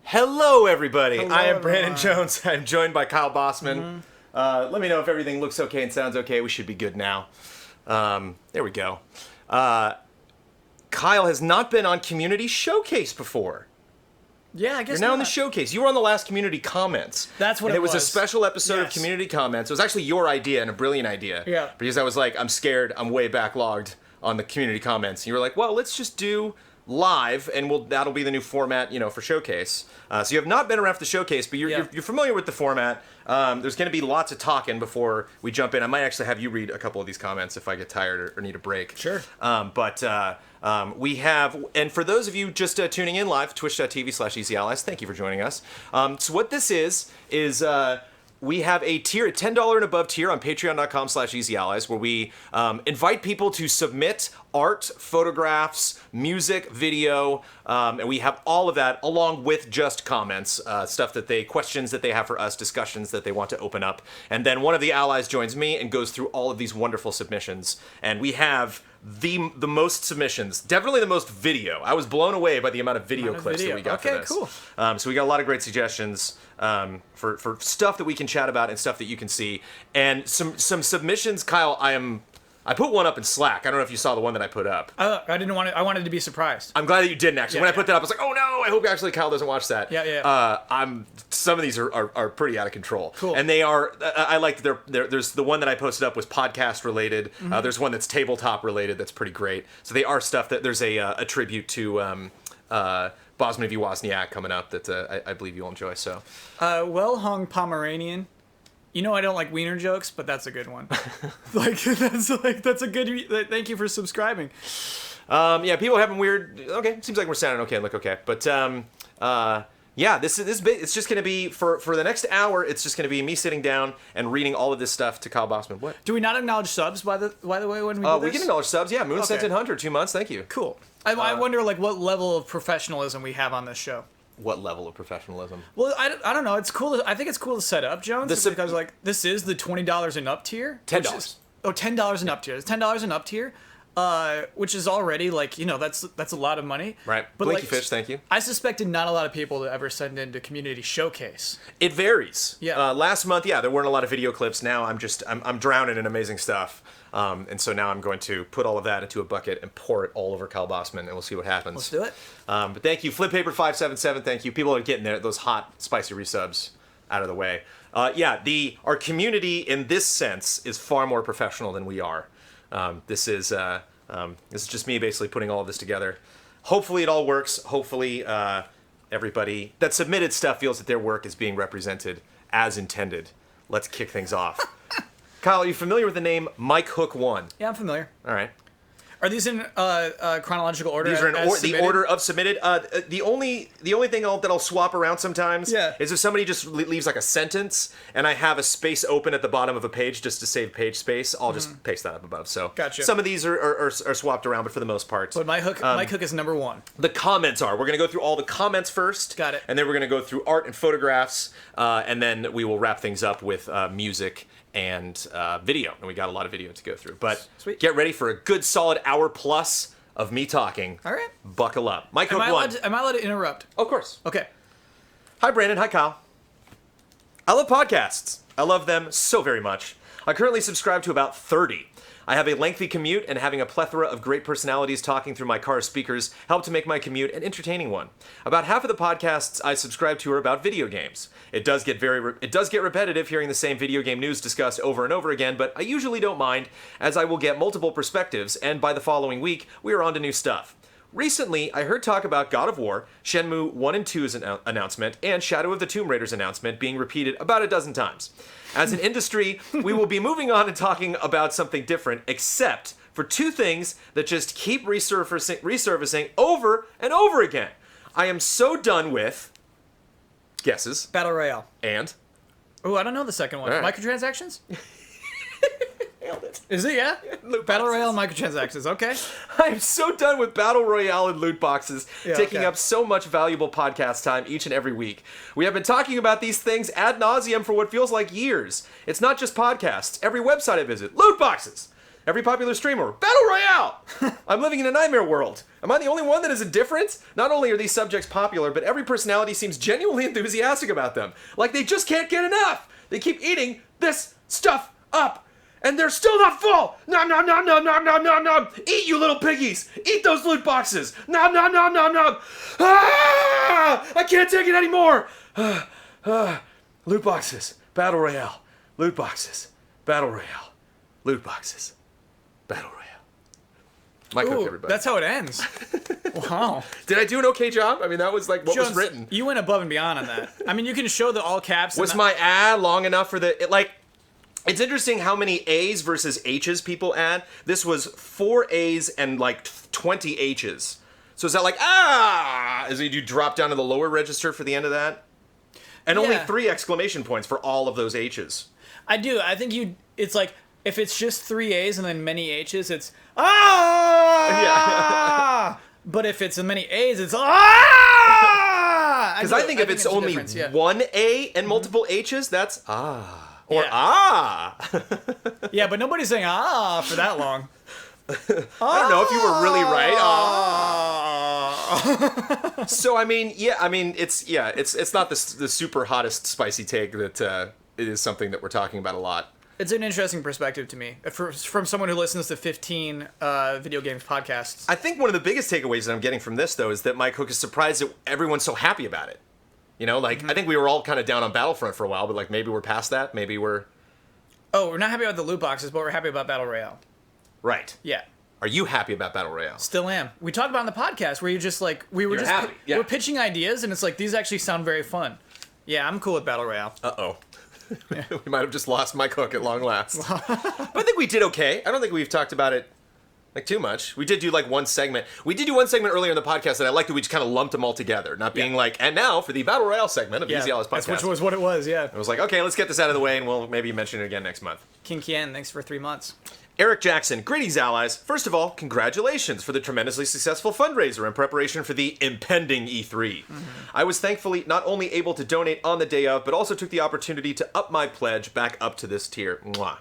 Hello, everybody. Hello, I am Brandon everyone. Jones. I'm joined by Kyle Bossman. Let me know if everything looks okay and sounds okay. We should be good now. There we go. Kyle has not been on Community Showcase before. Yeah, I guess You're now in the not. Showcase. You were on the last Community Comments. That's what and it it was. was. A special episode of Yes. Community Comments. It was actually your idea and a brilliant idea. Yeah. Because I was like, I'm scared. I'm way backlogged on the Community Comments. And you were like, well, let's just do live, and that'll be the new format, for Showcase. So you have not been around for the Showcase, but you're familiar with the format. There's going to be lots of talking before we jump in. I might actually have you read a couple of these comments if I get tired or need a break. Sure. We have, and for those of you just tuning in live, twitch.tv/EasyAllies, thank you for joining us. So what this is we have a tier, a $10 and above tier on patreon.com/EasyAllies, where we invite people to submit art, photographs, music, video, and we have all of that along with just comments, questions that they have for us, discussions that they want to open up. And then one of the allies joins me and goes through all of these wonderful submissions. And we have the most submissions, definitely the most video. I was blown away by the amount of video clips that we got for this. Cool. So we got a lot of great suggestions for stuff that we can chat about and stuff that you can see. And some submissions, Kyle, I put one up in Slack. I don't know if you saw the one that I put up. I didn't want to. I wanted to be surprised. I'm glad that you didn't actually. When I put that up, I was like, oh no, I hope actually Kyle doesn't watch that. Yeah. Some of these are pretty out of control. Cool. And they are, I like that there's the one that I posted up was podcast related. Mm-hmm. There's one that's tabletop related that's pretty great. So they are stuff that there's a tribute to Bosman V. Wozniak coming up that I believe you'll enjoy. So, Well-hung Pomeranian. You know I don't like wiener jokes, but that's a good one. That's a good. Thank you for subscribing. People having weird. Okay, seems like we're sounding okay and look okay, but this it's just gonna be for the next hour. It's just gonna be me sitting down and reading all of this stuff to Kyle Bossman. What? Do we not acknowledge subs by the way when we do this? We can acknowledge subs. Yeah, Moon sent in Hunter 2 months. Thank you. Cool. I wonder what level of professionalism we have on this show. What level of professionalism? Well, I don't know. It's cool. I think it's cool to set up, Jones, because this is the $20 and up tier. $10. $10 and up tier. It's $10 and up tier, which is already that's a lot of money. Right. But Blinky Fish, thank you. I suspected not a lot of people to ever send into Community Showcase. It varies. Yeah. Last month, there weren't a lot of video clips. Now I'm drowning in amazing stuff. And so now I'm going to put all of that into a bucket and pour it all over Kyle Bossman, and we'll see what happens. Let's do it. But thank you, FlipPaper577. Thank you. People are getting those hot, spicy resubs out of the way. Our community in this sense is far more professional than we are. This is just me basically putting all of this together. Hopefully it all works. Hopefully everybody that submitted stuff feels that their work is being represented as intended. Let's kick things off. Kyle, are you familiar with the name Mike Hook 1? Yeah, I'm familiar. All right. Are these in chronological order? These are in the submitted? order of submitted. The only thing that I'll swap around sometimes is if somebody just leaves like a sentence and I have a space open at the bottom of a page just to save page space, I'll just paste that up above. So Gotcha. Some of these are swapped around, but for the most part. But Mike Hook is number one. The comments are. We're going to go through all the comments first. Got it. And then we're going to go through art and photographs, and then we will wrap things up with music and video. And we got a lot of video to go through. But Sweet. Get ready for a good solid hour plus of me talking. All right. Buckle up. Mike Hook 1. Am I allowed to interrupt? Of course. Okay. Hi, Brandon. Hi, Kyle. I love podcasts. I love them so very much. I currently subscribe to about 30. I have a lengthy commute, and having a plethora of great personalities talking through my car's speakers help to make my commute an entertaining one. About half of the podcasts I subscribe to are about video games. It does get repetitive hearing the same video game news discussed over and over again, but I usually don't mind, as I will get multiple perspectives, and by the following week, we are on to new stuff. Recently, I heard talk about God of War, Shenmue 1 and 2's announcement, and Shadow of the Tomb Raider's announcement being repeated about a dozen times. As an industry, we will be moving on and talking about something different, except for two things that just keep resurfacing over and over again. I am so done with guesses. Battle Royale. And? Oh, I don't know the second one. All right. Microtransactions? Nailed it. Is it, yeah? Loot Battle boxes. Royale microtransactions, okay. I'm so done with Battle Royale and loot boxes, taking okay. up so much valuable podcast time each and every week. We have been talking about these things ad nauseum for what feels like years. It's not just podcasts. Every website I visit, loot boxes. Every popular streamer, Battle Royale! I'm living in a nightmare world. Am I the only one that is indifferent? Not only are these subjects popular, but every personality seems genuinely enthusiastic about them. Like they just can't get enough. They keep eating this stuff up. And they're still not full! Nom nom nom nom nom nom nom nom! Eat, you little piggies! Eat those loot boxes! Nom nom nom nom nom! Ah! I can't take it anymore! Loot boxes. Battle Royale. Loot boxes. Battle Royale. Loot boxes. Battle Royale. My cook, everybody. That's how it ends. Wow. Did I do an okay job? I mean, that was like what Jones, was written. You went above and beyond on that. I mean, you can show the all caps. Was my long enough for the... It's interesting how many A's versus H's people add. This was 4 A's and like 20 H's. So is that like, Is it you drop down to the lower register for the end of that? And only 3 exclamation points for all of those H's. I do. I think it's like, if it's just 3 A's and then many H's, it's ah! Yeah. But if it's many A's, it's ah! Because I think if it's only 1 A and multiple H's, that's ah. Or Yeah, but nobody's saying for that long. I don't know if you were really right. So I mean, it's not the super hottest spicy take that it is something that we're talking about a lot. It's an interesting perspective to me from someone who listens to 15 video games podcasts. I think one of the biggest takeaways that I'm getting from this though is that Mike Hook is surprised that everyone's so happy about it. You know, I think we were all kind of down on Battlefront for a while, but like maybe we're past that. Maybe we're... Oh, we're not happy about the loot boxes, but we're happy about Battle Royale. Right. Yeah. Are you happy about Battle Royale? Still am. We talked about it on the podcast where you just like, we're pitching ideas and it's like, these actually sound very fun. Yeah, I'm cool with Battle Royale. Uh-oh. Yeah. We might have just lost Mike Hook at long last. But I think we did okay. I don't think we've talked about it too much. We did do one segment. We did do one segment earlier in the podcast that I liked that we just kind of lumped them all together, not being and now for the Battle Royale segment of Easy Allies podcast. Which was what it was, yeah. It was like, okay, let's get this out of the way and we'll maybe mention it again next month. King Kien, thanks for 3 months. Eric Jackson, greetings allies. First of all, congratulations for the tremendously successful fundraiser in preparation for the impending E3. I was thankfully not only able to donate on the day of, but also took the opportunity to up my pledge back up to this tier. Mwah.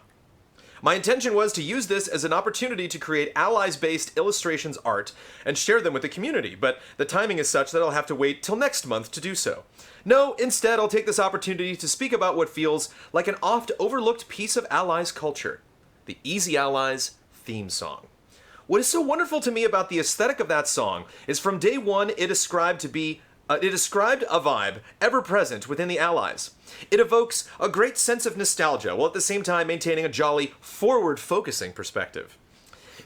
My intention was to use this as an opportunity to create allies-based illustrations art and share them with the community, but the timing is such that I'll have to wait till next month to do so. No, instead I'll take this opportunity to speak about what feels like an oft-overlooked piece of allies culture, the Easy Allies theme song. What is so wonderful to me about the aesthetic of that song is from day one it described a vibe ever present within the Allies. It evokes a great sense of nostalgia while at the same time maintaining a jolly, forward-focusing perspective.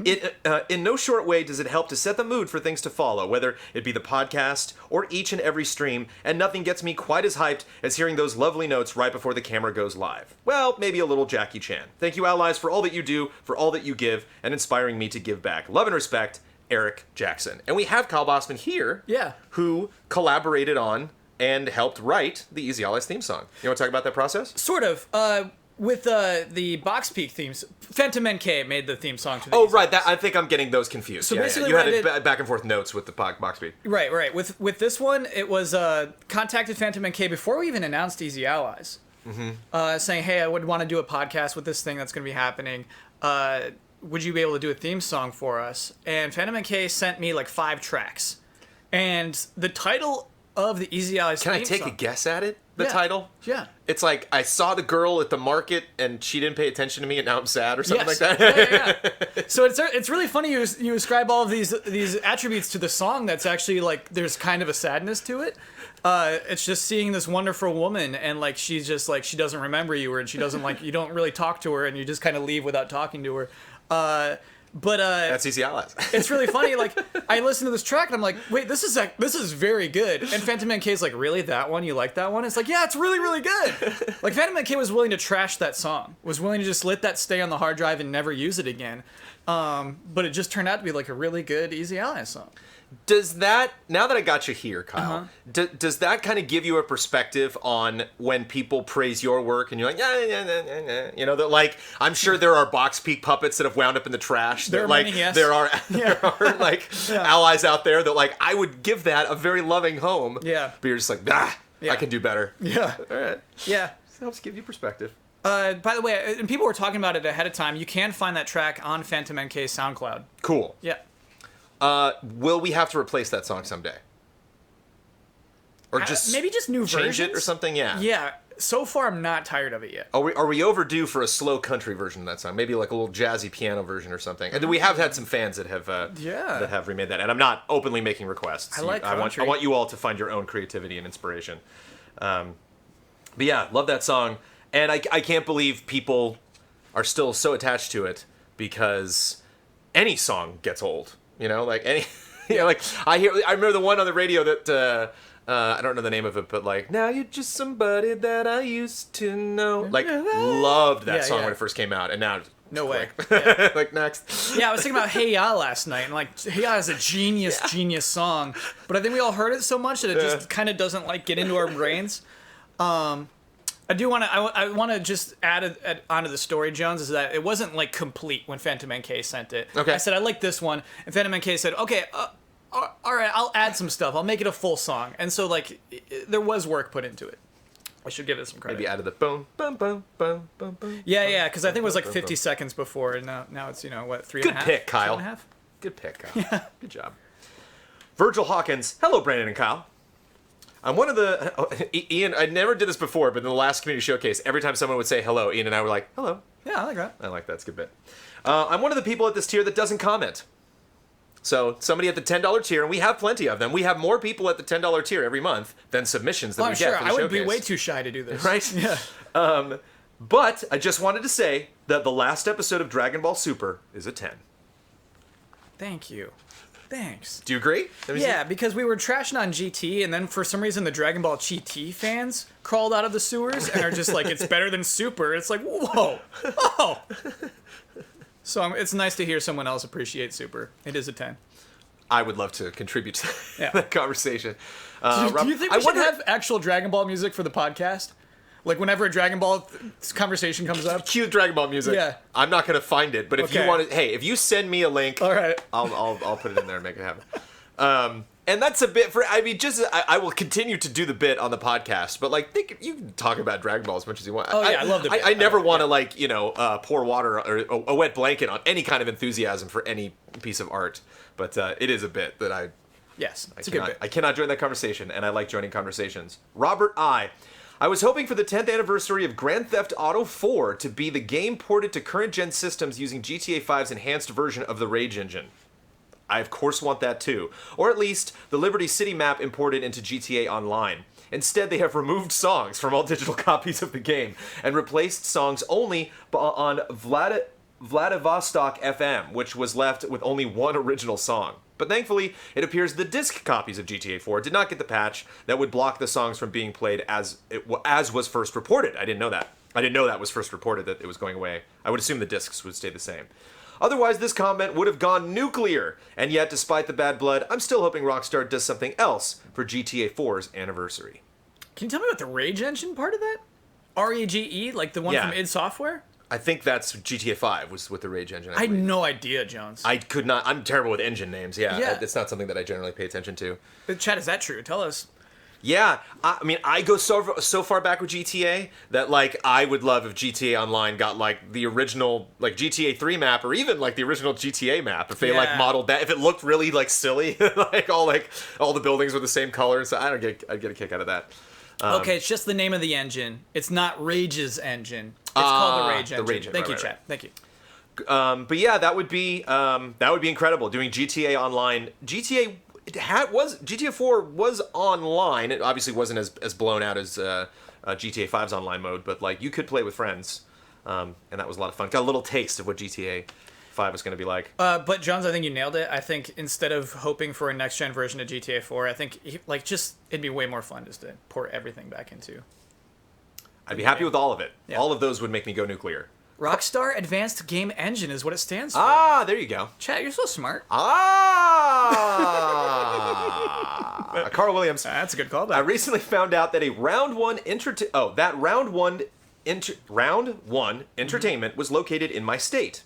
In no short way does it help to set the mood for things to follow, whether it be the podcast or each and every stream, and nothing gets me quite as hyped as hearing those lovely notes right before the camera goes live. Well, maybe a little Jackie Chan. Thank you, Allies, for all that you do, for all that you give, and inspiring me to give back. Love and respect, Eric Jackson. And we have Kyle Bossman here, who collaborated on and helped write the Easy Allies theme song. You want to talk about that process? Sort of. With the Box Peak themes, Phantom NK made the theme song to the right. I think I'm getting those confused. So basically, you had back and forth notes with the Box Peak. Right. With this one, it was contacted Phantom NK before we even announced Easy Allies, saying, "Hey, I would want to do a podcast with this thing that's going to be happening. Would you be able to do a theme song for us?" And Phantom NK sent me 5 tracks, and the title of the Easy Allies theme song. Can I take a guess at it? The title? Yeah. It's like, I saw the girl at the market and she didn't pay attention to me and now I'm sad or something like that. Yeah. So it's really funny you ascribe all of these attributes to the song that's actually there's kind of a sadness to it. It's just seeing this wonderful woman and she's just she doesn't remember you and she doesn't you don't really talk to her and you just kind of leave without talking to her. But that's Easy Allies. It's really funny. I listen to this track and I'm like, wait, this is very good. And Phantom NK is really, that one? You like that one? It's yeah, it's really, really good. Phantom NK was willing to trash that song. Was willing to just let that stay on the hard drive and never use it again. But it just turned out to be a really good Easy Allies song. Does that, now that I got you here, Kyle, does that kind of give you a perspective on when people praise your work and you're yeah, you know, that I'm sure there are Box Peak puppets that have wound up in the trash. There are many, yes. There are allies out there that I would give that a very loving home. Yeah. But you're just I can do better. Yeah. All right. Yeah. It helps give you perspective. By the way, and people were talking about it ahead of time. You can find that track on Phantom NK's SoundCloud. Cool. Yeah. Will we have to replace that song someday? Or just maybe just new change versions? it or something? Yeah. Yeah. So far, I'm not tired of it yet. Are we overdue for a slow country version of that song? Maybe like a little jazzy piano version or something. And then we have had some fans that have remade that. And I'm not openly making requests. I like country. I want you all to find your own creativity and inspiration. But yeah, love that song. And I can't believe people are still so attached to it because any song gets old. You know, like any, like I remember the one on the radio that I don't know the name of it, but like now you're just somebody that I used to know. Like loved that song when it first came out, and now no way. Like next. Yeah, I was thinking about Hey Ya last night, and like Hey Ya is a genius song, but I think we all heard it so much that it just kind of doesn't like get into our brains. I do want to. I want to just add onto the story, Jones, is that it wasn't like complete when Phantom NK sent it. Okay. I said I like this one, and Phantom NK said, okay, all right, I'll add some stuff. I'll make it a full song, and so like there was work put into it. I should give it some credit. Maybe added the boom, boom, boom, boom, boom, boom. Yeah, because I think it was like 50 seconds before, and now it's 3.5. Good pick, Kyle. 2.5? Good pick, Kyle. Yeah. Good job. Virgil Hawkins. Hello, Brandon and Kyle. I'm one of the... Ian, I never did this before, but in the last community showcase, every time someone would say hello, Ian and I were like, hello. Yeah, I like that. I like that. It's a good bit. I'm one of the people at this tier that doesn't comment. So somebody at the $10 tier, and we have plenty of them. We have more people at the $10 tier every month than submissions that we get for the I would showcase. be way too shy to do this. Right? Yeah. But I just wanted to say that the last episode of Dragon Ball Super is a 10. Thank you. Thanks. Do you agree? Yeah, because we were trashing on GT, and then for some reason the Dragon Ball GT fans crawled out of the sewers and are just like, it's better than Super. It's like, whoa. So it's nice to hear someone else appreciate Super. It is a 10. I would love to contribute to that conversation. Do you think we should have actual Dragon Ball music for the podcast? Like whenever a Dragon Ball conversation comes up? Cue Dragon Ball music. Yeah. I'm not going to find it, but if you want to, hey, if you send me a link, all right, I'll put it in there and make it happen. And that's a bit for, I mean, just, I will continue to do the bit on the podcast, but like, you can talk about Dragon Ball as much as you want. I love the bit. I never want to like, pour water or a wet blanket on any kind of enthusiasm for any piece of art, but it is a bit that it's a good bit. I cannot join that conversation, and I like joining conversations. Robert I was hoping for the 10th anniversary of Grand Theft Auto 4 to be the game ported to current-gen systems using GTA 5's enhanced version of the Rage engine. I, of course, want that too. Or at least, the Liberty City map imported into GTA Online. Instead, they have removed songs from all digital copies of the game and replaced songs only on Vladivostok FM, which was left with only one original song. But thankfully, it appears the disc copies of GTA 4 did not get the patch that would block the songs from being played as was first reported. I didn't know that. I didn't know that was first reported, that it was going away. I would assume the discs would stay the same. Otherwise, this comment would have gone nuclear. And yet, despite the bad blood, I'm still hoping Rockstar does something else for GTA 4's anniversary. Can you tell me about the Rage engine part of that? RAGE, like the one from id Software? I think that's GTA 5 was with the Rage engine. I had no idea, Jones. I could not. I'm terrible with engine names. Yeah. It's not something that I generally pay attention to. But Chad, is that true? Tell us. Yeah, I mean, I go so far back with GTA that like I would love if GTA Online got like the original like GTA 3 map or even like the original GTA map if they like modeled that, if it looked really like silly, like all the buildings were the same color. So I'd get a kick out of that. Okay, it's just the name of the engine. It's not Rage's engine. It's called the Rage engine. The Rage, Thank you, Chad. Thank you. But yeah, that would be incredible. Doing GTA Online. GTA 4 was online. It obviously wasn't as blown out as GTA 5's online mode, but like you could play with friends, and that was a lot of fun. Got a little taste of what GTA 5 was going to be like. But Jones, I think you nailed it. I think instead of hoping for a next gen version of GTA 4, I think it'd be way more fun just to port everything back into. I'd be happy with all of it. Yeah. All of those would make me go nuclear. Rockstar Advanced Game Engine is what it stands for. Ah, there you go. Chat, you're so smart. Carl Williams. That's a good callback. I recently found out that round one entertainment was located in my state.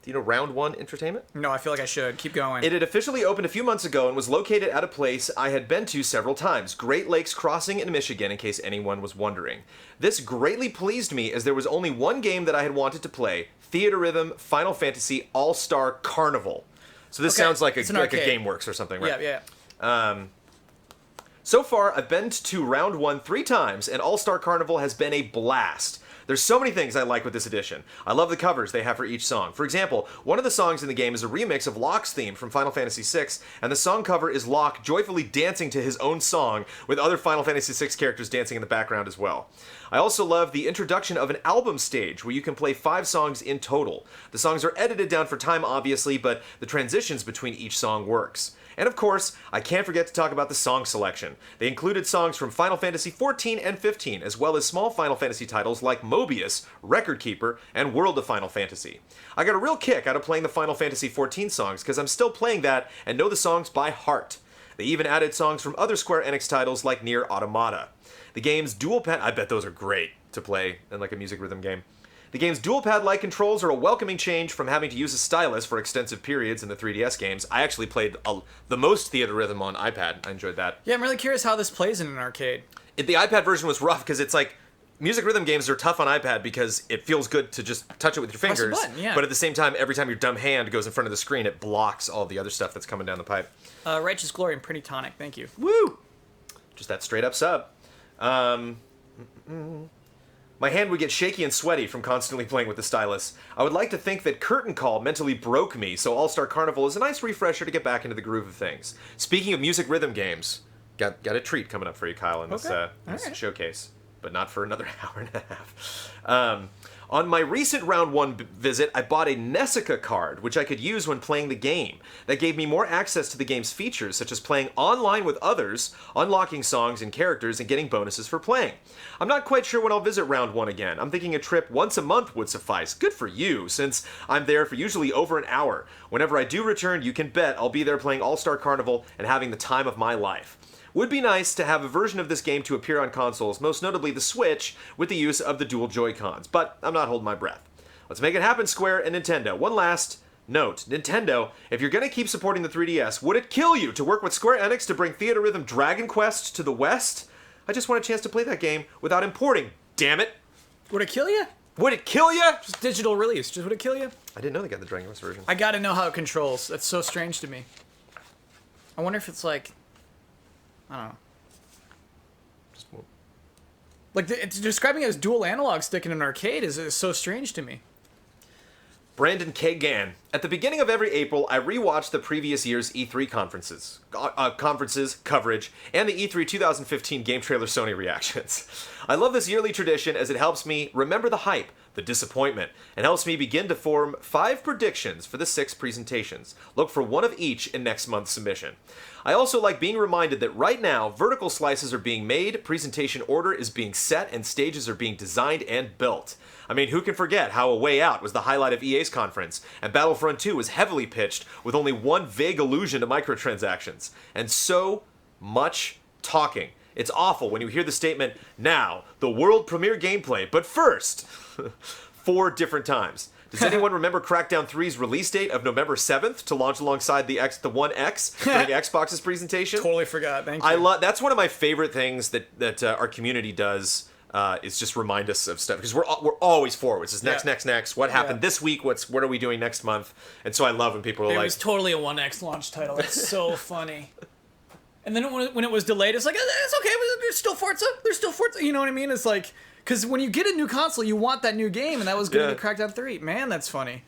Do you know Round One Entertainment? No, I feel like I should. Keep going. It had officially opened a few months ago and was located at a place I had been to several times, Great Lakes Crossing in Michigan, in case anyone was wondering. This greatly pleased me as there was only one game that I had wanted to play, Theater Rhythm Final Fantasy All-Star Carnival. So this sounds like a GameWorks or something, right? Yeah. So far, I've been to Round 1 3 times, and All-Star Carnival has been a blast. There's so many things I like with this edition. I love the covers they have for each song. For example, one of the songs in the game is a remix of Locke's theme from Final Fantasy VI, and the song cover is Locke joyfully dancing to his own song, with other Final Fantasy VI characters dancing in the background as well. I also love the introduction of an album stage, where you can play 5 songs in total. The songs are edited down for time, obviously, but the transitions between each song works. And of course, I can't forget to talk about the song selection. They included songs from Final Fantasy XIV and 15, as well as small Final Fantasy titles like Mobius, Record Keeper, and World of Final Fantasy. I got a real kick out of playing the Final Fantasy XIV songs, because I'm still playing that and know the songs by heart. They even added songs from other Square Enix titles like Nier Automata. The game's dual pad, I bet those are great to play in like a music rhythm game. The game's dual pad-like controls are a welcoming change from having to use a stylus for extensive periods in the 3DS games. I actually played the most Theater Rhythm on iPad. I enjoyed that. Yeah, I'm really curious how this plays in an arcade. The iPad version was rough because it's like, music rhythm games are tough on iPad because it feels good to just touch it with your fingers. Press a button, yeah. But at the same time, every time your dumb hand goes in front of the screen, it blocks all the other stuff that's coming down the pipe. Righteous Glory and Pretty Tonic, thank you. Woo! Just that straight up sub. My hand would get shaky and sweaty from constantly playing with the stylus. I would like to think that Curtain Call mentally broke me, so All-Star Carnival is a nice refresher to get back into the groove of things. Speaking of music rhythm games, got a treat coming up for you, Kyle, in this, this showcase. But not for another hour and a half. On my recent Round 1 visit, I bought a Nessica card, which I could use when playing the game. That gave me more access to the game's features, such as playing online with others, unlocking songs and characters, and getting bonuses for playing. I'm not quite sure when I'll visit Round 1 again. I'm thinking a trip once a month would suffice. Good for you, since I'm there for usually over an hour. Whenever I do return, you can bet I'll be there playing All-Star Carnival and having the time of my life. Would be nice to have a version of this game to appear on consoles, most notably the Switch, with the use of the dual Joy-Cons, but I'm not holding my breath. Let's make it happen, Square and Nintendo. One last note. Nintendo, if you're going to keep supporting the 3DS, would it kill you to work with Square Enix to bring Theater Rhythm Dragon Quest to the West? I just want a chance to play that game without importing. Damn it! Would it kill you? Would it kill you? Just digital release. Just would it kill you? I didn't know they got the Dragon Quest version. I gotta know how it controls. That's so strange to me. I wonder if it's like... I don't know. Like, it's describing it as dual analog stick in an arcade is so strange to me. Brandon K. Gann. At the beginning of every April, I rewatch the previous year's E3 conferences, coverage, and the E3 2015 Game Trailer Sony reactions. I love this yearly tradition as it helps me remember the hype, the disappointment, and helps me begin to form 5 predictions for the 6 presentations. Look for one of each in next month's submission. I also like being reminded that right now, vertical slices are being made, presentation order is being set, and stages are being designed and built. I mean, who can forget how A Way Out was the highlight of EA's conference, and Battlefront 2 was heavily pitched with only one vague allusion to microtransactions. And so much talking. It's awful when you hear the statement, now, the world premiere gameplay, but first, 4 different times. Does anyone remember Crackdown 3's release date of November 7th to launch alongside the One X during Xbox's presentation? Totally forgot. Thank you. That's one of my favorite things that our community does. Is just remind us of stuff because we're always forward. It's just next. What happened this week? What are we doing next month? And so I love when people are like, it was totally a 1X launch title. It's so funny. And then when it was delayed, it's like it's okay. There's still Forza. There's still Forza. You know what I mean? It's like because when you get a new console, you want that new game, and that was going to be Crackdown 3. Man, that's funny.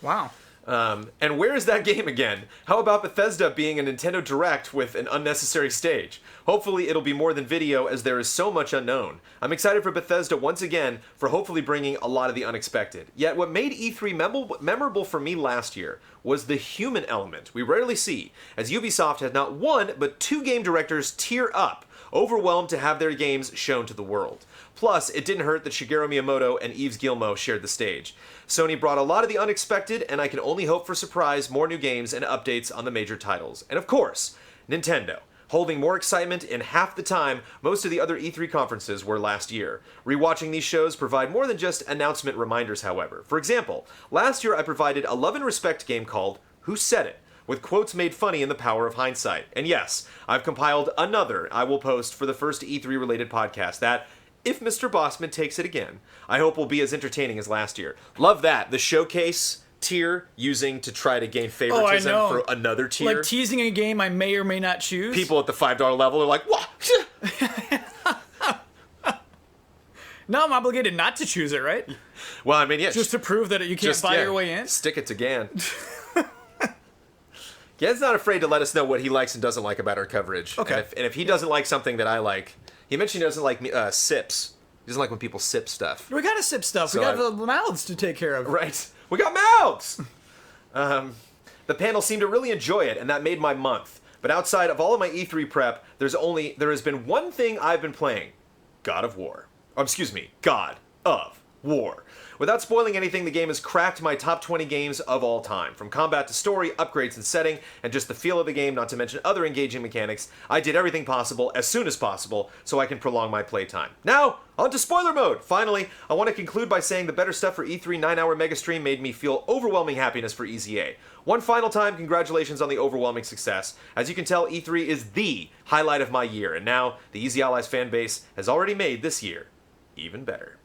Wow. And where is that game again? How about Bethesda being a Nintendo Direct with an unnecessary stage? Hopefully it'll be more than video as there is so much unknown. I'm excited for Bethesda once again for hopefully bringing a lot of the unexpected. Yet what made E3 memorable for me last year was the human element we rarely see, as Ubisoft had not one but 2 game directors tear up, overwhelmed to have their games shown to the world. Plus, it didn't hurt that Shigeru Miyamoto and Yves Guillemot shared the stage. Sony brought a lot of the unexpected, and I can only hope for surprise, more new games, and updates on the major titles. And of course, Nintendo. holding more excitement in half the time most of the other E3 conferences were last year. Rewatching these shows provide more than just announcement reminders, however. For example, last year I provided a love and respect game called Who Said It?, with quotes made funny in the power of hindsight. And yes, I've compiled another I will post for the first E3 related podcast that, if Mr. Bossman takes it again, I hope will be as entertaining as last year. Love that. The showcase tier using to try to gain favoritism for another tier. Like teasing a game I may or may not choose. People at the $5 level are like, what? No, I'm obligated not to choose it, right? Well, I mean, yeah. Just to prove that you can't buy your way in? Stick it to Gan. Gan's not afraid to let us know what he likes and doesn't like about our coverage. Okay. And if he doesn't like something that I like, he mentioned he doesn't like sips. He doesn't like when people sip stuff. We gotta sip stuff. So we got the mouths to take care of. Right. We got mouths! The panel seemed to really enjoy it, and that made my month. But outside of all of my E3 prep, there has been one thing I've been playing. God of War. God of War. Without spoiling anything, the game has cracked my top 20 games of all time. From combat to story, upgrades and setting, and just the feel of the game, not to mention other engaging mechanics, I did everything possible as soon as possible so I can prolong my playtime. Now, on to spoiler mode! Finally, I want to conclude by saying the better stuff for E3 9-hour mega stream made me feel overwhelming happiness for EZA. One final time, congratulations on the overwhelming success. As you can tell, E3 is the highlight of my year, and now the Easy Allies fan base has already made this year even better.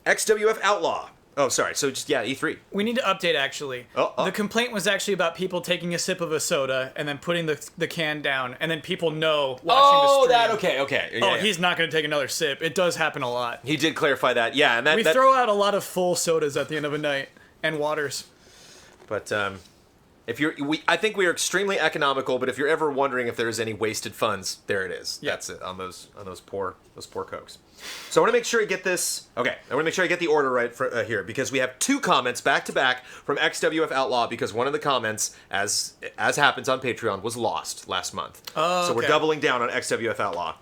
XWF Outlaw. Oh, sorry. So just, E3. We need to update, actually. The complaint was actually about people taking a sip of a soda and then putting the can down, and then people know watching the stream. Okay. Yeah, he's not going to take another sip. It does happen a lot. He did clarify that. Yeah, and we throw out a lot of full sodas at the end of a night, and waters. But, I think we are extremely economical, but if you're ever wondering if there is any wasted funds, there it is. Yeah. That's it on those poor cokes. So I want to make sure I get this. Okay, I want to make sure I get the order right for, here, because we have two comments back to back from XWF Outlaw, because one of the comments, as happens on Patreon, was lost last month. Oh, so we're doubling down on XWF Outlaw.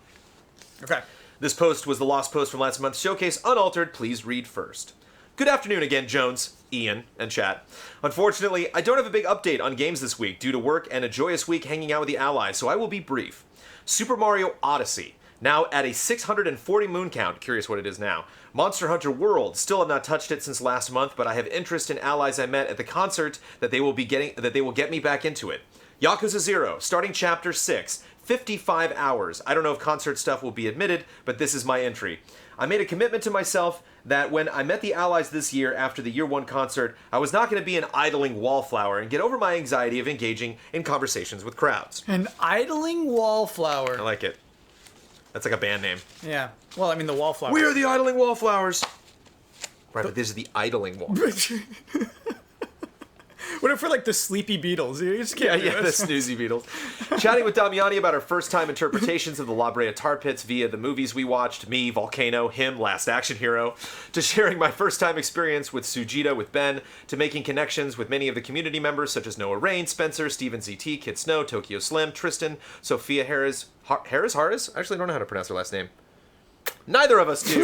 Okay. This post was the lost post from last month's showcase, unaltered. Please read first. Good afternoon again, Jones, Ian, and chat. Unfortunately, I don't have a big update on games this week due to work and a joyous week hanging out with the Allies, so I will be brief. Super Mario Odyssey, now at a 640 moon count, curious what it is now. Monster Hunter World, still have not touched it since last month, but I have interest in allies I met at the concert that they will get me back into it. Yakuza 0, starting chapter 6, 55 hours. I don't know if concert stuff will be admitted, but this is my entry. I made a commitment to myself that when I met the Allies this year after the Year 1 concert, I was not going to be an idling wallflower and get over my anxiety of engaging in conversations with crowds. An idling wallflower. I like it. That's like a band name. Yeah. Well, I mean, the wallflower. We are the idling wallflowers. Right, but this is the idling wallflowers. What if we're like the sleepy Beatles? You just can't do the snoozy Beatles. Chatting with Damiani about our first-time interpretations of the La Brea Tar Pits via the movies we watched, me, Volcano, him, Last Action Hero, to sharing my first-time experience with Sujita with Ben, to making connections with many of the community members such as Noah Rain, Spencer, Steven ZT, Kid Snow, Tokyo Slim, Tristan, Sophia Harris. Harris? I actually don't know how to pronounce her last name. Neither of us do.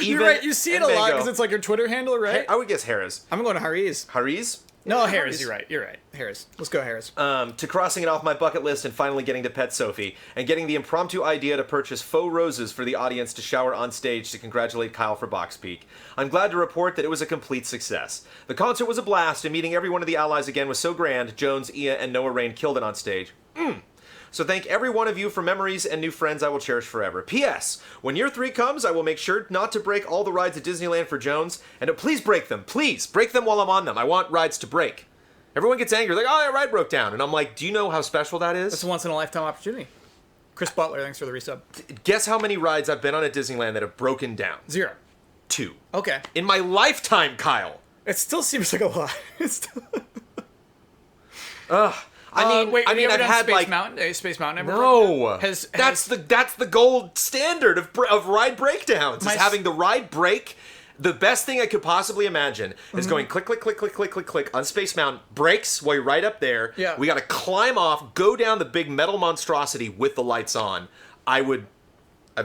You're right. You see it a lot because it's like your Twitter handle, right? I would guess Harris. I'm going to Harris. Harris? No, Harris. You're right. Harris. Let's go, Harris. To crossing it off my bucket list and finally getting to pet Sophie, and getting the impromptu idea to purchase faux roses for the audience to shower on stage to congratulate Kyle for Box Peak. I'm glad to report that it was a complete success. The concert was a blast, and meeting every one of the allies again was so grand. Jones, Ia, and Noah Rain killed it on stage. So thank every one of you for memories and new friends I will cherish forever. P.S. When year 3 comes, I will make sure not to break all the rides at Disneyland for Jones, and please break them. Please, break them while I'm on them. I want rides to break. Everyone gets angry, like, oh, that ride broke down. And I'm like, do you know how special that is? It's a once-in-a-lifetime opportunity. Chris Butler, thanks for the resub. Guess how many rides I've been on at Disneyland that have broken down? 0. 2. Okay. In my lifetime, Kyle. It still seems like a lot. Ugh. Wait, I've had Space like Mountain. Space Mountain. No, that's the gold standard of ride breakdowns. Is having the ride break. The best thing I could possibly imagine is going click, click, click, click, click, click, click on Space Mountain. Breaks while you're right up there. Yeah. We got to climb off, go down the big metal monstrosity with the lights on. I'd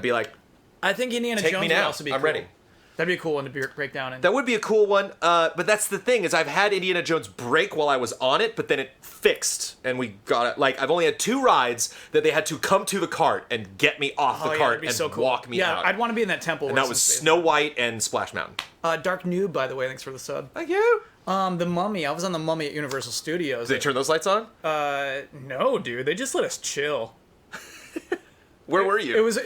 be like, I think Indiana take Jones me would now. also be I'm cool. ready. That'd be a cool one to break down. And That would be a cool one, but that's the thing, is I've had Indiana Jones break while I was on it, but then it fixed, and we got it. Like, I've only had 2 rides that they had to come to the cart and get me off the cart and so cool. walk me out. I'd want to be in that temple. And that was Snow White and Splash Mountain. Dark Noob, by the way, thanks for the sub. Thank you. The Mummy, I was on the Mummy at Universal Studios. Did they turn those lights on? No, dude, they just let us chill. Where were you? It was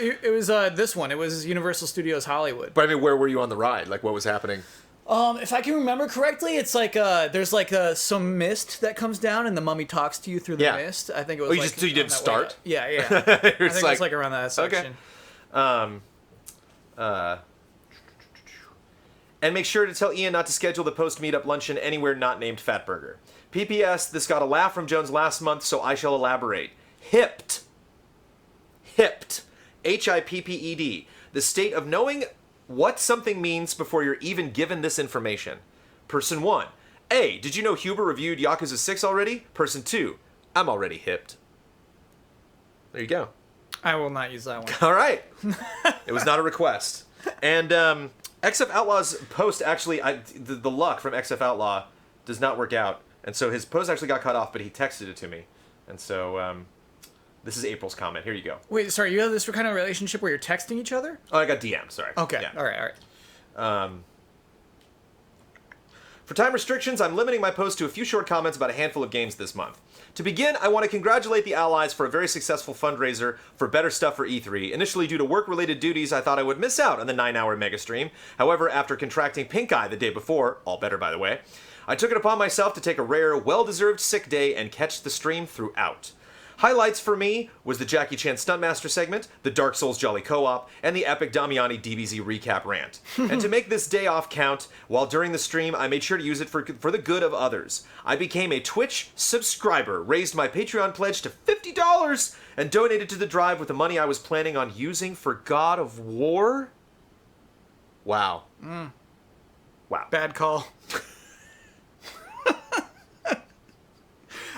this one. It was Universal Studios Hollywood. But I mean, where were you on the ride? Like, what was happening? If I can remember correctly, it's like there's like some mist that comes down, and the mummy talks to you through the mist. I think it was. Oh, so you didn't start? Yeah. I think it was like around that section. Okay. And make sure to tell Ian not to schedule the post-meetup luncheon anywhere not named Fatburger. PPS, this got a laugh from Jones last month, so I shall elaborate. Hipped. Hipped. The state of knowing what something means before you're even given this information. Person 1. A, did you know Huber reviewed Yakuza 6 already? Person 2. I'm already hipped. There you go. I will not use that one. All right. It was not a request. And XF Outlaw's post actually, the luck from XF Outlaw does not work out. And so his post actually got cut off, but he texted it to me. And so this is April's comment. Here you go. Wait, sorry, you have this kind of relationship where you're texting each other? Oh, I got DMs, sorry. Okay, yeah. all right. For time restrictions, I'm limiting my post to a few short comments about a handful of games this month. To begin, I want to congratulate the Allies for a very successful fundraiser for Better Stuff for E3. Initially, due to work-related duties, I thought I would miss out on the 9-hour mega stream. However, after contracting pink eye the day before, all better by the way, I took it upon myself to take a rare, well-deserved sick day and catch the stream throughout. Highlights for me was the Jackie Chan Stuntmaster segment, the Dark Souls Jolly Co-op, and the epic Damiani DBZ recap rant. And to make this day off count, while during the stream, I made sure to use it for the good of others. I became a Twitch subscriber, raised my Patreon pledge to $50, and donated to the drive with the money I was planning on using for God of War. Wow. Wow. Bad call.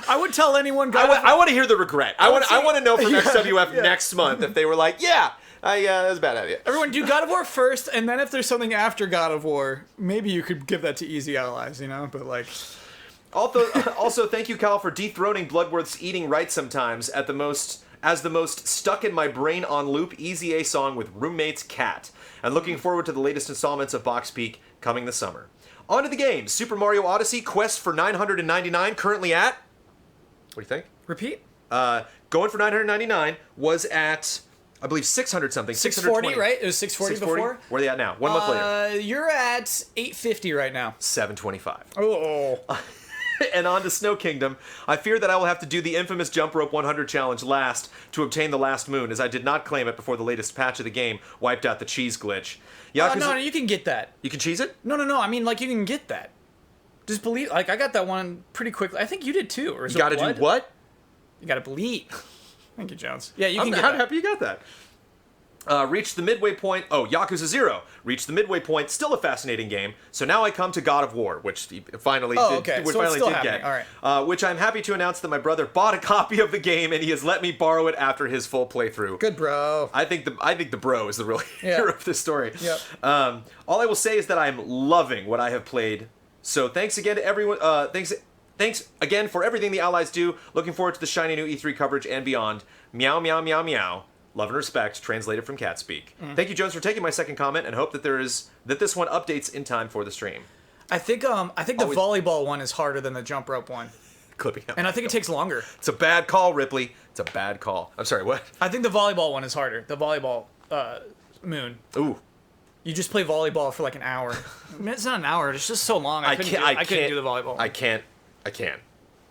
I would tell anyone. I want to hear the regret. I want to know from Yeah, XWF yeah. next month if they were like, that was a bad idea. Everyone, do God of War first, and then if there's something after God of War, maybe you could give that to Easy Allies, you know? But like. Also, thank you, Kyle, for dethroning Bloodworth's "Eating Right Sometimes" as the most stuck in my brain on loop Easy A song with roommate's cat. And looking forward to the latest installments of Box Peak coming this summer. On to the games. Super Mario Odyssey Quest for $999, currently at. What do you think? Repeat? Going for $999 was at, I believe, 600 something. 640, right? It was 640 before? Where are they at now? 1 month later. You're at 850 right now. 725. Oh. And on to Snow Kingdom. I fear that I will have to do the infamous jump rope 100 challenge last to obtain the last moon, as I did not claim it before the latest patch of the game wiped out the cheese glitch. No, you can get that. You can cheese it? No. I mean, like, you can get that. Just believe. Like, I got that one pretty quickly. I think you did too. Or is you gotta it do what? You gotta believe. Thank you, Jones. Yeah, you can get I'm that. happy you got that. Reached the midway point. Oh, Yakuza 0. Reached the midway point. Still a fascinating game. So now I come to God of War, which he finally did, so finally did get. All right. Which I'm happy to announce that my brother bought a copy of the game and he has let me borrow it after his full playthrough. Good bro. I think the bro is the real hero of this story. Yep. All I will say is that I'm loving what I have played. So thanks again to everyone. Thanks again for everything the Allies do. Looking forward to the shiny new E3 coverage and beyond. Meow, meow, meow, meow. Love and respect, translated from Cat Speak. Thank you, Jones, for taking my second comment, and hope that this one updates in time for the stream. I think the volleyball one is harder than the jump rope one. Clipping out. And I think it takes longer. It's a bad call, Ripley. It's a bad call. I'm sorry, what? I think the volleyball one is harder. The volleyball moon. Ooh. You just play volleyball for like an hour. I mean, it's not an hour. It's just so long. I couldn't do the volleyball. I can't.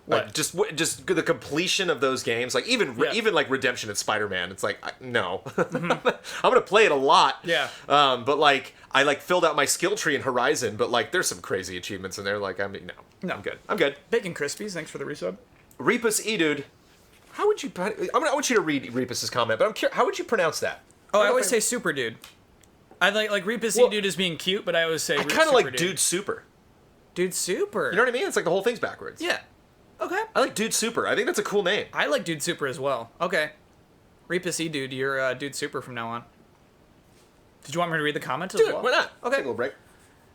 What? Like, just the completion of those games, like even like Redemption and Spider-Man, it's like no, I'm gonna play it a lot. Yeah. But like I filled out my skill tree in Horizon, but like there's some crazy achievements in there. Like no, I'm good. Bacon Crispies, thanks for the resub. Repus Edude, how would you? I want you to read Repus's comment, but I'm curious, how would you pronounce that? Oh, I always say Super Dude. I like Repus Edude as being cute, but I always say I kind of like Dude Super. Dude Super. You know what I mean? It's like the whole thing's backwards. Yeah. Okay. I like Dude Super. I think that's a cool name. I like Dude Super as well. Okay. Repus Edude, you're Dude Super from now on. Did you want me to read the comment as Do it. well? Why not? Okay. Take a little break.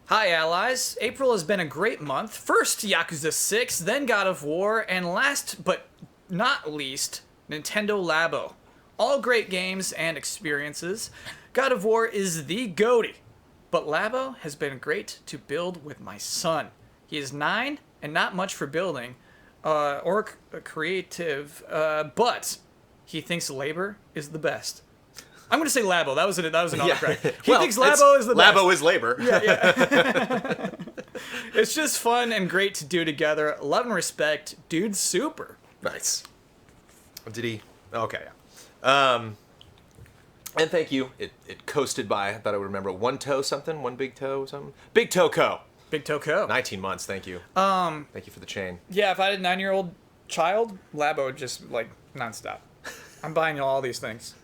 Hi, allies. April has been a great month. First, Yakuza 6, then God of War, and last but not least, Nintendo Labo. All great games and experiences. God of War is the GOATY, but Labo has been great to build with my son. He is 9 and not much for building or creative, but he thinks labor is the best. I'm going to say Labo. That was an autocorrect. He thinks Labo is the best. Labo is labor. Yeah. It's just fun and great to do together. Love and respect. Dude's super. Nice. Did he? Okay, yeah. And thank you. It coasted by, I thought I would remember, one toe something? One big toe something? Big Toe Co. Big Toe Co. 19 months, thank you. Thank you for the chain. Yeah, if I had a 9-year-old child, Labo would just, like, nonstop. I'm buying all these things.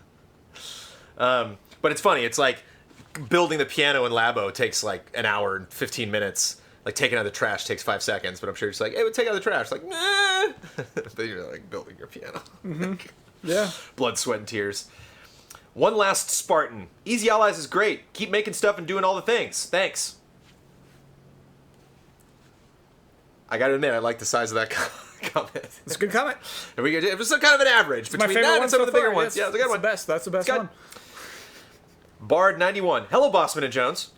But it's funny, it's like building the piano in Labo takes like an hour and 15 minutes. Like taking out the trash takes 5 seconds, but I'm sure you're just like, hey, we'll take out the trash. Like, nah. Then you're like building your piano. Mm-hmm. Yeah. Blood, sweat, and tears. One last Spartan. Easy Allies is great. Keep making stuff and doing all the things. Thanks. I gotta admit, I like the size of that comment. It's a good comment. It was kind of an average between that and some of the bigger ones. Yeah, it's a good one. That's the best one. Bard91. Hello, Bossman and Jones.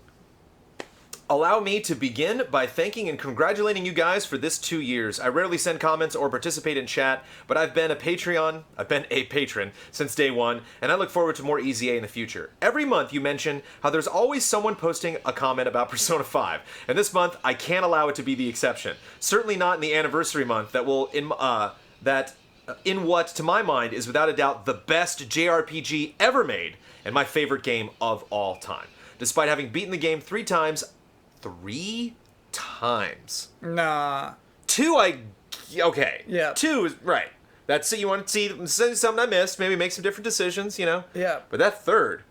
Allow me to begin by thanking and congratulating you guys for this 2 years. I rarely send comments or participate in chat, but I've been a patron since day one, and I look forward to more EZA in the future. Every month you mention how there's always someone posting a comment about Persona 5, and this month I can't allow it to be the exception. Certainly not in the anniversary month that will in what to my mind is without a doubt the best JRPG ever made and my favorite game of all time. Despite having beaten the game 3 times. 3 times. Nah. 2, okay. Yeah. 2 is, right. That's it, you want to see something I missed, maybe make some different decisions, you know? Yeah. But that 3rd,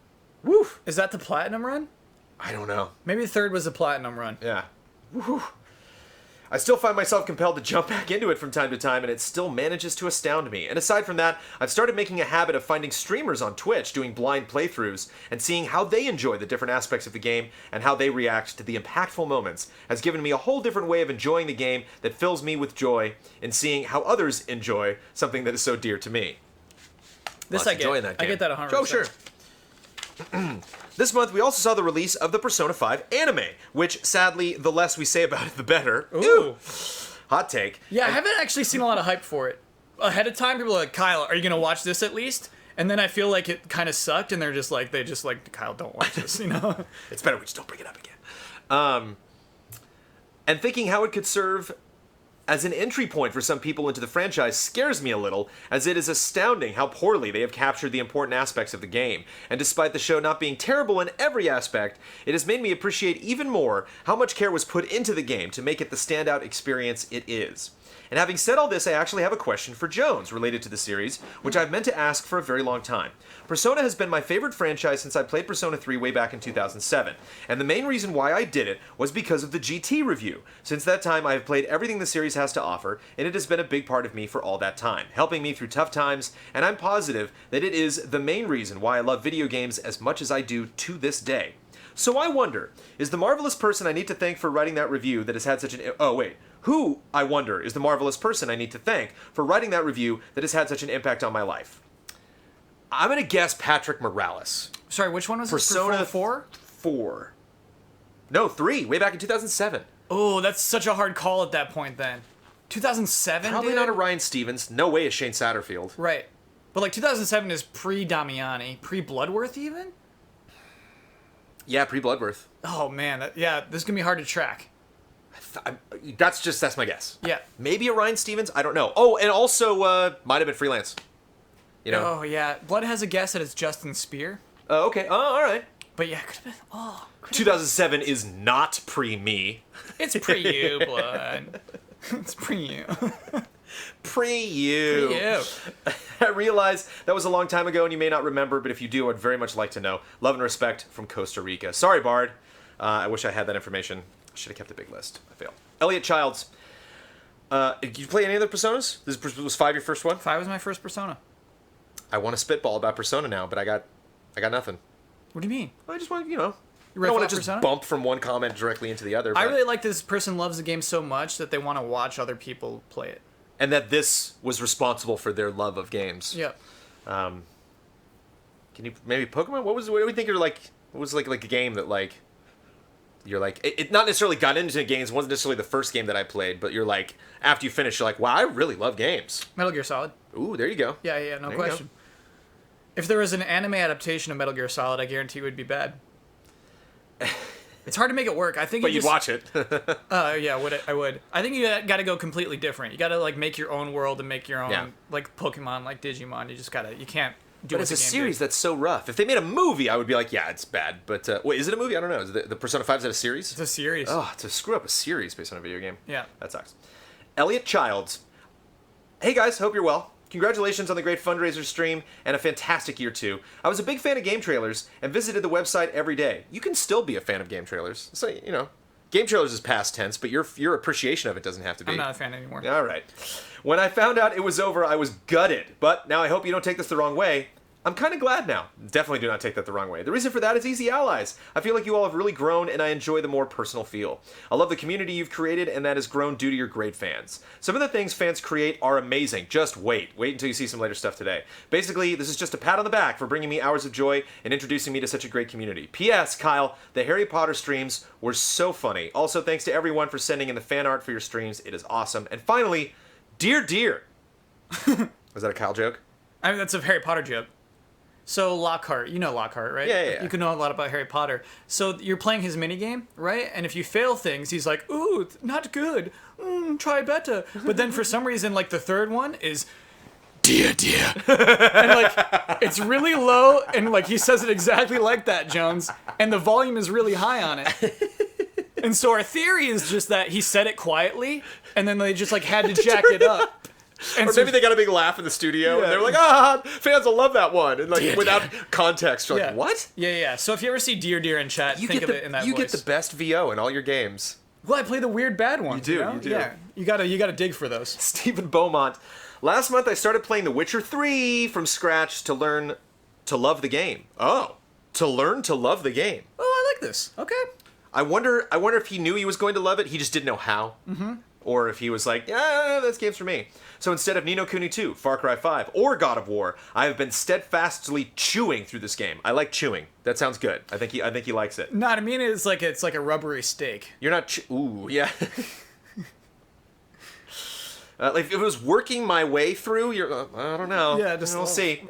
woof. Is that the platinum run? I don't know. Maybe the 3rd was the platinum run. Yeah. Woof. I still find myself compelled to jump back into it from time to time, and it still manages to astound me. And aside from that, I've started making a habit of finding streamers on Twitch doing blind playthroughs and seeing how they enjoy the different aspects of the game and how they react to the impactful moments has given me a whole different way of enjoying the game that fills me with joy in seeing how others enjoy something that is so dear to me. This I get. I get that 100%. Oh, sure. This month, we also saw the release of the Persona 5 anime, which, sadly, the less we say about it, the better. Ooh. Hot take. Yeah, I haven't actually seen a lot of hype for it. Ahead of time, people are like, Kyle, are you going to watch this at least? And then I feel like it kind of sucked, and they're just like, Kyle, don't watch this, you know? It's better we just don't bring it up again. And thinking how it could serve as an entry point for some people into the franchise scares me a little, as it is astounding how poorly they have captured the important aspects of the game. And despite the show not being terrible in every aspect, it has made me appreciate even more how much care was put into the game to make it the standout experience it is. And having said all this, I actually have a question for Jones related to the series, which I've meant to ask for a very long time. Persona has been my favorite franchise since I played Persona 3 way back in 2007, and the main reason why I did it was because of the GT review. Since that time, I have played everything the series has to offer, and it has been a big part of me for all that time, helping me through tough times, and I'm positive that it is the main reason why I love video games as much as I do to this day. So I wonder, is the marvelous person I need to thank for writing that review that has had such an... Oh, wait. Who, I wonder, is the marvelous person I need to thank for writing that review that has had such an impact on my life? I'm going to guess Patrick Morales. Sorry, which one was Persona 4? 4. No, 3. Way back in 2007. Oh, that's such a hard call at that point then. 2007, Probably not a Ryan Stevens. No way is Shane Satterfield. Right. But like 2007 is pre-Damiani, pre-Bloodworth even? Yeah, pre-Bloodworth. Oh man, yeah, this is going to be hard to track. That's my guess. Yeah. Maybe a Ryan Stevens. I don't know. Oh, and also might have been freelance. You know. Oh yeah. Blood has a guess that it's Justin Spear. Oh, okay. Oh, all right. But yeah, it could have been. Oh. 2007 is not pre-me. It's pre-you, Blood. It's pre-you. Pre-you. Pre-you. I realize that was a long time ago, and you may not remember, but if you do, I'd very much like to know. Love and respect from Costa Rica. Sorry, Bard. I wish I had that information. Should have kept a big list. I failed. Elliot Childs. Did you play any other Personas? Was 5 your first one? 5 was my first Persona. I want to spitball about Persona now, but I got nothing. What do you mean? I just want, you know, You I don't riff want off to just Persona? bump from one comment directly into the other. I but- really like this person loves the game so much that they want to watch other people play it. and that this was responsible for their love of games. Yep. Can you maybe Pokemon? What do we think you're like? What was like a game that like you're like it not necessarily got into games, wasn't necessarily the first game that I played, but you're like after you finish, you're like, wow, I really love games. Metal Gear Solid. Ooh, there you go. Yeah, no There you question. If there was an anime adaptation of Metal Gear Solid, I guarantee it would be bad. It's hard to make it work. I think. But you'd watch it. Yeah, I would. I think you got to go completely different. You got to like make your own world and make your own Yeah. like Pokemon, like Digimon. You just gotta. You can't do. But what it's a the game series did. that's so rough. If they made a movie, I would be like, yeah, it's bad. But wait, is it a movie? I don't know. Is the Persona 5 is that a series? It's a series. Oh, to screw up a series based on a video game. Yeah. That sucks. Elliot Childs. Hey guys, hope you're well. Congratulations on the great fundraiser stream and a fantastic year too. I was a big fan of GameTrailers and visited the website every day. You can still be a fan of GameTrailers. So, you know, GameTrailers is past tense, but your appreciation of it doesn't have to be. I'm not a fan anymore. All right. When I found out it was over, I was gutted. But now I hope you don't take this the wrong way. I'm kind of glad now. Definitely do not take that the wrong way. The reason for that is Easy Allies. I feel like you all have really grown, and I enjoy the more personal feel. I love the community you've created, and that has grown due to your great fans. Some of the things fans create are amazing. Just wait. Wait until you see some later stuff today. Basically, this is just a pat on the back for bringing me hours of joy and introducing me to such a great community. P.S. Kyle, the Harry Potter streams were so funny. Also, thanks to everyone for sending in the fan art for your streams. It is awesome. And finally, Dear. Was that a Kyle joke? I mean, that's a Harry Potter joke. So Lockhart, you know Lockhart, right? Yeah. You can know a lot about Harry Potter. So you're playing his minigame, right? And if you fail things, he's like, ooh, not good. Try better. But then for some reason, like the third one is, dear. And like, it's really low, and like he says it exactly like that, Jones. And the volume is really high on it. And so our theory is just that he said it quietly, and then they just like had to jack it up. And Or so- maybe they got a big laugh in the studio, Yeah. and they were like, fans will love that one. And like, without context, you're like, what? Yeah. So if you ever see Dear in chat, think of it in that you voice. get the best VO in all your games. Well, I play the weird bad ones. You do, know? you do. Yeah, you gotta dig for those. Stephen Beaumont. Last month I started playing The Witcher 3 from scratch to learn to love the game. Oh, to learn to love the game. Oh, I like this. Okay. I wonder if he knew he was going to love it, he just didn't know how. Mm-hmm. Or if he was like, yeah, this game's for me. So instead of Ni no Kuni 2, Far Cry 5, or God of War, I have been steadfastly chewing through this game. I like chewing. That sounds good. I think he likes it. No, I mean it's like a rubbery steak. You're not. Ooh, yeah. Like if it was working my way through, I don't know. Yeah, we'll see.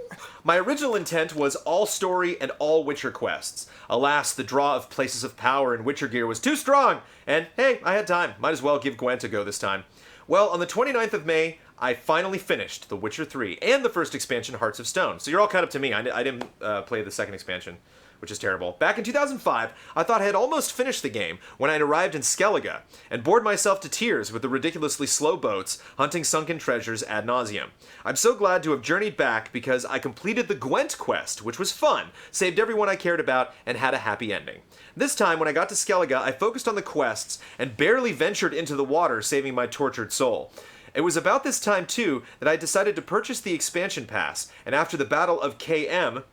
My original intent was all story and all Witcher quests. Alas, the draw of Places of Power and Witcher gear was too strong, and hey, I had time. Might as well give Gwent a go this time. Well, on the 29th of May, I finally finished The Witcher 3 and the first expansion, Hearts of Stone. So you're all caught up to me. I didn't play the second expansion, which is terrible. Back in 2005, I thought I had almost finished the game when I had arrived in Skellige and bored myself to tears with the ridiculously slow boats hunting sunken treasures ad nauseum. I'm so glad to have journeyed back because I completed the Gwent quest, which was fun, saved everyone I cared about, and had a happy ending. This time, when I got to Skellige, I focused on the quests and barely ventured into the water, saving my tortured soul. It was about this time, too, that I decided to purchase the expansion pass, and after the Battle of KM,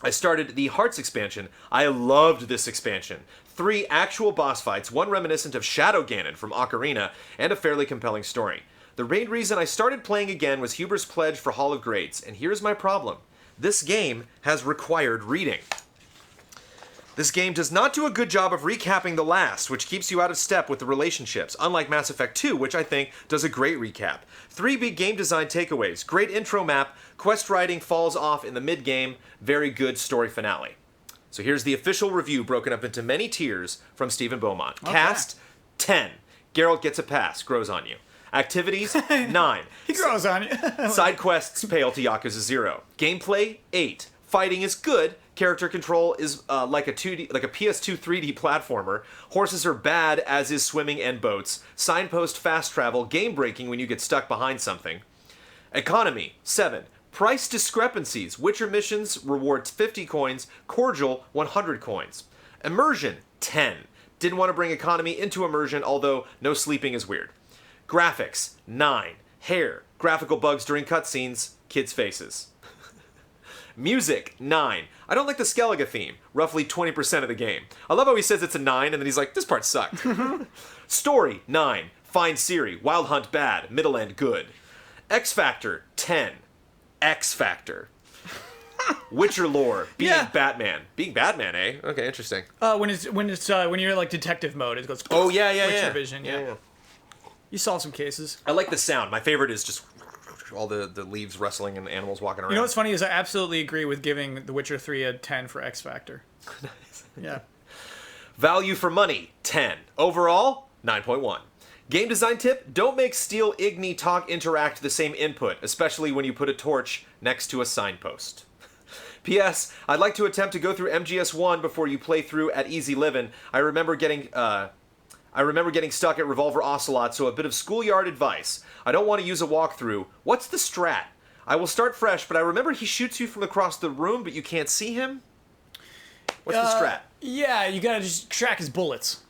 I started the Hearts expansion. I loved this expansion. 3 actual boss fights, one reminiscent of Shadow Ganon from Ocarina, and a fairly compelling story. The main reason I started playing again was Huber's pledge for Hall of Grades, and here's my problem. This game has required reading. This game does not do a good job of recapping the last, which keeps you out of step with the relationships, unlike Mass Effect 2, which I think does a great recap. 3 big game design takeaways: great intro map, quest writing falls off in the mid-game, very good story finale. So here's the official review broken up into many tiers from Stephen Beaumont. Okay. Cast, 10. Geralt gets a pass, grows on you. Activities, 9. He grows on you. Side quests pale to Yakuza 0. Gameplay, 8. Fighting is good. Character control is like a PS2 3D platformer. Horses are bad, as is swimming and boats. Signpost fast travel, game breaking when you get stuck behind something. Economy, 7. Price discrepancies. Witcher missions rewards 50 coins. Cordial, 100 coins. Immersion, 10. Didn't want to bring economy into immersion, although no sleeping is weird. Graphics, 9. Hair. Graphical bugs during cutscenes. Kids' faces. Music, 9. I don't like the Skellige theme, roughly 20% of the game. I love how he says it's a 9, and then he's like, this part sucked. Story, 9. Find Siri, Wild Hunt, bad. Middle End, good. X Factor, 10. X Factor. Witcher lore, being Batman. Being Batman, eh? Okay, interesting. When you're like detective mode, it goes. Oh, yeah. Witcher vision, yeah. You solve some cases. I like the sound. My favorite is just all the leaves rustling and animals walking around. You know what's funny is I absolutely agree with giving The Witcher 3 a 10 for X Factor. Nice. Yeah. Value for money, 10. Overall, 9.1. Game design tip, don't make Steel Igni talk interact the same input, especially when you put a torch next to a signpost. P.S. I'd like to attempt to go through MGS1 before you play through at Easy Livin'. I remember getting stuck at Revolver Ocelot, so a bit of schoolyard advice. I don't want to use a walkthrough. What's the strat? I will start fresh, but I remember he shoots you from across the room, but you can't see him? What's the strat? Yeah, you gotta just track his bullets.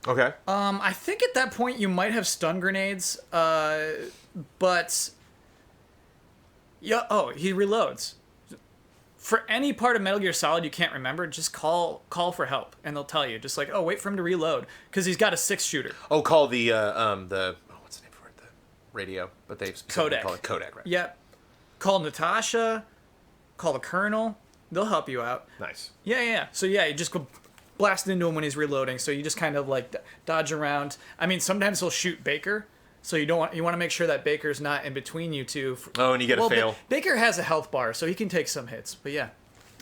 Okay. I think at that point you might have stun grenades, but... Yeah, oh, he reloads. For any part of Metal Gear Solid you can't remember, just call for help, and they'll tell you. Just like, oh, wait for him to reload, because he's got a 6-shooter. Oh, call the what's the name for it? The radio, but they specifically call it Kodak, right? Yep. Call Natasha, call the Colonel. They'll help you out. Nice. Yeah. So yeah, you just go blast into him when he's reloading. So you just kind of like dodge around. I mean, sometimes he'll shoot Baker. So you want to make sure that Baker's not in between you two. Oh, and you get a fail. Baker has a health bar, so he can take some hits. But yeah,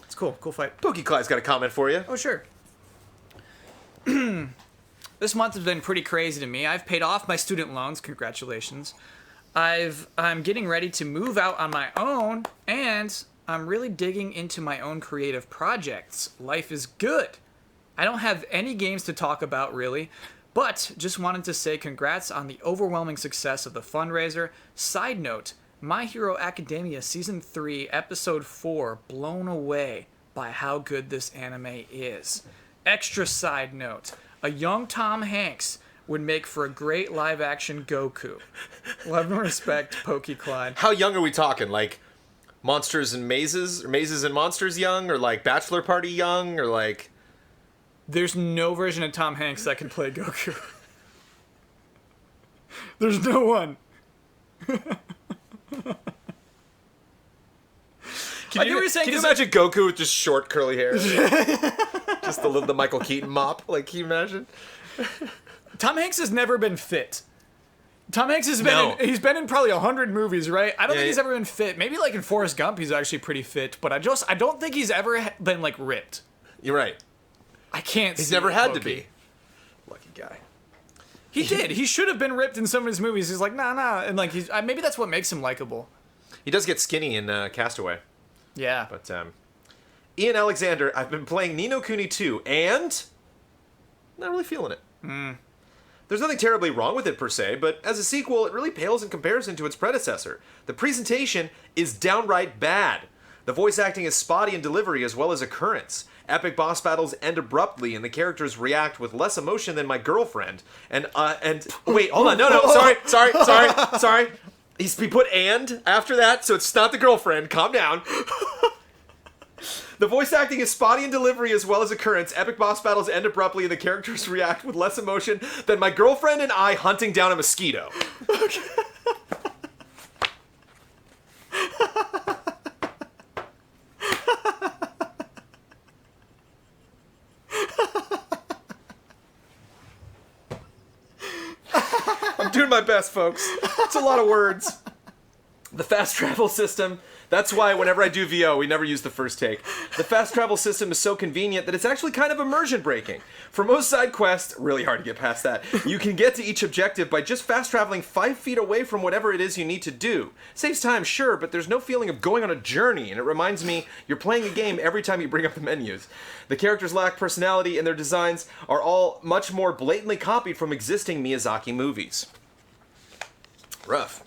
it's cool. Cool fight. Pokey Clyde's got a comment for you. Oh, sure. This month has been pretty crazy to me. I've paid off my student loans. Congratulations. I'm getting ready to move out on my own, and I'm really digging into my own creative projects. Life is good. I don't have any games to talk about, really. But just wanted to say congrats on the overwhelming success of the fundraiser. Side note, My Hero Academia Season 3, Episode 4, blown away by how good this anime is. Extra side note, a young Tom Hanks would make for a great live-action Goku. Love and respect, Pokey Clyde. How young are we talking? Like Monsters and Mazes? Or Mazes and Monsters young? Or like Bachelor Party young? Or like... There's no version of Tom Hanks that can play Goku. There's no one. Can you imagine Goku with just short curly hair? Just the Michael Keaton mop? Like, can you imagine? Tom Hanks has never been fit. Tom Hanks has been he's been in probably 100 movies, right? I don't think he's ever been fit. Maybe like in Forrest Gump he's actually pretty fit, but I don't think he's ever been like ripped. You're right. I can't He's never had to be. Lucky guy. He did. He should have been ripped in some of his movies. He's like, nah. And like, maybe that's what makes him likable. He does get skinny in Castaway. Yeah. But, Ian Alexander, I've been playing Ni no Kuni 2, and... not really feeling it. There's nothing terribly wrong with it, per se, but as a sequel, it really pales in comparison to its predecessor. The presentation is downright bad. The voice acting is spotty in delivery as well as occurrence. Epic boss battles end abruptly, and the characters react with less emotion than my girlfriend. And wait, hold on, no, sorry. He put "and" after that, so it's not the girlfriend. Calm down. The voice acting is spotty in delivery as well as occurrence. Epic boss battles end abruptly, and the characters react with less emotion than my girlfriend and I hunting down a mosquito. Okay. I'm doing my best, folks. It's a lot of words. The fast travel system, that's why whenever I do VO, we never use the first take. The fast travel system is so convenient that it's actually kind of immersion breaking. For most side quests, really hard to get past that, you can get to each objective by just fast traveling 5 feet away from whatever it is you need to do. Saves time, sure, but there's no feeling of going on a journey, and it reminds me you're playing a game every time you bring up the menus. The characters lack personality, and their designs are all much more blatantly copied from existing Miyazaki movies. Rough.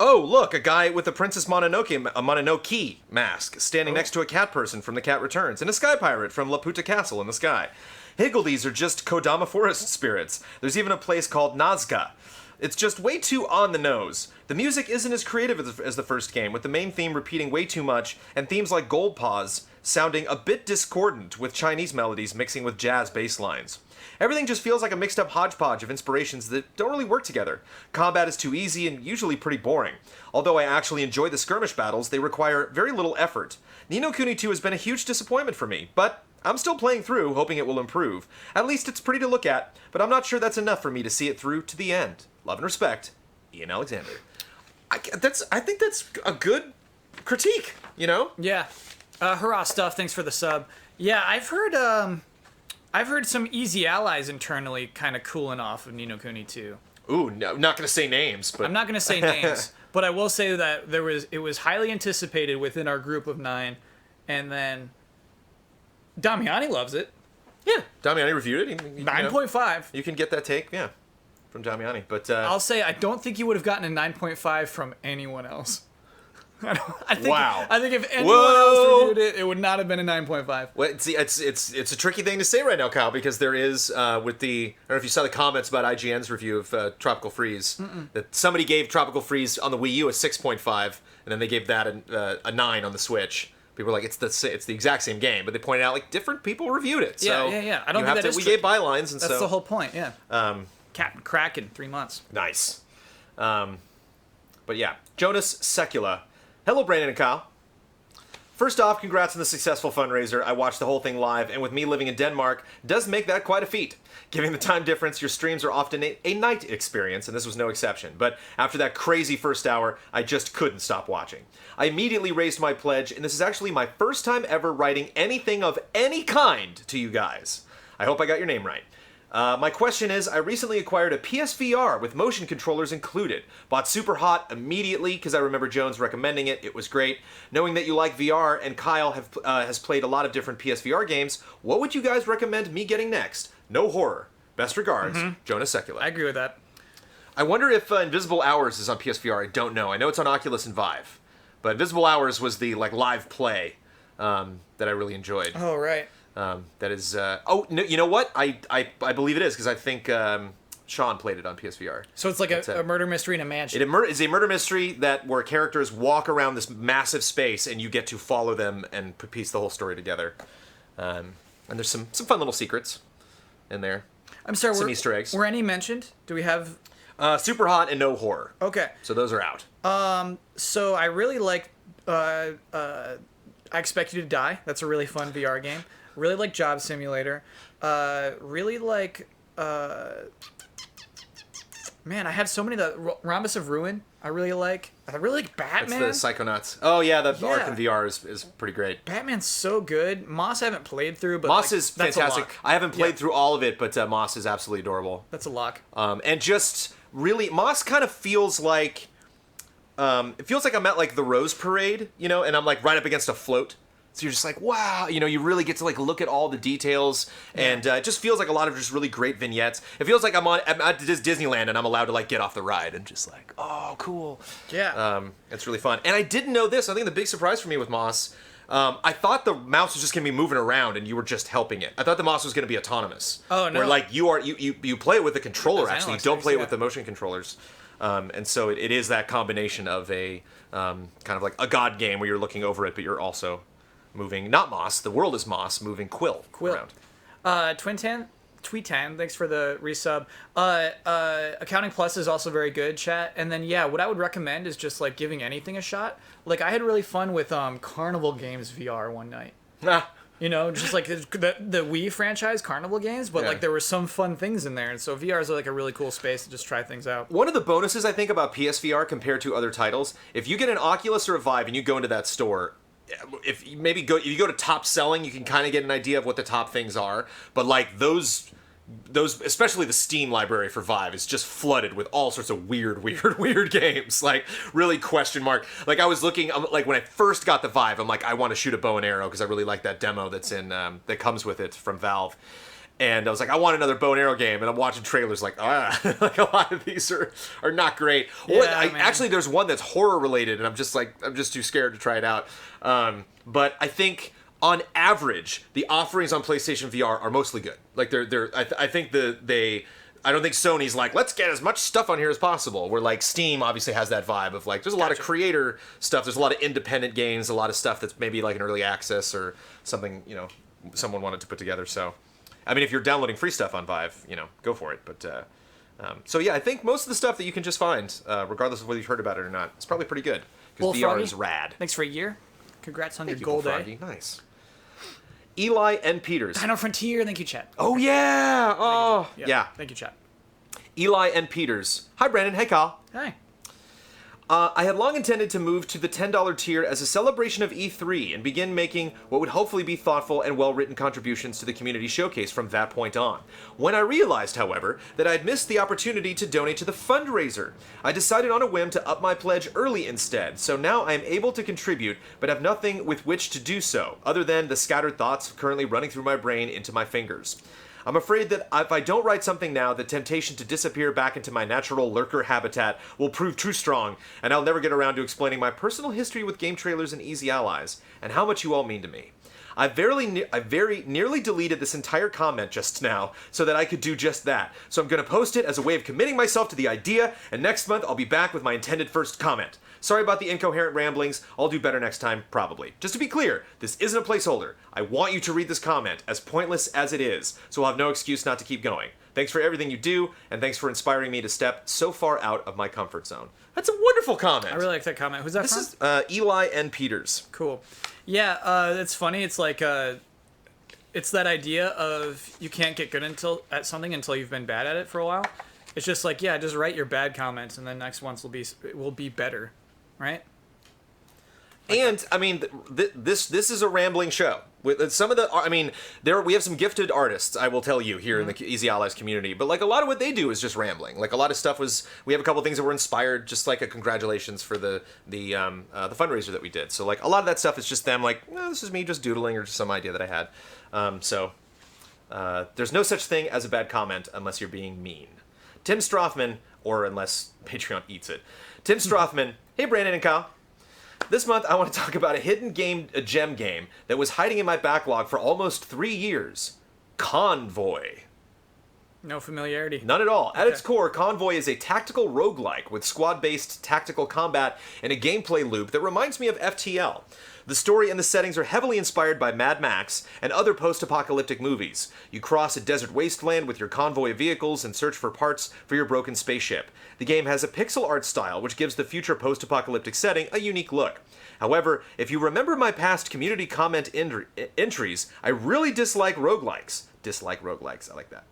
Oh, look, a guy with a Princess Mononoke mask standing next to a cat person from The Cat Returns and a sky pirate from Laputa Castle in the sky. Higgledies are just Kodama forest spirits. There's even a place called Nazca. It's just way too on the nose. The music isn't as creative as the first game, with the main theme repeating way too much, and themes like Gold Paws sounding a bit discordant, with Chinese melodies mixing with jazz bass lines. Everything just feels like a mixed up hodgepodge of inspirations that don't really work together. Combat is too easy and usually pretty boring. Although I actually enjoy the skirmish battles, they require very little effort. Ni no Kuni 2 has been a huge disappointment for me, but I'm still playing through, hoping it will improve. At least it's pretty to look at, but I'm not sure that's enough for me to see it through to the end. Love and respect, Ian Alexander. I think that's a good critique, you know? Yeah. Hurrah stuff. Thanks for the sub. Yeah, I've heard some easy allies internally kind of cooling off of Ni no Kuni 2. Ooh, no, not gonna say names, but I'm not gonna say names, but I will say that it was highly anticipated within our group of 9, and then Damiani loves it. Yeah, Damiani reviewed it. 9.5. You can get that take, yeah, from Damiani. But I'll say I don't think you would have gotten a 9.5 from anyone else. I think, wow. I think if anyone else reviewed it, it would not have been a 9.5. Well, see, it's a tricky thing to say right now, Kyle, because there is with the I don't know if you saw the comments about IGN's review of Tropical Freeze, that somebody gave Tropical Freeze on the Wii U a 6.5, and then they gave that a 9 on the Switch. People were like, it's the exact same game, but they pointed out like different people reviewed it. So yeah. I don't think that is we tricky. gave bylines, and that's the whole point. Yeah. Captain Crack in 3 months. Nice. But yeah, Jonas Secula. Hello, Brandon and Kyle. First off, congrats on the successful fundraiser. I watched the whole thing live, and with me living in Denmark, does make that quite a feat. Given the time difference, your streams are often a night experience, and this was no exception. But after that crazy first hour, I just couldn't stop watching. I immediately raised my pledge, and this is actually my first time ever writing anything of any kind to you guys. I hope I got your name right. My question is, I recently acquired a PSVR with motion controllers included. Bought Super Hot immediately because I remember Jones recommending it. It was great. Knowing that you like VR and Kyle has played a lot of different PSVR games, what would you guys recommend me getting next? No horror. Best regards, Jonas Secula. I agree with that. I wonder if Invisible Hours is on PSVR. I don't know. I know it's on Oculus and Vive. But Invisible Hours was the live play that I really enjoyed. Oh, right. That is. Oh, no, you know what? I believe it is because I think Sean played it on PSVR. So it's like a murder mystery in a mansion. It is a murder mystery where characters walk around this massive space and you get to follow them and piece the whole story together. And there's some fun little secrets in there. I'm sorry. Some Easter eggs. Were any mentioned? Do we have? Super Hot and No Horror. Okay. So those are out. So I really like. I Expect You to Die. That's a really fun VR game. Really like Job Simulator. Really like... man, I have so many. The Rhombus of Ruin, I really like. I really like Batman. That's the Psychonauts. Oh, yeah, the Arkham VR is pretty great. Batman's so good. Moss I haven't played through, but Moss is that's fantastic. I haven't played through all of it, but Moss is absolutely adorable. That's a lock. And just really, Moss kind of feels like... it feels like I'm at like the Rose Parade, you know, and I'm like right up against a float. So you're just like, wow, you know, you really get to like look at all the details, and it just feels like a lot of just really great vignettes. It feels like I'm at Disneyland and I'm allowed to like get off the ride and just like, oh, cool. Yeah. It's really fun. And I didn't know this. I think the big surprise for me with Moss, I thought the mouse was just gonna be moving around and you were just helping it. I thought the mouse was gonna be autonomous. Oh no. Where like you play it with the controller actually. You don't play it with yeah. the motion controllers. And so it is that combination of a kind of like a god game where you're looking over it, but you're also moving, not Moss, the world is Moss, moving Quill around. Tweetan, thanks for the resub. Accounting Plus is also very good, chat. And then, yeah, what I would recommend is just, like, giving anything a shot. Like, I had really fun with Carnival Games VR one night. You know, just like the Wii franchise, Carnival Games, but like there were some fun things in there. And so VR is like a really cool space to just try things out. One of the bonuses, I think, about PSVR compared to other titles, if you get an Oculus or a Vive and you go into that store, if you go to top selling, you can kind of get an idea of what the top things are. But like those, especially the Steam library for Vive is just flooded with all sorts of weird games. Like really question mark. Like I was looking, like when I first got the Vive, I'm like, I want to shoot a bow and arrow because I really like that demo that's in that comes with it from Valve. And I was like, I want another bow and arrow game, and I'm watching trailers like, like a lot of these are not great. Yeah, actually, there's one that's horror related, and I'm just too scared to try it out. But I think on average, the offerings on PlayStation VR are mostly good. Like I think I don't think Sony's like, let's get as much stuff on here as possible. Where like Steam obviously has that vibe of like, there's a lot of creator stuff. There's a lot of independent games, a lot of stuff that's maybe like an early access or something, someone wanted to put together. So, I mean, if you're downloading free stuff on Vive, go for it. But, so yeah, I think most of the stuff that you can just find, regardless of whether you've heard about it or not, it's probably pretty good. Because VR is rad. Thanks for a year. Congrats on your gold day. Nice. Eli and Peters. Dino Frontier, thank you, chat. Oh, yeah. Oh, yeah. Thank you, chat. Eli and Peters. Hi, Brandon. Hey, Kyle. Hi. I had long intended to move to the $10 tier as a celebration of E3 and begin making what would hopefully be thoughtful and well-written contributions to the community showcase from that point on. When I realized, however, that I had missed the opportunity to donate to the fundraiser, I decided on a whim to up my pledge early instead, so now I am able to contribute, but have nothing with which to do so, other than the scattered thoughts currently running through my brain into my fingers. I'm afraid that if I don't write something now, the temptation to disappear back into my natural lurker habitat will prove too strong, and I'll never get around to explaining my personal history with GameTrailers and Easy Allies, and how much you all mean to me. I very nearly deleted this entire comment just now so that I could do just that, so I'm going to post it as a way of committing myself to the idea, and next month I'll be back with my intended first comment. Sorry about the incoherent ramblings, I'll do better next time, probably. Just to be clear, this isn't a placeholder. I want you to read this comment, as pointless as it is, so I'll have no excuse not to keep going. Thanks for everything you do, and thanks for inspiring me to step so far out of my comfort zone. That's a wonderful comment! I really like that comment. Who's that from? This is Eli and Peters. Cool. Yeah, it's funny. It's like, it's that idea of you can't get good at something until you've been bad at it for a while. It's just like, yeah, just write your bad comments, and then next ones will be better. Right? And I mean, this is a rambling show. With some of the, I mean, we have some gifted artists, I will tell you, here in the Easy Allies community. But like a lot of what they do is just rambling. Like a lot of stuff we have a couple things that were inspired, just like a congratulations for the fundraiser that we did. So like a lot of that stuff is just them like, this is me just doodling or just some idea that I had. There's no such thing as a bad comment unless you're being mean. Tim Strothman, or unless Patreon eats it. Tim Strothman, hey Brandon and Kyle. This month I want to talk about a gem game that was hiding in my backlog for almost 3 years. Convoy. No familiarity. None at all. At its core, Convoy is a tactical roguelike with squad-based tactical combat and a gameplay loop that reminds me of FTL. The story and the settings are heavily inspired by Mad Max and other post-apocalyptic movies. You cross a desert wasteland with your convoy of vehicles and search for parts for your broken spaceship. The game has a pixel art style which gives the future post-apocalyptic setting a unique look. However, if you remember my past community comment entries, I really dislike roguelikes. I like that.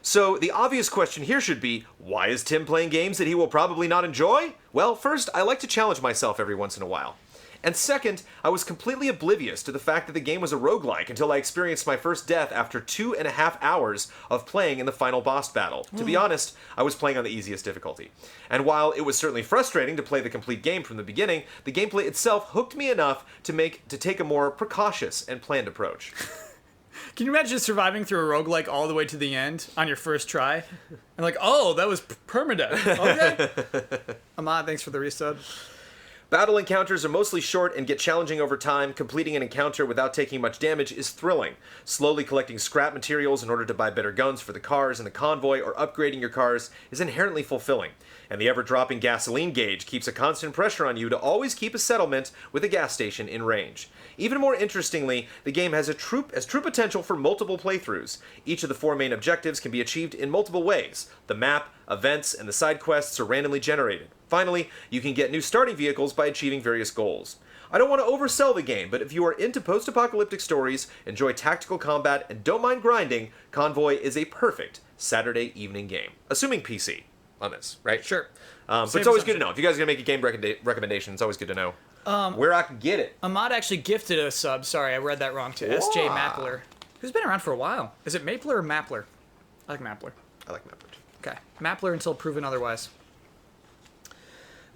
So the obvious question here should be, why is Tim playing games that he will probably not enjoy? Well, first, I like to challenge myself every once in a while. And second, I was completely oblivious to the fact that the game was a roguelike until I experienced my first death after 2.5 hours of playing in the final boss battle. To be honest, I was playing on the easiest difficulty. And while it was certainly frustrating to play the complete game from the beginning, the gameplay itself hooked me enough to take a more precautious and planned approach. Can you imagine surviving through a roguelike all the way to the end on your first try? And like, oh, that was permadeath. Okay. Ahmad, thanks for the resub. Battle encounters are mostly short and get challenging over time. Completing an encounter without taking much damage is thrilling. Slowly collecting scrap materials in order to buy better guns for the cars in the convoy or upgrading your cars is inherently fulfilling. And the ever-dropping gasoline gauge keeps a constant pressure on you to always keep a settlement with a gas station in range. Even more interestingly, the game has true potential for multiple playthroughs. Each of the 4 main objectives can be achieved in multiple ways. The map, events, and the side quests are randomly generated. Finally, you can get new starting vehicles by achieving various goals. I don't want to oversell the game, but if you are into post-apocalyptic stories, enjoy tactical combat, and don't mind grinding, Convoy is a perfect Saturday evening game. Assuming PC on this, right? Sure. But it's always good to know. If you guys are going to make a game recommendation, it's always good to know where I can get it. Ahmad actually gifted a sub. Sorry, I read that wrong, to SJ Mapler, who's been around for a while. Is it Mapler or Mapler? I like Mapler. I like Mapler too. Okay. Mapler until proven otherwise.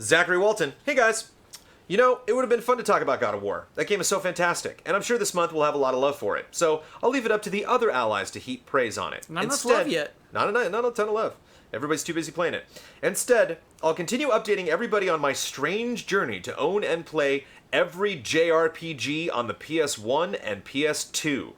Zachary Walton. Hey guys. You know, it would have been fun to talk about God of War. That game is so fantastic, and I'm sure this month we'll have a lot of love for it. So I'll leave it up to the other allies to heap praise on it. Not enough love yet. Not a ton of love. Everybody's too busy playing it. Instead, I'll continue updating everybody on my strange journey to own and play every JRPG on the PS1 and PS2.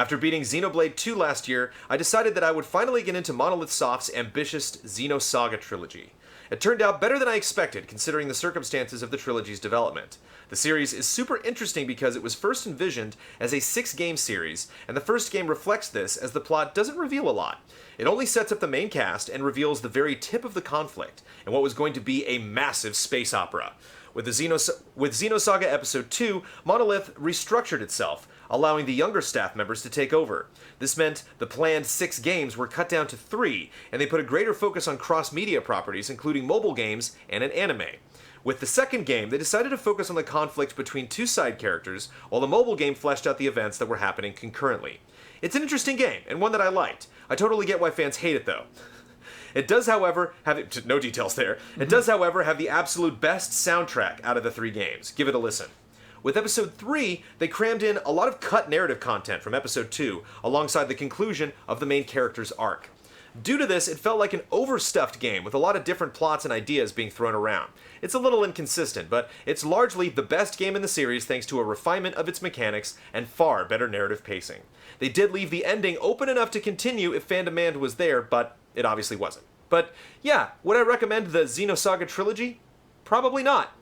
After beating Xenoblade 2 last year, I decided that I would finally get into Monolith Soft's ambitious Xenosaga trilogy. It turned out better than I expected, considering the circumstances of the trilogy's development. The series is super interesting because it was first envisioned as a 6-game series, and the first game reflects this as the plot doesn't reveal a lot. It only sets up the main cast and reveals the very tip of the conflict, and what was going to be a massive space opera. With Xenosaga Episode 2, Monolith restructured itself, allowing the younger staff members to take over. This meant the planned 6 games were cut down to 3, and they put a greater focus on cross-media properties, including mobile games and an anime. With the second game, they decided to focus on the conflict between 2 side characters, while the mobile game fleshed out the events that were happening concurrently. It's an interesting game, and one that I liked. I totally get why fans hate it, though. It does, however, have... No details there. It does, however, have the absolute best soundtrack out of the 3 games. Give it a listen. With Episode 3, they crammed in a lot of cut narrative content from Episode 2, alongside the conclusion of the main character's arc. Due to this, it felt like an overstuffed game with a lot of different plots and ideas being thrown around. It's a little inconsistent, but it's largely the best game in the series thanks to a refinement of its mechanics and far better narrative pacing. They did leave the ending open enough to continue if fan demand was there, but it obviously wasn't. But yeah, would I recommend the Xenosaga trilogy? Probably not.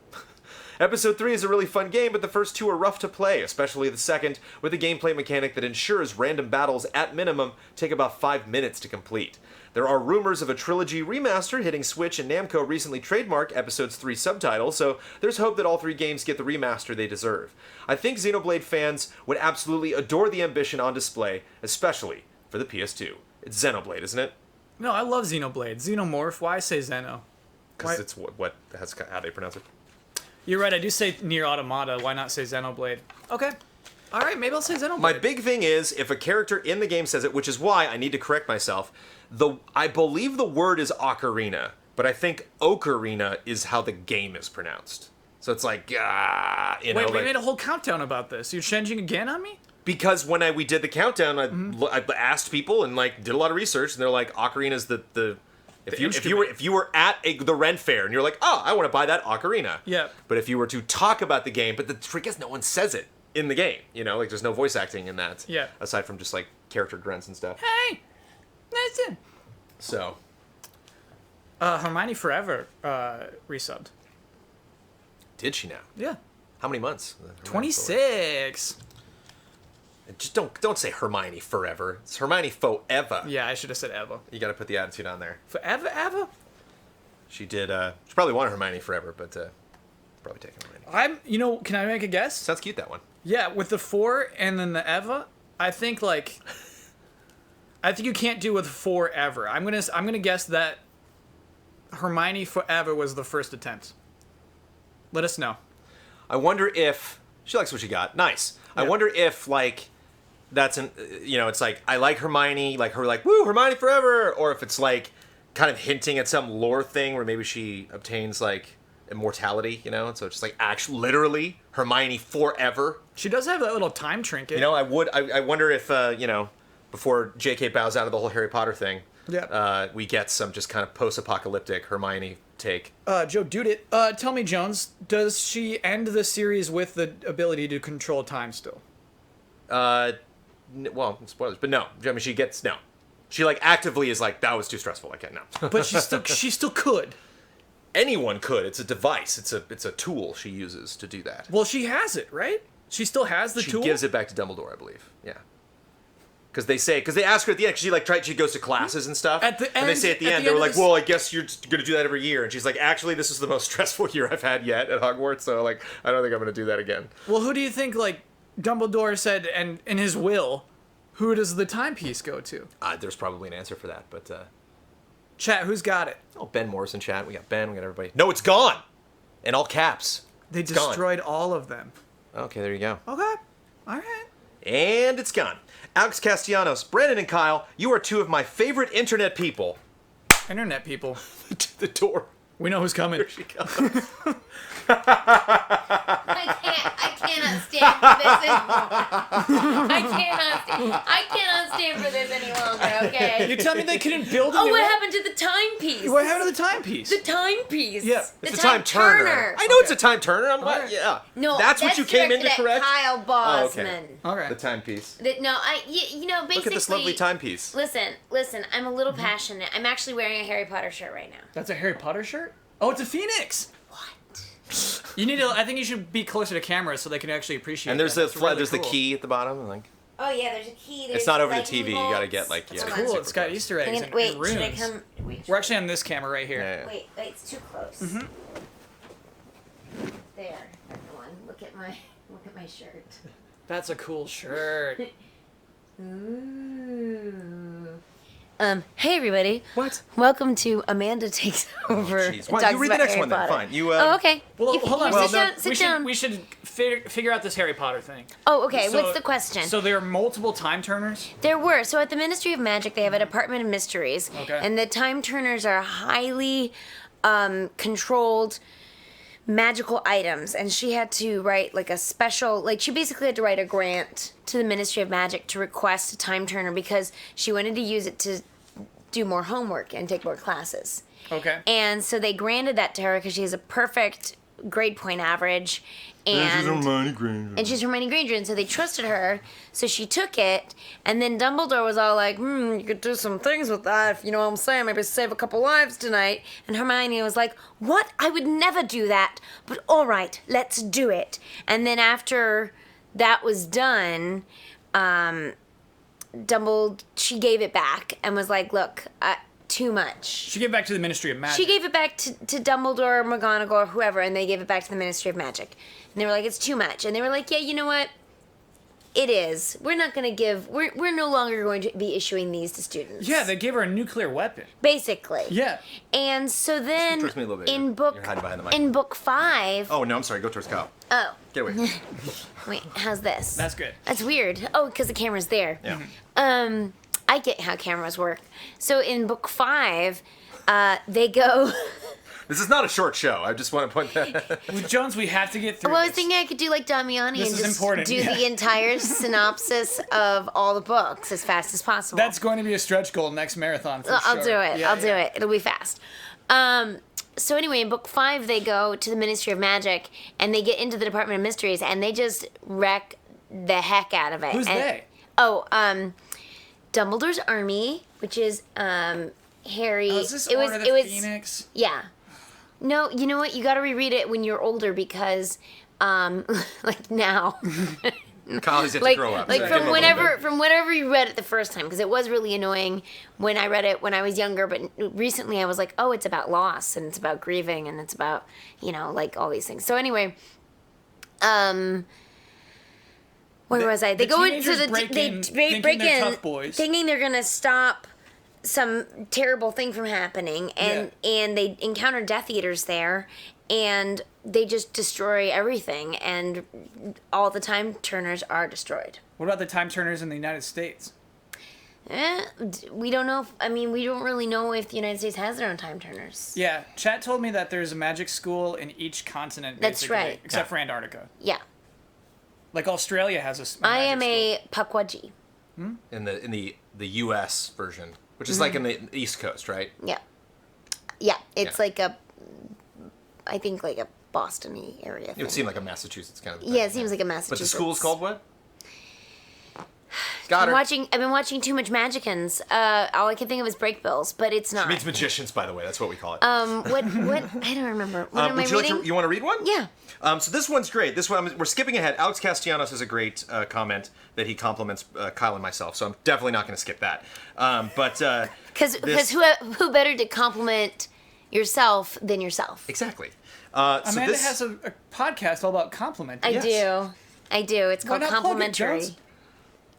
Episode 3 is a really fun game, but the first 2 are rough to play, especially the second, with a gameplay mechanic that ensures random battles, at minimum, take about 5 minutes to complete. There are rumors of a trilogy remaster hitting Switch, and Namco recently trademarked Episode's 3 subtitle, so there's hope that all 3 games get the remaster they deserve. I think Xenoblade fans would absolutely adore the ambition on display, especially for the PS2. It's Xenoblade, isn't it? No, I love Xenoblade. Xenomorph. Why say Xeno? Because it's that's how they pronounce it. You're right, I do say Nier Automata. Why not say Xenoblade? Okay. All right, maybe I'll say Xenoblade. My big thing is, if a character in the game says it, which is why I need to correct myself, I believe the word is ocarina, but I think ocarina is how the game is pronounced. So it's like, Wait, we made a whole countdown about this. You're changing again on me? Because when we did the countdown, I asked people and did a lot of research, and they're like, ocarina's the if you were at the Ren Fair and you're like, oh, I want to buy that ocarina. Yeah. But if you were to talk about the game, but the trick is no one says it in the game. There's no voice acting in that. Yeah. Aside from just character grunts and stuff. Hey, listen. So. Hermione Forever resubbed. Did she now? Yeah. How many months? 26. Just don't say Hermione Forever. It's Hermione Forever. Yeah, I should have said Eva. You got to put the attitude on there. Forever, Eva? She did. She probably wanted Hermione Forever, but probably taking Hermione. Can I make a guess? Sounds cute, that one. Yeah, with the 4 and then the Eva, I think you can't do with 4 ever. I'm gonna guess that Hermione Forever was the first attempt. Let us know. I wonder if she likes what she got. Nice. Yeah. I wonder if that's it's I like Hermione, woo, Hermione Forever, or if it's kind of hinting at some lore thing where maybe she obtains immortality, so it's just actually literally Hermione Forever. She does have that little time trinket. I wonder if before JK bows out of the whole Harry Potter thing, we get some just kind of post-apocalyptic Hermione take. Joe Dudit, tell me, Jones, does she end the series with the ability to control time still? Well, spoilers, but no. I mean, she gets no. She actively is that was too stressful. I can't no. But she still could. Anyone could. It's a device. It's a tool she uses to do that. Well, she has it, right? She still has the tool. She gives it back to Dumbledore, I believe. Yeah. Because they ask her at the end, because she goes to classes and stuff. At the end, and they say at the end, they were like, well, I guess you're going to do that every year. And she's like, actually, this is the most stressful year I've had yet at Hogwarts, so I don't think I'm going to do that again. Well, who do you think, Dumbledore said, and in his will, who does the timepiece go to? There's probably an answer for that, but... Chat, who's got it? Oh, Ben Morris in chat. We got Ben, we got everybody. No, it's gone! In all caps. They destroyed all of them. Okay, there you go. Okay. All right. And it's gone. Alex Castellanos, Brandon and Kyle, you are 2 of my favorite internet people. Internet people. The door. We know who's coming. Here she comes. I cannot stand for this anymore. I cannot stand for this any longer, okay? You tell me they couldn't build a Oh, new what one? happened to the timepiece? What happened to the timepiece? The timepiece. Yeah. It's a time turner. I know it's a time turner. I'm not. Yeah. No, that's what you came in to directed correct. at Kyle Bosman. Okay. The timepiece. No, you know, basically. Look at this lovely timepiece. Listen. I'm a little passionate. I'm actually wearing a Harry Potter shirt right now. That's a Harry Potter shirt? Oh, it's a phoenix. What? You need to. I think you should be closer to camera so they can actually appreciate. And there's that. there's the key at the bottom. Like. Oh yeah, there's a key. It's not over the TV. You gotta get like It's Cool. It's got Easter eggs and wait, runes. should I come? Wait, We're actually on this camera right here. Yeah. Wait, it's too close. Mm-hmm. There, everyone, look at my shirt. That's a cool shirt. Ooh. Hey everybody. What? Welcome to Amanda Takes Over. Jeez. and Why? talks You read the about next Harry one then. Potter. Fine. You. Oh, okay. Well, hold on. Sit down. We should figure out this Harry Potter thing. Oh, okay. So- What's the question? So there are multiple time turners. There were. So at the Ministry of Magic, they have a Department of Mysteries. Okay. And the time turners are highly controlled magical items. And she had to write like a special, like she basically had to write a grant to the Ministry of Magic to request a time turner because she wanted to use it to do more homework and take more classes. Okay. And so they granted that to her because she has a perfect grade point average. And she's Hermione Granger, and so they trusted her. So she took it, and then Dumbledore was all like, you could do some things with that, if you know what I'm saying, maybe save a couple lives tonight. And Hermione was like, what? I would never do that, but all right, let's do it. And then after that was done, she gave it back and was like, look, too much. She gave it back to the Ministry of Magic. She gave it back to Dumbledore, McGonagall, or whoever, and they gave it back to the Ministry of Magic. And they were like, it's too much. And they were like, yeah, you know what? It is. We're not going to give... We're no longer going to be issuing these to students. Yeah, they gave her a nuclear weapon. Basically. Yeah. And so then Towards me a little bit. in You're hiding behind the mic. in book 5... Oh no, I'm sorry. Go towards Kyle. Oh. Get away. Wait, how's this? That's good. That's weird. Oh, because the camera's there. Yeah. I get how cameras work. So in book 5, they go... This is not a short show. I just want to point that. With Jones, we have to get through Well, I was this. thinking I could do like Damiani This and is just important, do yeah. the entire synopsis of all the books as fast as possible. That's going to be a stretch goal next marathon for I'll sure. do it. Yeah, I'll do it. It'll be fast. So anyway, in book 5, they go to the Ministry of Magic and they get into the Department of Mysteries and they just wreck the heck out of it. Who's they? Oh, Dumbledore's army, which is Harry. Oh, is this Order of the Phoenix? Yeah. No, you know what? You got to reread it when you're older because, like now. College had like, to grow up. like so from give him a little bit. whenever you read it the first time, because it was really annoying when I read it when I was younger. But recently, I was like, oh, it's about loss and it's about grieving and it's about like all these things. So anyway, where was I? They go into teenagers break in, break they're in, tough boys. thinking they're gonna stop some terrible thing from happening, and they encounter Death Eaters there, and they just destroy everything, and all the time turners are destroyed. What about the time turners in the United States? We don't know. We don't really know if the United States has their own time turners. Yeah, chat told me that there's a magic school in each continent. That's basically, right. Except for Antarctica. Yeah. Like Australia has a I am magic a Pukwudgie. In the U.S. version, which is like in the East Coast, right? Yeah. Yeah. It's Yeah. like I think like a Boston-y area It thing. would seem like a Massachusetts kind of thing. Yeah, it seems like a But Massachusetts. the school's called what? I've Got her. been watching too much Magicans. All I can think of is Break Bills, but it's not. It means magicians, by the way. That's what we call it. What I don't remember. What am I would you reading? like to? You want to read one? Yeah. So this one's great. This one we're skipping ahead. Alex Castellanos has a great comment that he compliments Kyle and myself. So I'm definitely not going to skip that. Because who better to compliment yourself than yourself? Exactly. Amanda has a podcast all about complimenting. I do. It's called not plug it, Complimentary. Jones?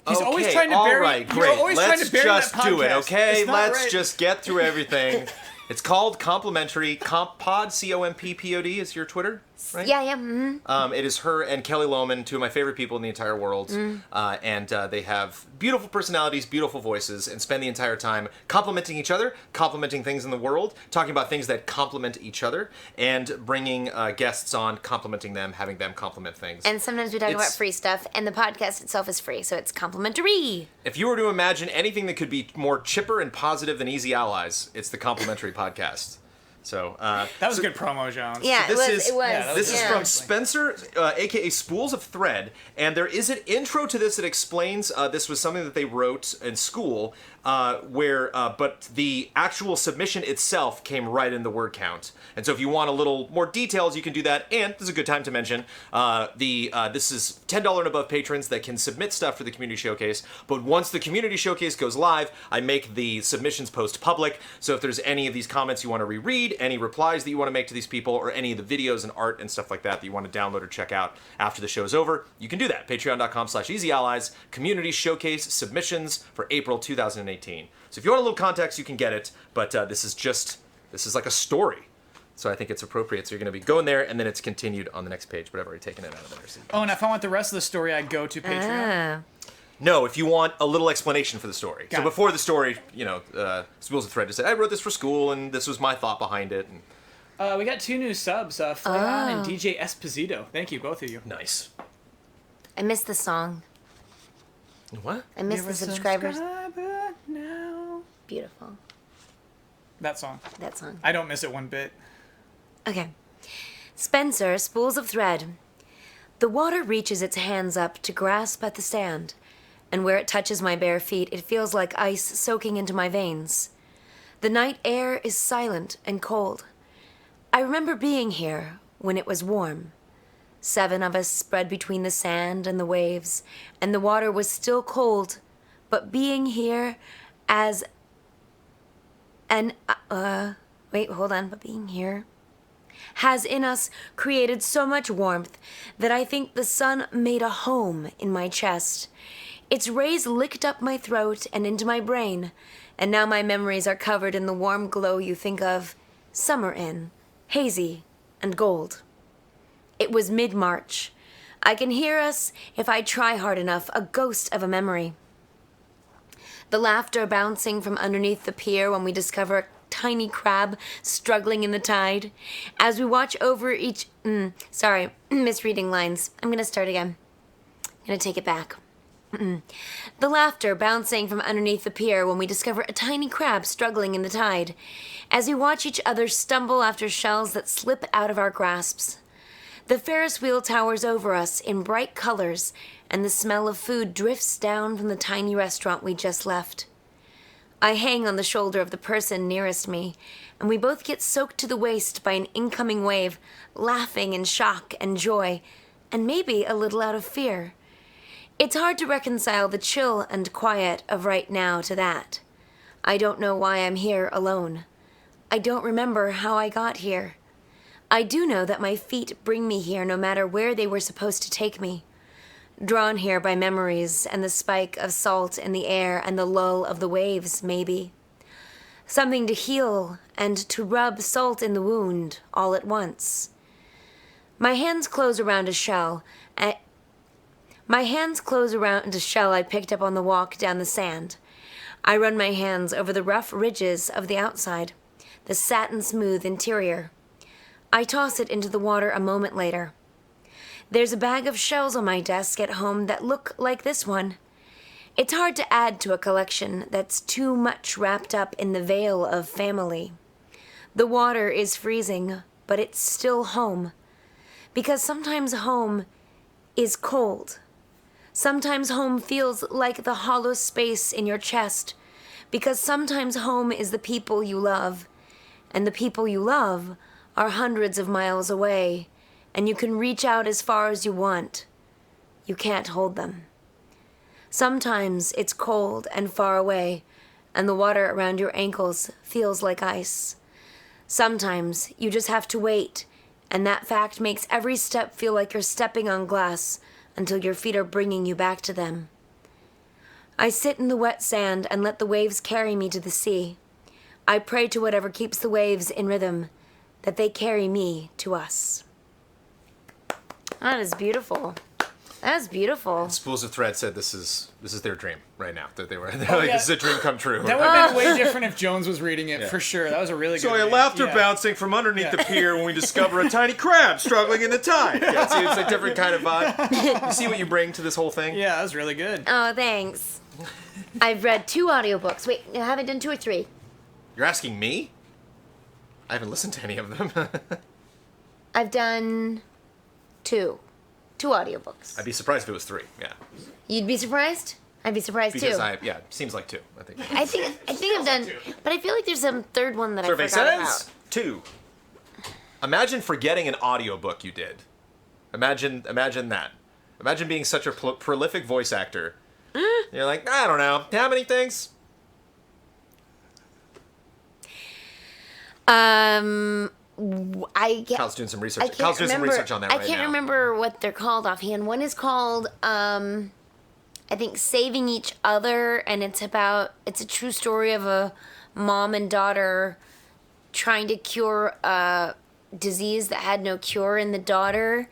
He's always Okay, trying to all bury. right, You're great. always trying Let's to bury just that do it, podcast. okay? It's not Let's right. just get through everything. It's called Complimentary. Comppod, COMPPOD is your Twitter. right? Yeah. Mm-hmm. It is her and Kelly Lohman, two of my favorite people in the entire world. And they have beautiful personalities, beautiful voices, and spend the entire time complimenting each other, complimenting things in the world, talking about things that complement each other, and bringing guests on, complimenting them, having them compliment things. And sometimes we talk about free stuff, and the podcast itself is free, so it's complimentary. If you were to imagine anything that could be more chipper and positive than Easy Allies, it's the complimentary podcast. So that was good promo, Jones. Yeah, so it was. Yeah, This is Yeah. from Spencer, aka Spools of Thread, and there is an intro to this that explains this was something that they wrote in school, but the actual submission itself came right in the word count. And so if you want a little more details, you can do that. And this is a good time to mention this is $10 and above patrons that can submit stuff for the community showcase. But once the community showcase goes live, I make the submissions post public. So if there's any of these comments you want to reread, any replies that you want to make to these people, or any of the videos and art and stuff like that you want to download or check out after the show's over, you can do that. Patreon.com/EasyAllies, community showcase submissions for April 2018. So if you want a little context, you can get it, but this is like a story. So I think it's appropriate. So you're going to be going there, and then it's continued on the next page, but I've already taken it out of there. So Oh, and if I want the rest of the story, I go to Patreon. no, if you want a little explanation for the story. Got so it. before the story, Spools of Thread just said, I wrote this for school, and this was my thought behind it. And We got 2 new subs, Flayon and DJ Esposito. Thank you, both of you. nice. I missed the song. What? I missed the subscribers. Subscriber now. Beautiful. That song. That song. I don't miss it one bit. Okay. Spencer, Spools of Thread. The water reaches its hands up to grasp at the sand, and where it touches my bare feet, it feels like ice soaking into my veins. The night air is silent and cold. I remember being here when it was warm. 7 of us spread between the sand and the waves, and the water was still cold, but being here as an, but being here has in us created so much warmth that I think the sun made a home in my chest. Its rays licked up my throat and into my brain, and now my memories are covered in the warm glow you think of summer in, hazy and gold. It was mid-March. I can hear us, if I try hard enough, a ghost of a memory. The laughter bouncing from underneath the pier when we discover a tiny crab struggling in the tide. As we watch over each... misreading lines. I'm going to start again. I'm going to take it back. The laughter bouncing from underneath the pier when we discover a tiny crab struggling in the tide. As we watch each other stumble after shells that slip out of our grasps. The Ferris wheel towers over us in bright colors, and the smell of food drifts down from the tiny restaurant we just left. I hang on the shoulder of the person nearest me, and we both get soaked to the waist by an incoming wave, laughing in shock and joy, and maybe a little out of fear. It's hard to reconcile the chill and quiet of right now to that. I don't know why I'm here alone. I don't remember how I got here. I do know that my feet bring me here no matter where they were supposed to take me. Drawn here by memories and the spike of salt in the air and the lull of the waves, maybe. Something to heal and to rub salt in the wound all at once. My hands close around a shell I picked up on the walk down the sand. I run my hands over the rough ridges of the outside, the satin-smooth interior. I toss it into the water a moment later. There's a bag of shells on my desk at home that look like this one. It's hard to add to a collection that's too much wrapped up in the veil of family. The water is freezing, but it's still home. Because sometimes home is cold. Sometimes home feels like the hollow space in your chest. Because sometimes home is the people you love. And the people you love are hundreds of miles away, and you can reach out as far as you want. You can't hold them. Sometimes it's cold and far away, and the water around your ankles feels like ice. Sometimes you just have to wait, and that fact makes every step feel like you're stepping on glass until your feet are bringing you back to them. I sit in the wet sand and let the waves carry me to the sea. I pray to whatever keeps the waves in rhythm, that they carry me to us. That is beautiful. That's beautiful. Spools of Thread said this is their dream right now. That they're like, this is a dream come true. That would have been way different if Jones was reading it, for sure. That was a really good So I read. laughter Yeah. bouncing from underneath the pier when we discover a tiny crab struggling in the tide. Yeah, see, it's a different kind of vibe. You see what you bring to this whole thing? Yeah, that was really good. Oh, thanks. I've read 2 audiobooks. Wait, I haven't done 2 or 3. You're asking me? I haven't listened to any of them. I've done 2 audiobooks. I'd be surprised if it was 3. Yeah, You'd be surprised? I'd be surprised because too. seems like 2. I think. I think I've done, but I feel like there's some third one that Survey I forgot says about. 2. Imagine forgetting an audiobook you did. Imagine that. Imagine being such a prolific voice actor. You're like, I don't know, how many things? Kyle's doing some research. Kyle's doing some research on that right now. I can't remember what they're called offhand. One is called, I think, Saving Each Other, and it's a true story of a mom and daughter trying to cure a disease that had no cure in the daughter,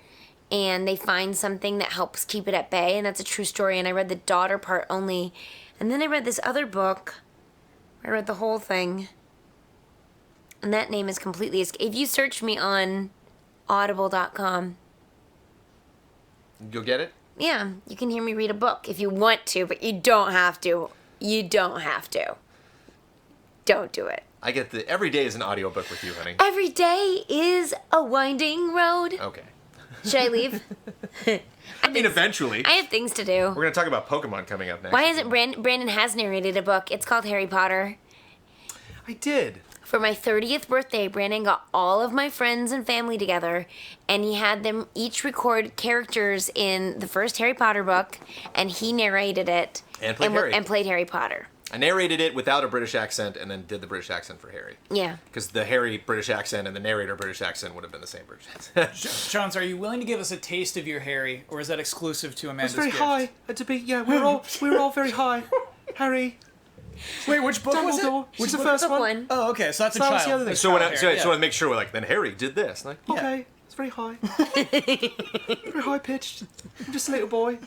and they find something that helps keep it at bay, and that's a true story, and I read the daughter part only. And then I read this other book. I read the whole thing. And that name is completely... If you search me on audible.com... You'll get it? Yeah, you can hear me read a book if you want to, but you don't have to. You don't have to. Don't do it. I get every day is an audiobook with you, honey. Every day is a winding road. Okay. Should I leave? I mean, eventually. I have things to do. We're going to talk about Pokemon coming up next. Why isn't Brandon has narrated a book? It's called Harry Potter. I did. For my 30th birthday, Brandon got all of my friends and family together, and he had them each record characters in the first Harry Potter book, and he narrated it. And played Harry. And played Harry Potter. I narrated it without a British accent and then did the British accent for Harry. Yeah. Because the Harry British accent and the narrator British accent would have been the same British accent. Johns, are you willing to give us a taste of your Harry, or is that exclusive to Amanda's gift? we were all very high. Harry. Wait, which book was it? Which the first Book one? Oh, okay, so that's a That was child. the other thing. That's So when I child Harry, want to make sure we're like, then Harry did this. Like, Yeah. okay, it's very high. Very high pitched. I'm just a little boy.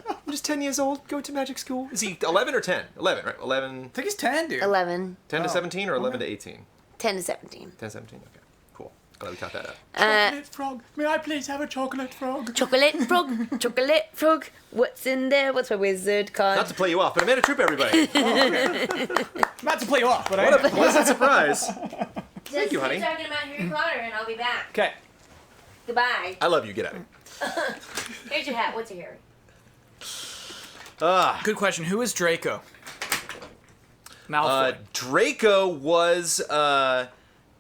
I'm just 10 years old, going to magic school. Is he 11 or 10? 11, right? 11. I think he's 10, dude. 11. 10 to 17 or 11 to 18? 10 to 17. 10 to 17? Okay, cool. Glad we caught that up. Chocolate frog. May I please have a chocolate frog? Chocolate frog, chocolate frog. What's in there? What's my wizard card? Not to play you off, but Amanda Troop, everybody. Not to play you off, but I What a am. pleasant surprise. Thank you, honey. Keep talking about Harry Potter, and I'll be back. Okay. Goodbye. I love you. Get out of here. Here's your hat. What's your Harry? Good question. Who is Draco? Malfoy. Draco was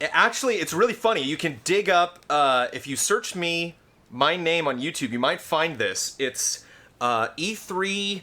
actually, it's really funny. You can dig up if you search my name on YouTube, you might find this. It's E3.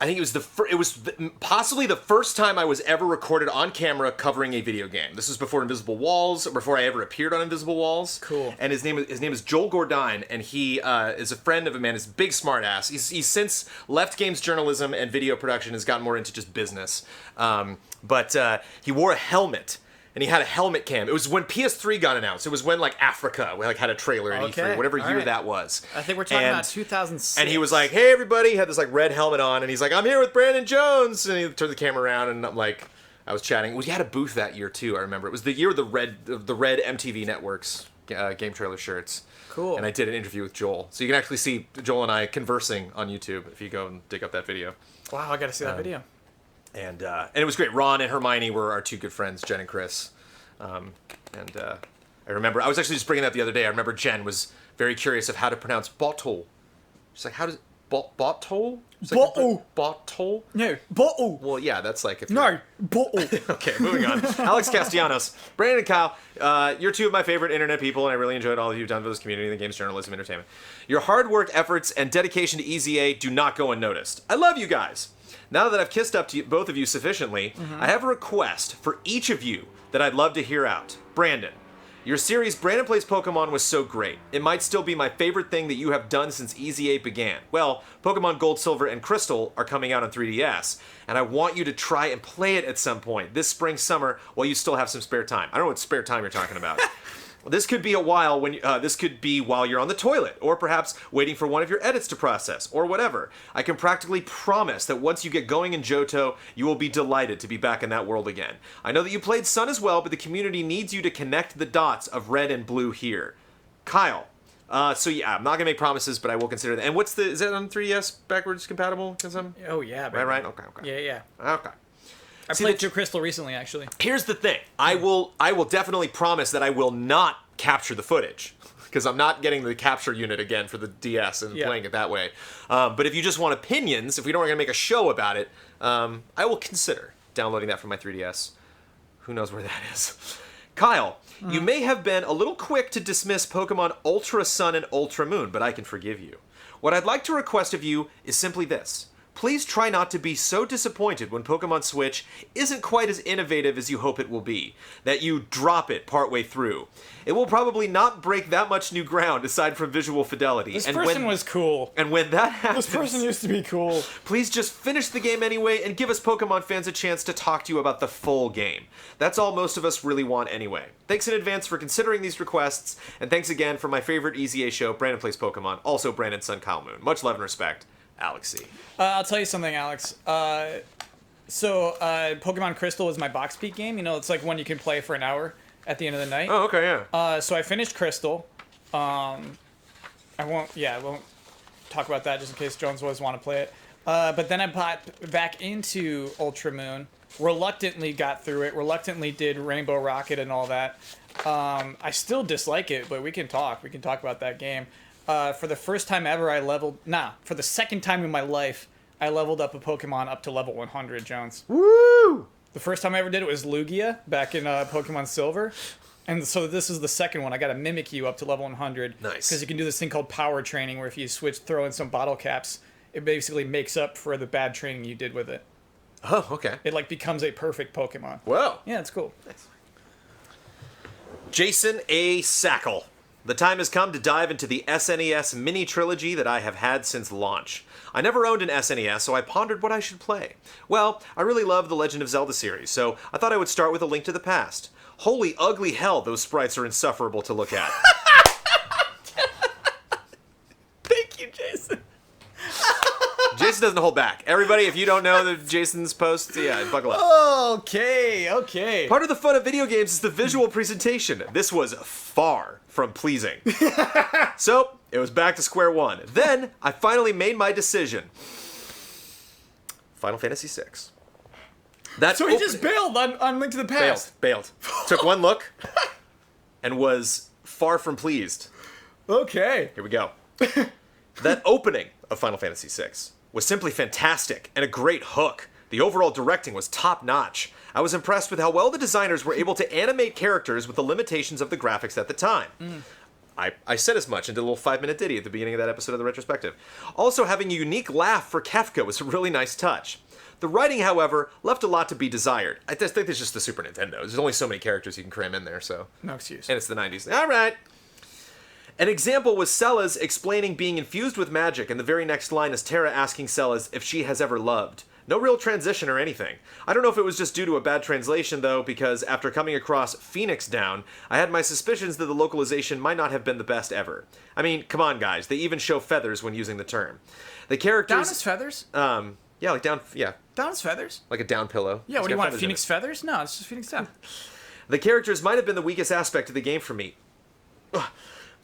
I think it was possibly the first time I was ever recorded on camera covering a video game. This was before Invisible Walls, before I ever appeared on Invisible Walls. Cool. And his name is Joel Gordine, and he is a friend of a man. He's a big smartass. He's since left games journalism and video production, has gotten more into just business. But he wore a helmet. And he had a helmet cam. It was when PS3 got announced. It was when like Africa had a trailer in Okay, E3, whatever all year right. that was. I think we're talking about 2006. And he was like, "Hey everybody!" He had this like red helmet on, and he's like, "I'm here with Brandon Jones." And he turned the camera around, and I'm like, I was chatting. We had a booth that year too. I remember it was the year of the red MTV Networks game trailer shirts. Cool. And I did an interview with Joel, so you can actually see Joel and I conversing on YouTube if you go and dig up that video. Wow, I got to see that video. And it was great. Ron and Hermione were our two good friends, Jen and Chris. I remember, I was actually just bringing that the other day. I remember Jen was very curious of how to pronounce bottle. She's like, how does bottle? Bottle. Bottle? No, bottle. Well, yeah, that's like if No, bottle. Okay, moving on. Alex Castellanos, Brandon and Kyle, you're two of my favorite internet people, and I really enjoyed all you've done for this community, the games journalism, entertainment. Your hard work, efforts, and dedication to EZA do not go unnoticed. I love you guys. Now that I've kissed up to both of you sufficiently, I have a request for each of you that I'd love to hear out. Brandon, your series Brandon Plays Pokemon was so great. It might still be my favorite thing that you have done since EZA began. Well, Pokemon Gold, Silver, and Crystal are coming out on 3DS, and I want you to try and play it at some point, this spring, summer, while you still have some spare time. I don't know what spare time you're talking about. This could be this could be while you're on the toilet, or perhaps waiting for one of your edits to process, or whatever. I can practically promise that once you get going in Johto, you will be delighted to be back in that world again. I know that you played Sun as well, but the community needs you to connect the dots of red and blue here. Kyle. So yeah, I'm not gonna make promises, but I will consider that. And is that on 3DS backwards compatible? Oh yeah, baby. Right. Okay. Yeah. Okay. I played through Crystal recently, actually. Here's the thing. I will definitely promise that I will not capture the footage, because I'm not getting the capture unit again for the DS and playing it that way. But if you just want opinions, if we don't want to make a show about it, I will consider downloading that from my 3DS. Who knows where that is? Kyle, you may have been a little quick to dismiss Pokemon Ultra Sun and Ultra Moon, but I can forgive you. What I'd like to request of you is simply this. Please try not to be so disappointed when Pokemon Switch isn't quite as innovative as you hope it will be, that you drop it partway through. It will probably not break that much new ground aside from visual fidelity. This person was cool. And when that happens... This person used to be cool. Please just finish the game anyway and give us Pokemon fans a chance to talk to you about the full game. That's all most of us really want anyway. Thanks in advance for considering these requests, and thanks again for my favorite EZA show, Brandon Plays Pokemon, also Brandon Sun Kyle Moon. Much love and respect. Alex C. I'll tell you something, Alex. Pokemon Crystal is my box peak game. You know, it's like one you can play for an hour at the end of the night. Oh, okay, yeah. So I finished Crystal. I won't talk about that just in case Jones always want to play it. But then I popped back into Ultra Moon. Reluctantly got through it. Reluctantly did Rainbow Rocket and all that. I still dislike it, but we can talk. We can talk about that game. For the first time ever, for the second time in my life, I leveled up a Pokemon up to level 100, Jones. Woo! The first time I ever did it was Lugia back in Pokemon Silver. And so this is the second one. I got to Mimikyu up to level 100. Nice. Because you can do this thing called power training, where if you throw in some bottle caps, it basically makes up for the bad training you did with it. Oh, okay. It becomes a perfect Pokemon. Whoa. Yeah, it's cool. Nice. Jason A. Sackle. The time has come to dive into the SNES mini trilogy that I have had since launch. I never owned an SNES, so I pondered what I should play. Well, I really love the Legend of Zelda series, so I thought I would start with A Link to the Past. Holy ugly hell, those sprites are insufferable to look at. Thank you, Jason. Jason doesn't hold back. Everybody, if you don't know Jason's posts, buckle up. Okay. Part of the fun of video games is the visual presentation. This was far from pleasing. So, it was back to square one. Then, I finally made my decision. Final Fantasy VI. So he just bailed on Link to the Past. Bailed. Took one look and was far from pleased. Okay. Here we go. That opening of Final Fantasy VI was simply fantastic and a great hook. The overall directing was top-notch. I was impressed with how well the designers were able to animate characters with the limitations of the graphics at the time. I said as much and did a little 5-minute ditty at the beginning of that episode of the retrospective. Also, having a unique laugh for Kefka was a really nice touch. The writing, however, left a lot to be desired. I just think it's just the Super Nintendo. There's only so many characters you can cram in there, so... No excuse. And it's the 90s. All right. An example was Celas explaining being infused with magic, and the very next line is Terra asking Celas if she has ever loved. No real transition or anything. I don't know if it was just due to a bad translation, though, because after coming across Phoenix Down, I had my suspicions that the localization might not have been the best ever. I mean, come on, guys. They even show feathers when using the term. The characters... Down as feathers? Yeah, like down... Yeah. Down as feathers? Like a down pillow. Yeah, what do you want, Phoenix feathers? No, it's just Phoenix Down. The characters might have been the weakest aspect of the game for me.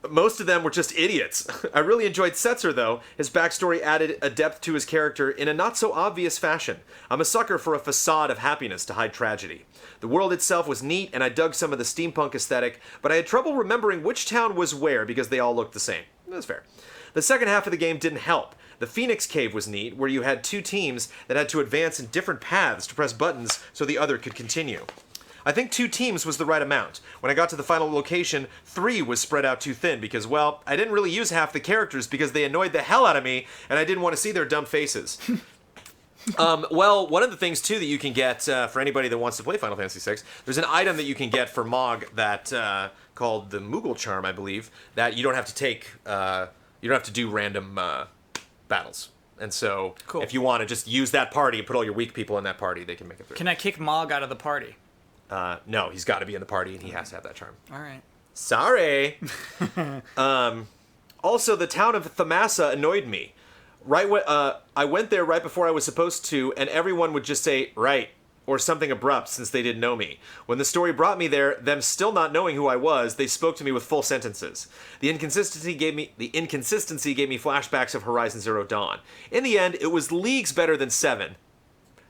Most of them were just idiots. I really enjoyed Setzer, though. His backstory added a depth to his character in a not-so-obvious fashion. I'm a sucker for a facade of happiness to hide tragedy. The world itself was neat, and I dug some of the steampunk aesthetic, but I had trouble remembering which town was where because they all looked the same. That's fair. The second half of the game didn't help. The Phoenix Cave was neat, where you had two teams that had to advance in different paths to press buttons so the other could continue. I think 2 teams was the right amount. When I got to the final location, 3 was spread out too thin because, well, I didn't really use half the characters because they annoyed the hell out of me and I didn't want to see their dumb faces. Well, one of the things, too, that you can get for anybody that wants to play Final Fantasy VI, there's an item that you can get for Mog that, called the Moogle Charm, I believe, that you don't have to take, you don't have to do random battles. And so, cool. If you want to just use that party and put all your weak people in that party, they can make it through. Can I kick Mog out of the party? No, he's got to be in the party, and he has to have that charm. All right. Sorry. Also, the town of Thamasa annoyed me. I went there right before I was supposed to, and everyone would just say, right, or something abrupt since they didn't know me. When the story brought me there, them still not knowing who I was, they spoke to me with full sentences. The inconsistency gave me flashbacks of Horizon Zero Dawn. In the end, it was leagues better than 7.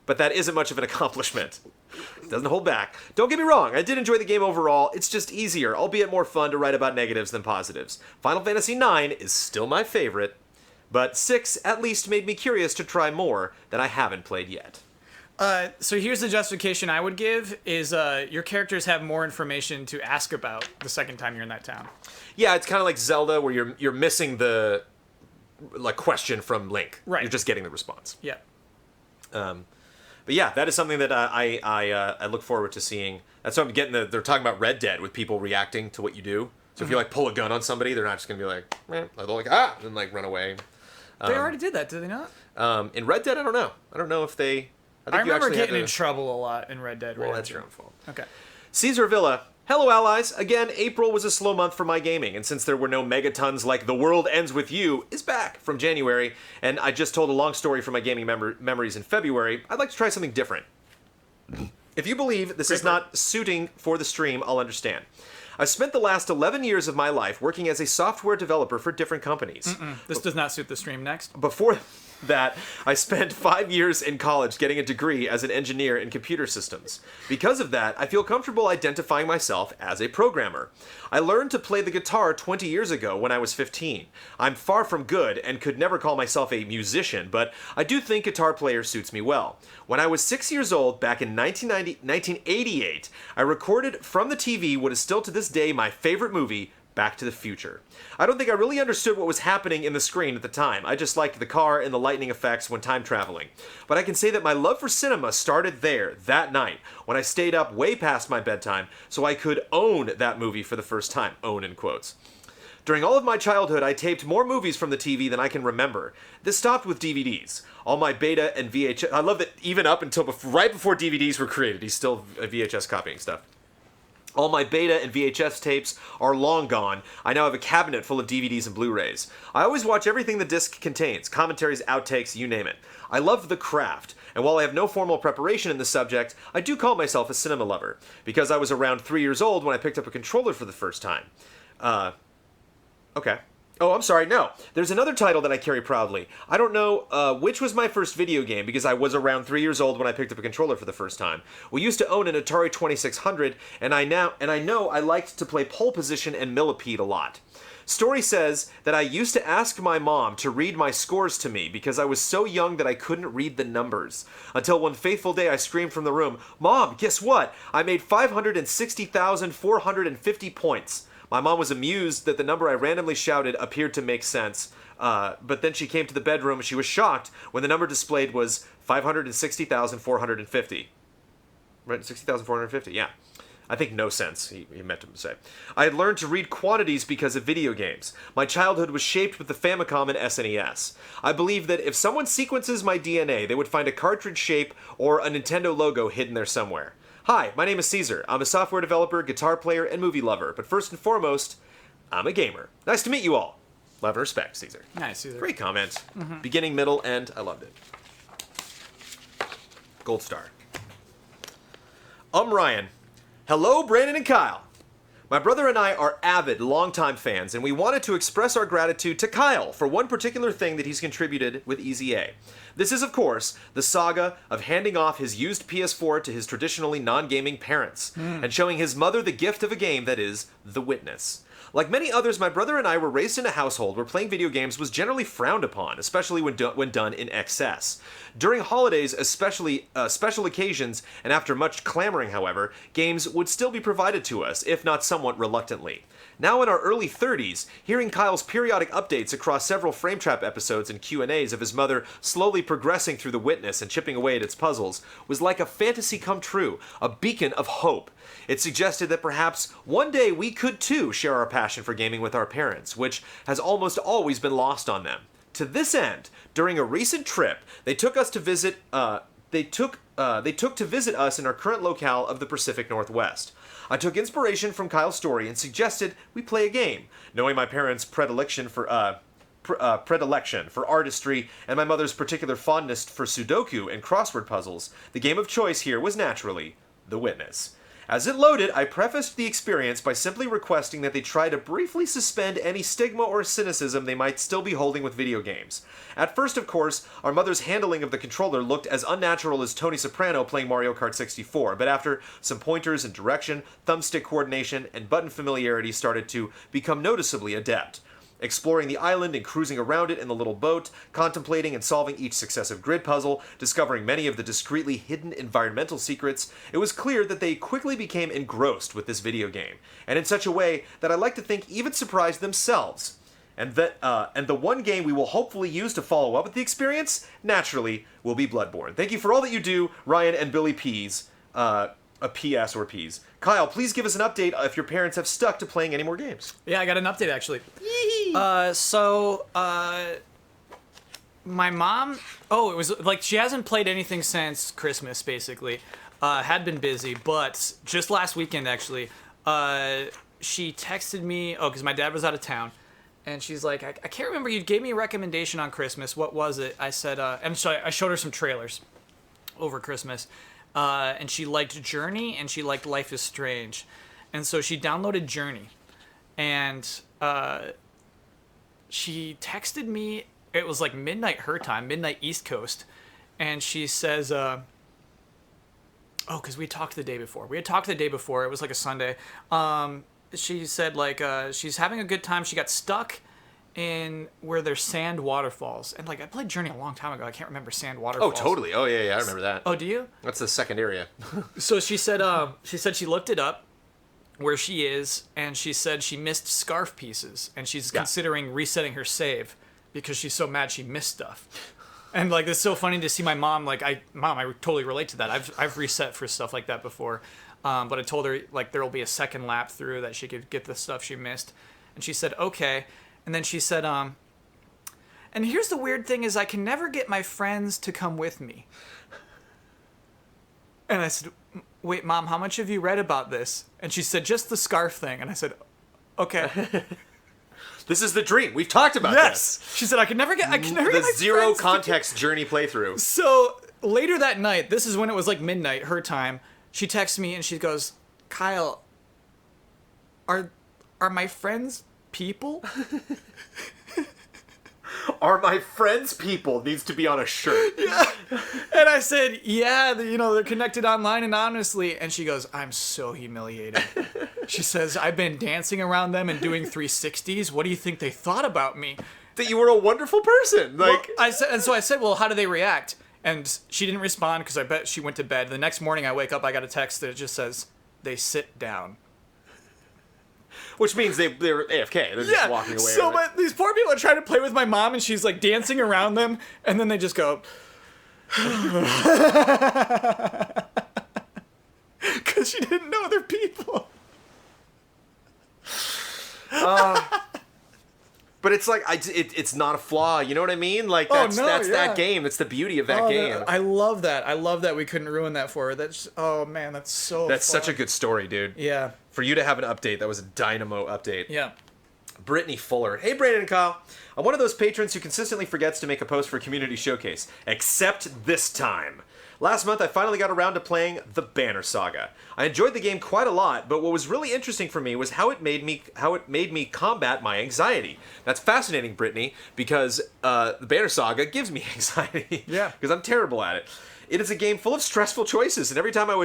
But that isn't much of an accomplishment. Doesn't hold back. Don't get me wrong, I did enjoy the game overall. It's just easier, albeit more fun to write about negatives than positives. Final Fantasy IX is still my favorite, but 6 at least made me curious to try more that I haven't played yet. So here's the justification I would give is your characters have more information to ask about the second time you're in that town. Yeah, it's kind of like Zelda where you're missing the question from Link. Right. You're just getting the response. Yeah. But yeah, that is something that I look forward to seeing. That's what I'm getting. They're talking about Red Dead with people reacting to what you do. So if you pull a gun on somebody, they're not just gonna be like, they're like and run away. They already did that, did they not? In Red Dead, I don't know. I don't know if they. I remember getting in trouble a lot in Red Dead. Well, that's your own fault. Okay. Caesar Villa. Hello, allies. Again, April was a slow month for my gaming, and since there were no megatons like The World Ends With You is back from January, and I just told a long story from my gaming memories in February, I'd like to try something different. If you believe this is not suiting for the stream, I'll understand. I've spent the last 11 years of my life working as a software developer for different companies. This does not suit the stream. Next. Before that, I spent 5 years in college getting a degree as an engineer in computer systems. Because of that, I feel comfortable identifying myself as a programmer. I learned to play the guitar 20 years ago when I was 15. I'm far from good and could never call myself a musician, but I do think guitar player suits me well. When I was 6 years old, back in 1988, I recorded from the TV what is still to this day my favorite movie, Back to the Future. I don't think I really understood what was happening in the screen at the time. I just liked the car and the lightning effects when time traveling. But I can say that my love for cinema started there, that night, when I stayed up way past my bedtime so I could own that movie for the first time. Own in quotes. During all of my childhood, I taped more movies from the TV than I can remember. This stopped with DVDs. All my beta and VHS... I love that even up until right before DVDs were created, he's still VHS copying stuff. All my beta and VHS tapes are long gone. I now have a cabinet full of DVDs and Blu-rays. I always watch everything the disc contains, commentaries, outtakes, you name it. I love the craft, and while I have no formal preparation in the subject, I do call myself a cinema lover, because I was around 3 years old when I picked up a controller for the first time. Okay. Oh, I'm sorry, no. There's another title that I carry proudly. I don't know which was my first video game, because I was around 3 years old when I picked up a controller for the first time. We used to own an Atari 2600, and I know I liked to play Pole Position and Millipede a lot. Story says that I used to ask my mom to read my scores to me because I was so young that I couldn't read the numbers. Until one fateful day I screamed from the room, "Mom, guess what? I made 560,450 points." My mom was amused that the number I randomly shouted appeared to make sense, but then she came to the bedroom and she was shocked when the number displayed was 560,450. Right, 60,450, yeah. I think no sense, he meant to say. I had learned to read quantities because of video games. My childhood was shaped with the Famicom and SNES. I believe that if someone sequences my DNA, they would find a cartridge shape or a Nintendo logo hidden there somewhere. Hi, my name is Caesar. I'm a software developer, guitar player, and movie lover. But first and foremost, I'm a gamer. Nice to meet you all. Love and respect, Caesar. Nice, Caesar. Great comment. Beginning, middle, end. I loved it. Gold star. Ryan. Hello, Brandon and Kyle. My brother and I are avid, longtime fans, and we wanted to express our gratitude to Kyle for one particular thing that he's contributed with Easy A. This is, of course, the saga of handing off his used PS4 to his traditionally non-gaming parents, and showing his mother the gift of a game that is The Witness. Like many others, my brother and I were raised in a household where playing video games was generally frowned upon, especially when done in excess. During holidays, especially special occasions, and after much clamoring, however, games would still be provided to us, if not somewhat reluctantly. Now in our early 30s, hearing Kyle's periodic updates across several Frame Trap episodes and Q&As of his mother slowly progressing through The Witness and chipping away at its puzzles was like a fantasy come true, a beacon of hope. It suggested that perhaps one day we could too share our passion for gaming with our parents, which has almost always been lost on them. To this end, during a recent trip, they took to visit us in our current locale of the Pacific Northwest. I took inspiration from Kyle's story and suggested we play a game, knowing my parents' predilection for artistry and my mother's particular fondness for Sudoku and crossword puzzles. The game of choice here was naturally The Witness. As it loaded, I prefaced the experience by simply requesting that they try to briefly suspend any stigma or cynicism they might still be holding with video games. At first, of course, our mother's handling of the controller looked as unnatural as Tony Soprano playing Mario Kart 64, but after some pointers and direction, thumbstick coordination, and button familiarity started to become noticeably adept. Exploring the island and cruising around it in the little boat, contemplating and solving each successive grid puzzle, discovering many of the discreetly hidden environmental secrets, it was clear that they quickly became engrossed with this video game, and in such a way that I like to think even surprised themselves. And the one game we will hopefully use to follow up with the experience, naturally, will be Bloodborne. Thank you for all that you do, Ryan and Billy Pease. A PS or Peas. Kyle, please give us an update if your parents have stuck to playing any more games. Yeah, I got an update actually. My mom, it was like she hasn't played anything since Christmas, basically. Had been busy, but just last weekend actually, she texted me, because my dad was out of town, and she's like, I can't remember, you gave me a recommendation on Christmas, what was it? I said, and so I showed her some trailers over Christmas. And she liked Journey, and she liked Life is Strange. And so she downloaded Journey. And she texted me, it was like midnight her time, midnight East Coast. And she says, because we talked the day before. We had talked the day before, it was like a Sunday. She said, she's having a good time. She got stuck in where there's sand waterfalls, and I played Journey a long time ago. I can't remember sand waterfalls. Oh, totally. Oh, yeah, I remember that. Oh, do you? That's the second area. So she said she looked it up where she is, and she said she missed scarf pieces, and she's considering resetting her save because she's so mad she missed stuff. And it's so funny to see my mom. I totally relate to that. I've reset for stuff like that before, but I told her there will be a second lap through that she could get the stuff she missed, and she said okay. And then she said, and here's the weird thing is I can never get my friends to come with me. And I said, wait, Mom, how much have you read about this? And she said, just the scarf thing. And I said, okay. This is the dream. We've talked about this. She said, I can never get my zero friends context Journey playthrough. So later that night, this is when it was midnight, her time, she texts me and she goes, Kyle, are my friends people? Are my friends people needs to be on a shirt. Yeah. And I said, yeah, they're connected online anonymously. And she goes, I'm so humiliated. She says, I've been dancing around them and doing 360s. What do you think they thought about me? That you were a wonderful person. Well, I said, well, how do they react? And she didn't respond because I bet she went to bed. The next morning I wake up, I got a text that just says, they sit down. Which means they're AFK. They're just walking away. So these poor people are trying to play with my mom, and she's dancing around them, and then they just go. Because she didn't know they're people. But it's it's not a flaw. You know what I mean? That's that game. That's the beauty of that game. I love that. I love that we couldn't ruin that for her. That's such a good story, dude. Yeah. For you to have an update, that was a dynamo update. Yeah. Brittany Fuller. Hey, Brandon and Kyle. I'm one of those patrons who consistently forgets to make a post for a community showcase. Except this time. Last month, I finally got around to playing the Banner Saga. I enjoyed the game quite a lot, but what was really interesting for me was how it made me combat my anxiety. That's fascinating, Brittany, because the Banner Saga gives me anxiety. Yeah. Because I'm terrible at it. It is a game full of stressful choices, and every time I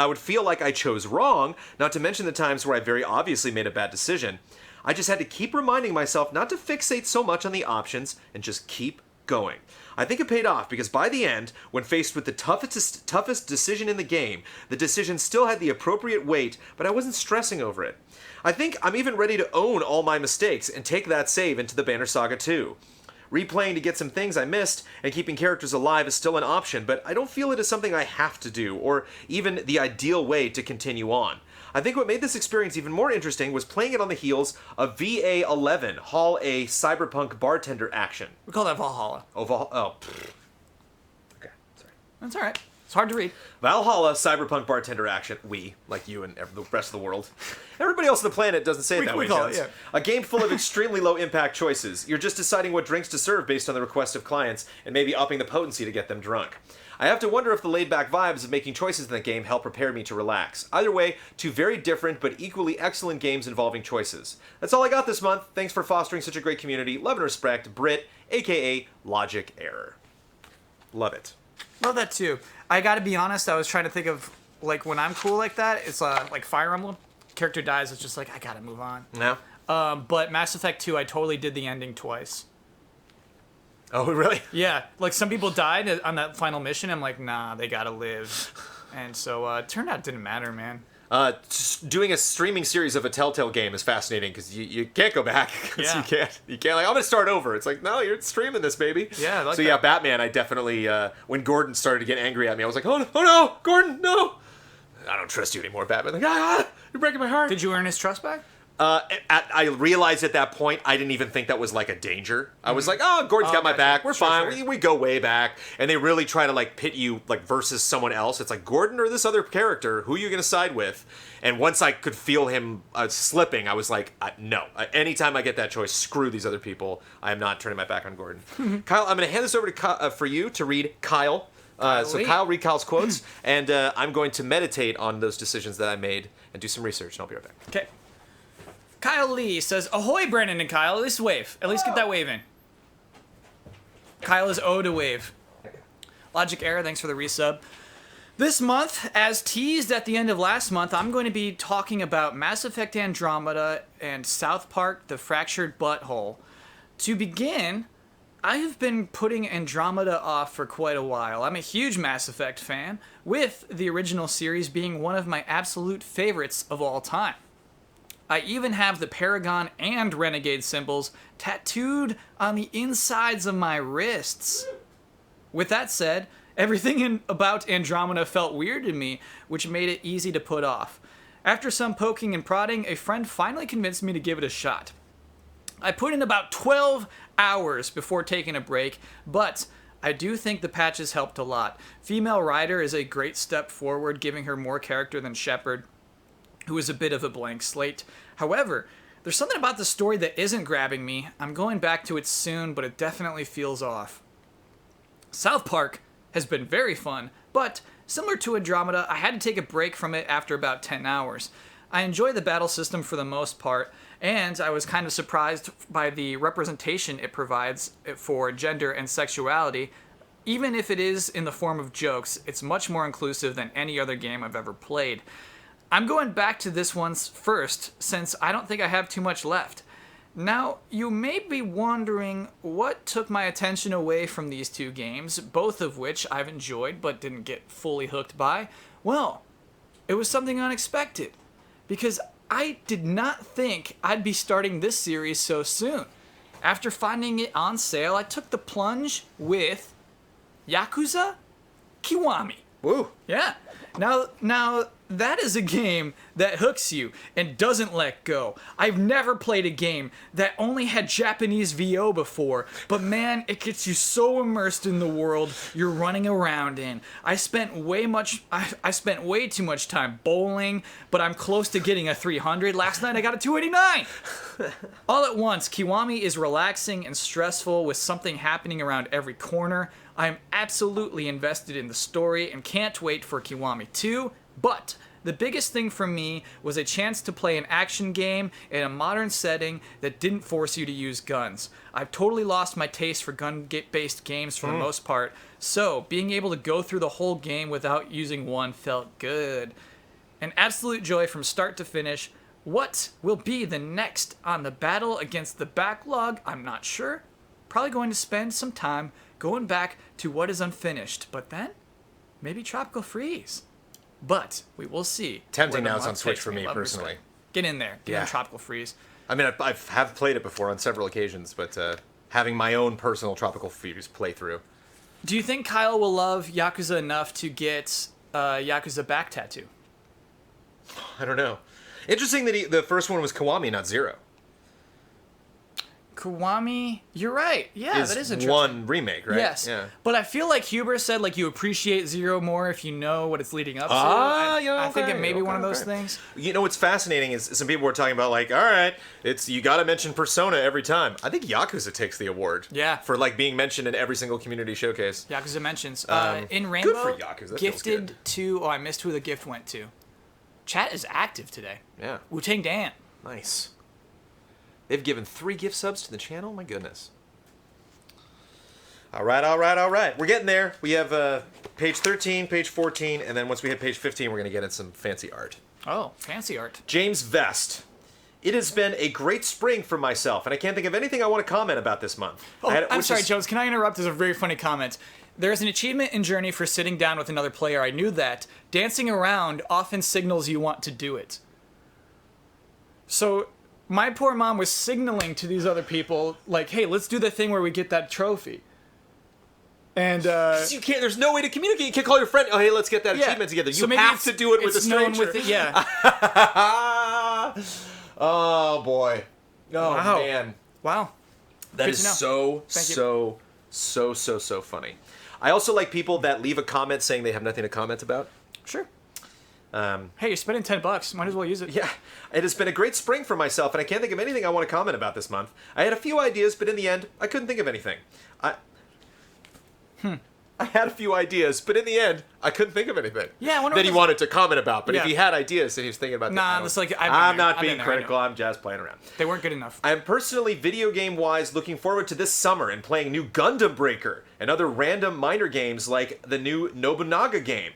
would feel like I chose wrong, not to mention the times where I very obviously made a bad decision. I just had to keep reminding myself not to fixate so much on the options and just keep going. I think it paid off because by the end, when faced with the toughest decision in the game, the decision still had the appropriate weight, but I wasn't stressing over it. I think I'm even ready to own all my mistakes and take that save into the Banner Saga 2. Replaying to get some things I missed and keeping characters alive is still an option, but I don't feel it is something I have to do, or even the ideal way to continue on. I think what made this experience even more interesting was playing it on the heels of VA11, Hall A Cyberpunk Bartender action. We call that Valhalla. Oh, Okay, sorry. That's all right. It's hard to read. Valhalla, cyberpunk bartender action. We, like you and the rest of the world. Everybody else on the planet doesn't say it that way. Call it, yeah. A game full of extremely low impact choices. You're just deciding what drinks to serve based on the request of clients, and maybe upping the potency to get them drunk. I have to wonder if the laid-back vibes of making choices in the game help prepare me to relax. Either way, two very different but equally excellent games involving choices. That's all I got this month. Thanks for fostering such a great community. Love and respect, Brit, aka Logic Error. Love it. Love that too. I gotta be honest, I was trying to think of, like, when I'm cool like that, it's like Fire Emblem. Character dies, it's just like, I gotta move on. No? But Mass Effect 2, I totally did the ending twice. Oh, really? Yeah, like some people died on that final mission. I'm like, nah, they gotta live. And so it turned out it didn't matter, man. Just doing a streaming series of a Telltale game is fascinating because you can't go back. 'Cause Yeah. You can't, like, I'm gonna start over. It's like, no, you're streaming this, baby. Yeah, I like so that. yeah, Batman, I definitely, when Gordon started to get angry at me, I was like, oh no, Gordon, no! I don't trust you anymore, Batman. Like, you're breaking my heart. Did you earn his trust back? I realized at that point, I didn't even think that was like a danger. I was like, oh, Gordon's got my gotcha. back. We're Sure, fine. sure. We go way back. And they really try to like pit you like versus someone else. It's like Gordon or this other character. Who are you going to side with? And once I could feel him slipping, I was like, no. Anytime I get that choice, screw these other people. I am not turning my back on Gordon. Kyle, I'm going to hand this over to for you to read Kyle. So Kyle, read Kyle's quotes. And I'm going to meditate on those decisions that I made and do some research. And I'll be right back. Okay. Kyle Lee says, ahoy, Brennan and Kyle. At least wave. At least get that wave in. Kyle is O to wave. Logic Error, thanks for the resub. This month, as teased at the end of last month, I'm going to be talking about Mass Effect Andromeda and South Park: The Fractured Butthole. To begin, I have been putting Andromeda off for quite a while. I'm a huge Mass Effect fan, with the original series being one of my absolute favorites of all time. I even have the Paragon and Renegade symbols tattooed on the insides of my wrists. With that said, everything about Andromeda felt weird to me, which made it easy to put off. After some poking and prodding, a friend finally convinced me to give it a shot. I put in about 12 hours before taking a break, but I do think the patches helped a lot. Female Ryder is a great step forward, giving her more character than Shepard, who is a bit of a blank slate. However, there's something about the story that isn't grabbing me. I'm going back to it soon, but it definitely feels off. South Park has been very fun, but similar to Andromeda, I had to take a break from it after about 10 hours. I enjoy the battle system for the most part, and I was kind of surprised by the representation it provides for gender and sexuality. Even if it is in the form of jokes, it's much more inclusive than any other game I've ever played. I'm going back to this one first, since I don't think I have too much left. Now, you may be wondering what took my attention away from these two games, both of which I've enjoyed but didn't get fully hooked by. Well, it was something unexpected, because I did not think I'd be starting this series so soon. After finding it on sale, I took the plunge with Yakuza Kiwami. Woo. Yeah. Now that is a game that hooks you and doesn't let go. I've never played a game that only had Japanese VO before, but man, it gets you so immersed in the world you're running around in. I spent way too much time bowling, but I'm close to getting a 300. Last night I got a 289. All at once, Kiwami is relaxing and stressful with something happening around every corner. I'm absolutely invested in the story and can't wait for Kiwami 2, but the biggest thing for me was a chance to play an action game in a modern setting that didn't force you to use guns. I've totally lost my taste for gun-based games for the most part, so being able to go through the whole game without using one felt good. An absolute joy from start to finish. What will be the next on the battle against the backlog? I'm not sure. Probably going to spend some time going back to what is unfinished, but then maybe Tropical Freeze. But we will see. Tempting where the now it's on month Switch takes for me Love personally. respect. Get in there. Get on Tropical Freeze. I mean, I have played it before on several occasions, but having my own personal Tropical Freeze playthrough. Do you think Kyle will love Yakuza enough to get Yakuza back tattoo? I don't know. Interesting that the first one was Kiwami, not Zero. Kiwami. You're right. Yeah, that is interesting. one remake, right? Yes. Yeah. But I feel like Huber said like you appreciate Zero more if you know what it's leading up to. I think it may be one of those things. You know what's fascinating is some people were talking about like, all right, you got to mention Persona every time. I think Yakuza takes the award. Yeah. For like being mentioned in every single community showcase. Yakuza mentions. In Rainbow, good for Yakuza. That feels gifted good. to. Oh, I missed who the gift went to. Chat is active today. Yeah. Wu-Tang Dan. Nice. They've given 3 gift subs to the channel. My goodness. All right. We're getting there. We have page 13, page 14, and then once we hit page 15, we're going to get in some fancy art. Oh, fancy art. James Vest. It has been a great spring for myself, and I can't think of anything I want to comment about this month. I'm sorry, Jones. Can I interrupt? There's a very funny comment. There's an achievement in Journey for sitting down with another player. I knew that. Dancing around often signals you want to do it. So my poor mom was signaling to these other people, like, hey, let's do the thing where we get that trophy. And you can't. There's no way to communicate. You can't call your friend. Oh, hey, let's get that achievement together. You have to do it with a stranger. Oh boy. Oh wow. man. Wow. That is so funny. I also like people that leave a comment saying they have nothing to comment about. Sure. Hey, you're spending $10. Might as well use it. Yeah, it has been a great spring for myself, and I can't think of anything I want to comment about this month. I had a few ideas, but in the end, I couldn't think of anything. I had a few ideas, but in the end, I couldn't think of anything. Yeah, I wonder that he wanted to comment about. But if he had ideas that he was thinking about, I'm not being critical. I'm just playing around. They weren't good enough. I'm personally, video game wise, looking forward to this summer and playing new Gundam Breaker and other random minor games like the new Nobunaga game.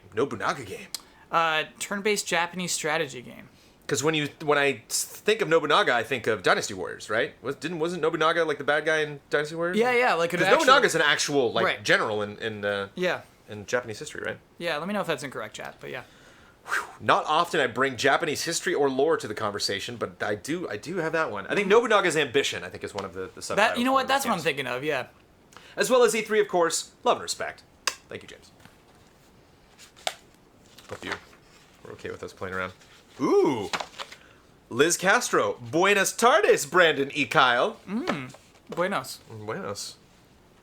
Turn-based Japanese strategy game. Because when I think of Nobunaga, I think of Dynasty Warriors, right? Wasn't Nobunaga like the bad guy in Dynasty Warriors? Yeah, like Nobunaga's an actual general in Japanese history, right? Yeah, let me know if that's incorrect, chat. But yeah. Not often I bring Japanese history or lore to the conversation, but I do have that one. I think Nobunaga's Ambition, I think, is one of the subtitles. You know what? That's what I'm thinking of. Yeah. As well as E3, of course. Love and respect. Thank you, James. Hope you were okay with us playing around. Ooh. Liz Castro. Buenas tardes, Brandon E. Kyle. Buenos.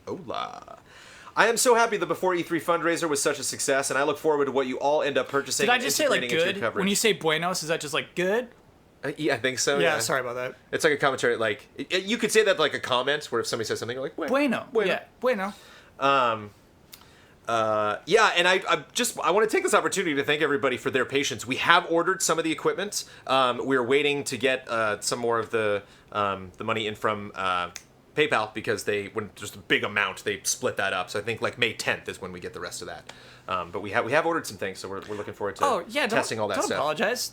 Hola. I am so happy the Before E3 fundraiser was such a success, and I look forward to what you all end up purchasing. Did I just say like good? When you say buenos, is that just like good? Yeah, I think so. Yeah, sorry about that. It's like a commentary, like you could say that like a comment where if somebody says something, you're like bueno. Yeah, bueno. And I want to take this opportunity to thank everybody for their patience. We have ordered some of the equipment. We're waiting to get some more of the money in from PayPal because when just a big amount, they split that up. So I think like May 10th is when we get the rest of that. But we have ordered some things, so we're looking forward to testing all that stuff. Don't apologize.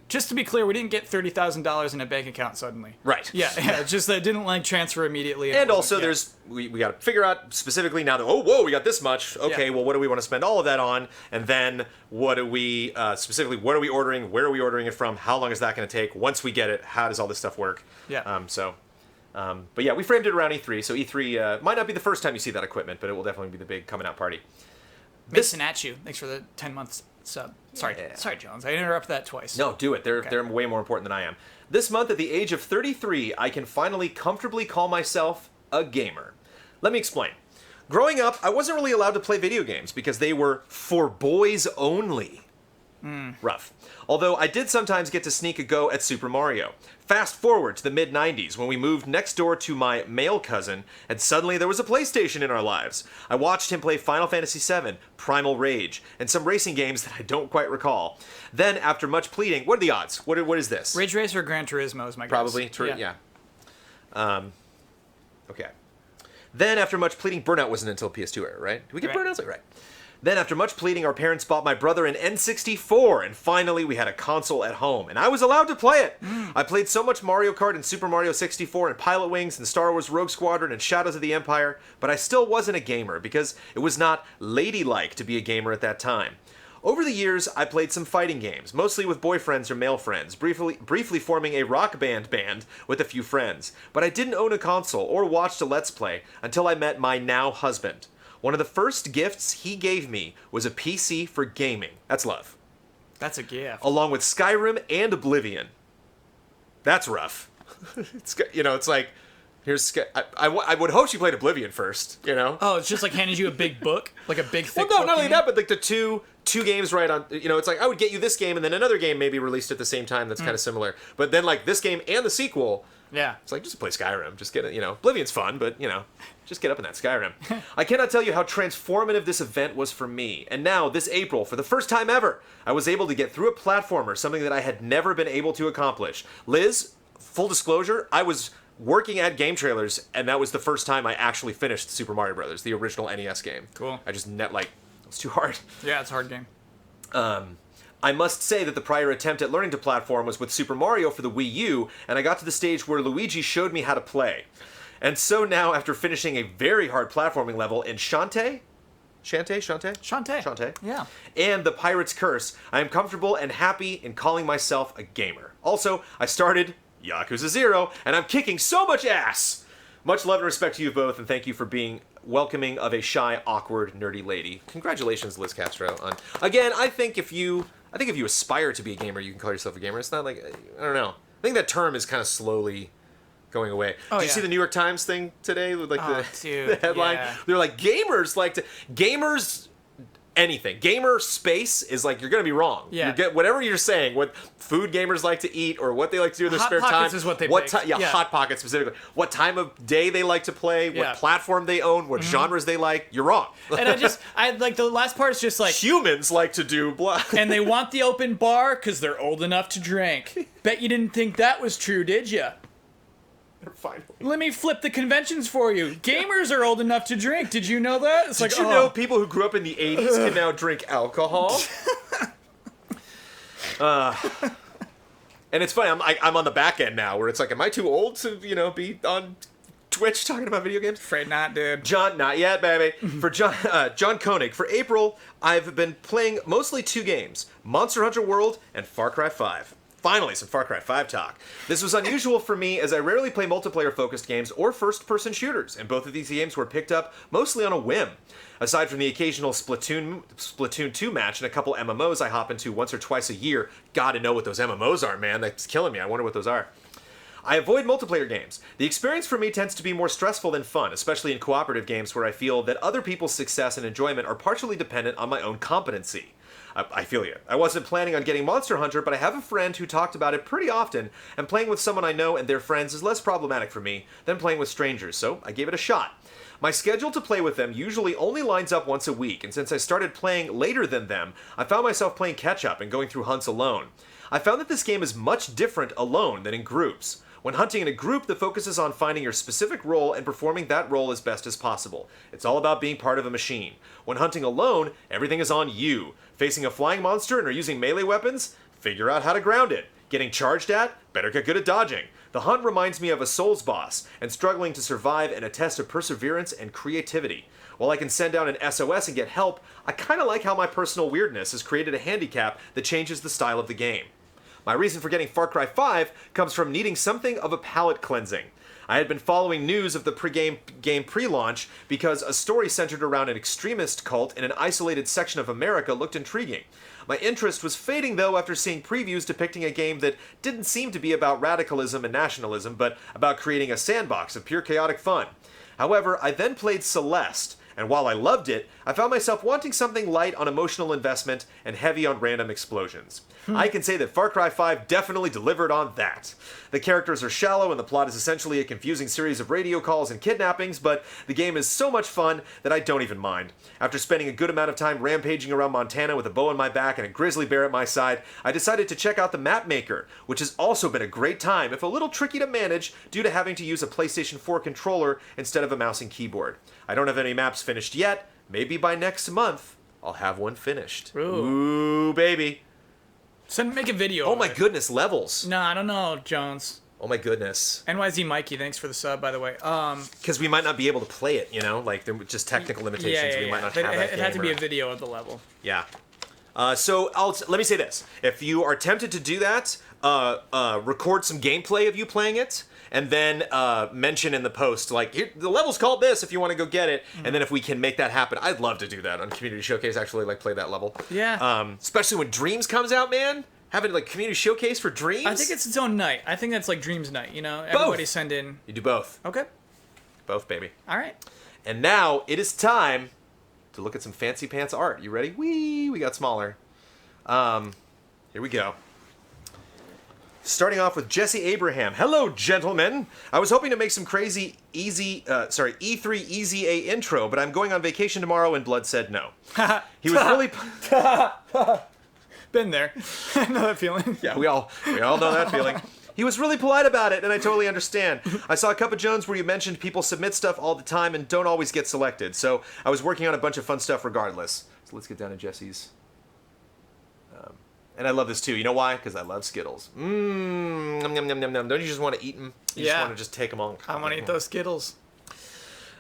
Just to be clear, we didn't get $30,000 in a bank account suddenly. Right. Yeah. Just that didn't like transfer immediately. And also, we got to figure out specifically now that we got this much. Okay, well, what do we want to spend all of that on? And then what do we specifically? What are we ordering? Where are we ordering it from? How long is that going to take? Once we get it, how does all this stuff work? Yeah. But yeah, we framed it around E3. So E3 might not be the first time you see that equipment, but it will definitely be the big coming out party. Mason at you. Thanks for the 10 months sub. Sorry, Jones. I interrupted that twice. No, do it. They're way more important than I am. This month, at the age of 33, I can finally comfortably call myself a gamer. Let me explain. Growing up, I wasn't really allowed to play video games because they were for boys only. Rough. Although I did sometimes get to sneak a go at Super Mario. Fast forward to the mid-90s when we moved next door to my male cousin, and suddenly there was a PlayStation in our lives. I watched him play Final Fantasy VII, Primal Rage, and some racing games that I don't quite recall. Then, after much pleading, what are the odds? What is this? Ridge Racer or Gran Turismo is my guess. Probably, yeah. Okay. Then, after much pleading, Burnout wasn't until PS2 era, right? Did we get Burnout? Right. Then, after much pleading, our parents bought my brother an N64, and finally we had a console at home, and I was allowed to play it. I played so much Mario Kart and Super Mario 64 and Pilot Wings and Star Wars Rogue Squadron and Shadows of the Empire, but I still wasn't a gamer because it was not ladylike to be a gamer at that time. Over the years, I played some fighting games, mostly with boyfriends or male friends, briefly forming a rock band with a few friends, but I didn't own a console or watched a Let's Play until I met my now husband. One of the first gifts he gave me was a PC for gaming. That's love. That's a gift. Along with Skyrim and Oblivion. That's rough. It's like, I would hope she played Oblivion first, you know? Oh, it's just like handing you a big book, like a big thick. Well, no, book, not only that, but like the two games right on. You know, it's like I would get you this game and then another game maybe released at the same time that's kind of similar. But then like this game and the sequel. Yeah. It's like, just play Skyrim. Just get it, you know. Oblivion's fun, but, you know, just get up in that Skyrim. I cannot tell you how transformative this event was for me. And now, this April, for the first time ever, I was able to get through a platformer, something that I had never been able to accomplish. Liz, full disclosure, I was working at GameTrailers, and that was the first time I actually finished Super Mario Brothers, the original NES game. Cool. I just, it was too hard. Yeah, it's a hard game. I must say that the prior attempt at learning to platform was with Super Mario for the Wii U, and I got to the stage where Luigi showed me how to play. And so now, after finishing a very hard platforming level in Shantae, Yeah. and The Pirate's Curse, I am comfortable and happy in calling myself a gamer. Also, I started Yakuza 0, and I'm kicking so much ass! Much love and respect to you both, and thank you for being welcoming of a shy, awkward, nerdy lady. Congratulations, Liz Castro. Again, I think if you aspire to be a gamer, you can call yourself a gamer. It's not like, I don't know. I think that term is kind of slowly going away. Did you see the New York Times thing today with like the headline? Yeah. They're like, gamers anything. Gamer space is like, you're going to be wrong. Yeah. You get whatever you're saying, what food gamers like to eat or what they like to do in their Hot spare Pockets time. is what they picked. Yeah. Hot Pockets specifically. What time of day they like to play, what platform they own, what genres they like. You're wrong. And I like the last part is just like, humans like to do blah. and they want the open bar because they're old enough to drink. Bet you didn't think that was true, did ya? Finally. Let me flip the conventions for you. Gamers are old enough to drink. Did you know that? It's Did you know people who grew up in the 80s can now drink alcohol? And it's funny, I'm on the back end now, where it's like, am I too old to, be on Twitch talking about video games? Afraid not, dude. John, not yet, baby. For John Koenig, for April, I've been playing mostly 2 games, Monster Hunter World and Far Cry 5. Finally, some Far Cry 5 talk. This was unusual for me as I rarely play multiplayer-focused games or first-person shooters, and both of these games were picked up mostly on a whim. Aside from the occasional Splatoon 2 match and a couple MMOs I hop into once or twice a year, gotta know what those MMOs are, man. That's killing me. I wonder what those are. I avoid multiplayer games. The experience for me tends to be more stressful than fun, especially in cooperative games where I feel that other people's success and enjoyment are partially dependent on my own competency. I feel you. I wasn't planning on getting Monster Hunter, but I have a friend who talked about it pretty often, and playing with someone I know and their friends is less problematic for me than playing with strangers, so I gave it a shot. My schedule to play with them usually only lines up once a week, and since I started playing later than them, I found myself playing catch-up and going through hunts alone. I found that this game is much different alone than in groups. When hunting in a group, the focus is on finding your specific role and performing that role as best as possible. It's all about being part of a machine. When hunting alone, everything is on you. Facing a flying monster and are using melee weapons? Figure out how to ground it. Getting charged at? Better get good at dodging. The hunt reminds me of a Souls boss, and struggling to survive and a test of perseverance and creativity. While I can send down an SOS and get help, I kinda like how my personal weirdness has created a handicap that changes the style of the game. My reason for getting Far Cry 5 comes from needing something of a palate cleansing. I had been following news of the game pre-launch because a story centered around an extremist cult in an isolated section of America looked intriguing. My interest was fading though after seeing previews depicting a game that didn't seem to be about radicalism and nationalism, but about creating a sandbox of pure chaotic fun. However, I then played Celeste, and while I loved it, I found myself wanting something light on emotional investment and heavy on random explosions. I can say that Far Cry 5 definitely delivered on that. The characters are shallow and the plot is essentially a confusing series of radio calls and kidnappings, but the game is so much fun that I don't even mind. After spending a good amount of time rampaging around Montana with a bow on my back and a grizzly bear at my side, I decided to check out the Map Maker, which has also been a great time, if a little tricky to manage due to having to use a PlayStation 4 controller instead of a mouse and keyboard. I don't have any maps finished yet. Maybe by next month, I'll have one finished. Ooh baby. Make a video. Oh my goodness, levels. No, I don't know, Jones. Oh my goodness. NYZ Mikey, thanks for the sub, by the way. Because we might not be able to play it, there were just technical limitations. We might not have that It had to be a video of the level. Yeah. So let me say this: if you are tempted to do that, record some gameplay of you playing it, and then mention in the post here, the level's called this if you want to go get it. And then if we can make that happen, I'd love to do that on Community Showcase. Actually, play that level. Yeah. Especially when Dreams comes out, man. have it like community showcase for Dreams? I think it's its own night. I think that's like Dreams night, you know? Everybody send in. You do both. Okay. Both, baby. All right. And now it is time to look at some fancy pants art. You ready? Whee! We got smaller. Here we go. Starting off with Jesse Abraham. Hello, gentlemen. I was hoping to make some crazy E3 Easy A intro, but I'm going on vacation tomorrow, and Blood said no. He was really. Been there. I know that feeling. Yeah, we all know that feeling. He was really polite about it, and I totally understand. I saw a Cup of Jones where you mentioned people submit stuff all the time and don't always get selected, so I was working on a bunch of fun stuff regardless. So let's get down to Jesse's. And I love this too. You know why? Because I love Skittles. Nom, nom, nom, nom, nom. Don't you just want to eat them? You just want to just take them all. I want to eat those Skittles.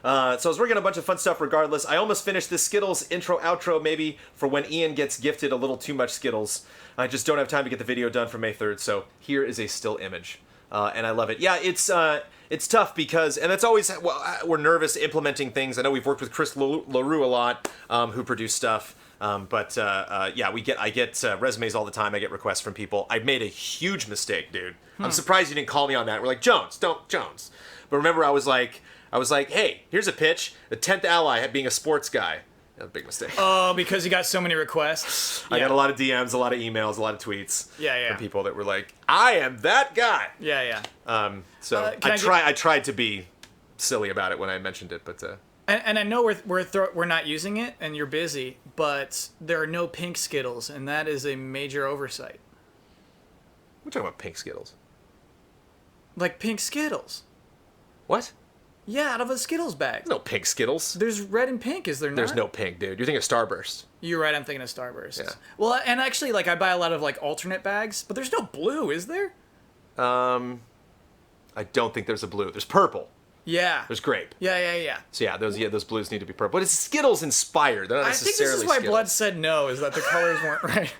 So I was working on a bunch of fun stuff regardless. I almost finished this Skittles intro outro maybe for when Ian gets gifted a little too much Skittles. I just don't have time to get the video done for May 3rd, so here is a still image. And I love it. Yeah, it's tough because, and that's always, we're nervous implementing things. I know we've worked with Chris LaRue a lot, who produced stuff. Yeah, I get resumes all the time. I get requests from people. I made a huge mistake, dude. I'm surprised you didn't call me on that. We're like, Jones. But remember, I was like, hey, here's a pitch. The 10th ally being a sports guy. A big mistake. Oh, because you got so many requests. I got a lot of DMs, a lot of emails, a lot of tweets. Yeah. From people that were like, I am that guy. Yeah. So I tried to be silly about it when I mentioned it, but. And I know we're not using it, and you're busy, but there are no pink Skittles, and that is a major oversight. We're talking about pink Skittles. Like pink Skittles. What? Yeah, out of a Skittles bag. There's no pink Skittles. There's red and pink, is there not? There's no pink, dude. You're thinking of Starburst. You're right, I'm thinking of Starburst. Yeah. Well, and actually, like, I buy a lot of, like, alternate bags, but there's no blue, is there? I don't think there's a blue. There's purple. Yeah. There's grape. Yeah. So those blues need to be purple. But it's Skittles inspired. They're not I think necessarily this is why Skittles. Blood said no, is that the colors weren't right.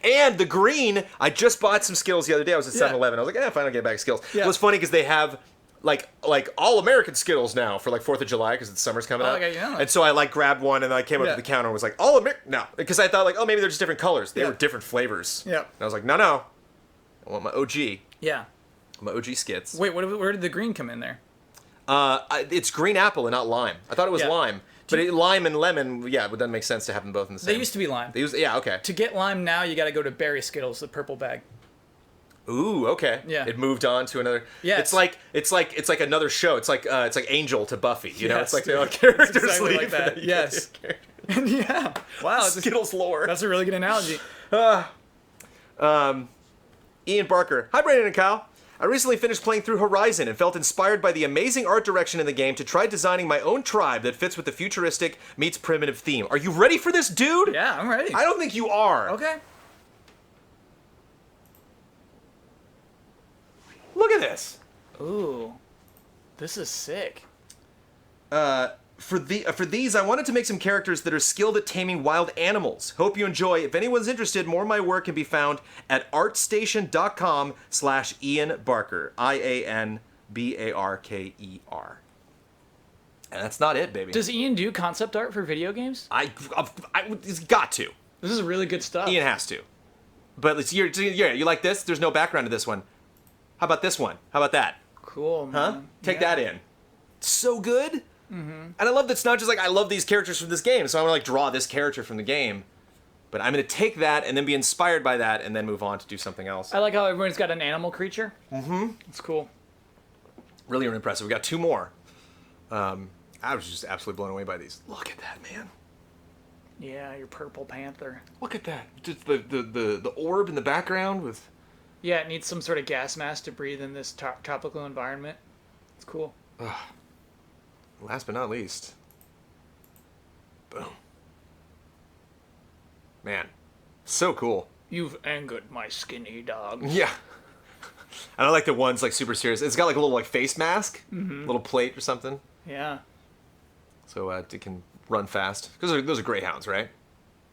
And the green, I just bought some Skittles the other day. I was at 7-Eleven. I was like, fine, I'll get a bag of Skittles. Yeah. It was funny because they have like all American Skittles now for like 4th of July because the summer's coming up. Okay, yeah. And so I like grabbed one and then I came up to the counter and was like, all American. No, because I thought like, maybe they're just different colors. They were different flavors. Yeah. And I was like, no. I want my OG. Yeah. My OG Skits. Wait, where did the green come in there? It's green apple and not lime. I thought it was lime. But lime and lemon, it doesn't make sense to have them both in the same. They used to be lime. Okay. To get lime now, you got to go to Berry Skittles, the purple bag. Ooh, okay. Yeah. It moved on to another. Yeah. It's like another show. It's like Angel to Buffy. You know, Yes, it's like dude. they're all characters It's exactly leave. like that. Yes. Yeah. Wow. Skittles lore. That's a really good analogy. Ian Barker. Hi, Brandon and Kyle. I recently finished playing through Horizon and felt inspired by the amazing art direction in the game to try designing my own tribe that fits with the futuristic meets primitive theme. Are you ready for this, dude? Yeah, I'm ready. I don't think you are. Okay. Look at this. Ooh. This is sick. For these, I wanted to make some characters that are skilled at taming wild animals. Hope you enjoy. If anyone's interested, more of my work can be found at artstation.com/Ian Barker. IANBARKER. And that's not it, baby. Does Ian do concept art for video games? He's got to. This is really good stuff. Ian has to. But you like this? There's no background to this one. How about this one? How about that? Cool, man. Huh? Take that in. So good. Mm-hmm. And I love that it's not just like I love these characters from this game, so I'm gonna like draw this character from the game. But I'm gonna take that and then be inspired by that and then move on to do something else. I like how everyone's got an animal creature. Mm-hmm. It's cool. Really impressive. We got 2 more. I was just absolutely blown away by these. Look at that, man. Yeah, your purple panther. Look at that. Just the orb in the background with. Yeah, it needs some sort of gas mask to breathe in this tropical environment. It's cool. Last but not least. Boom. Man. So cool. You've angered my skinny dog. Yeah. And I like the one's like super serious. It's got like a little like face mask, little plate or something. Yeah. So it can run fast. Because those are greyhounds, right?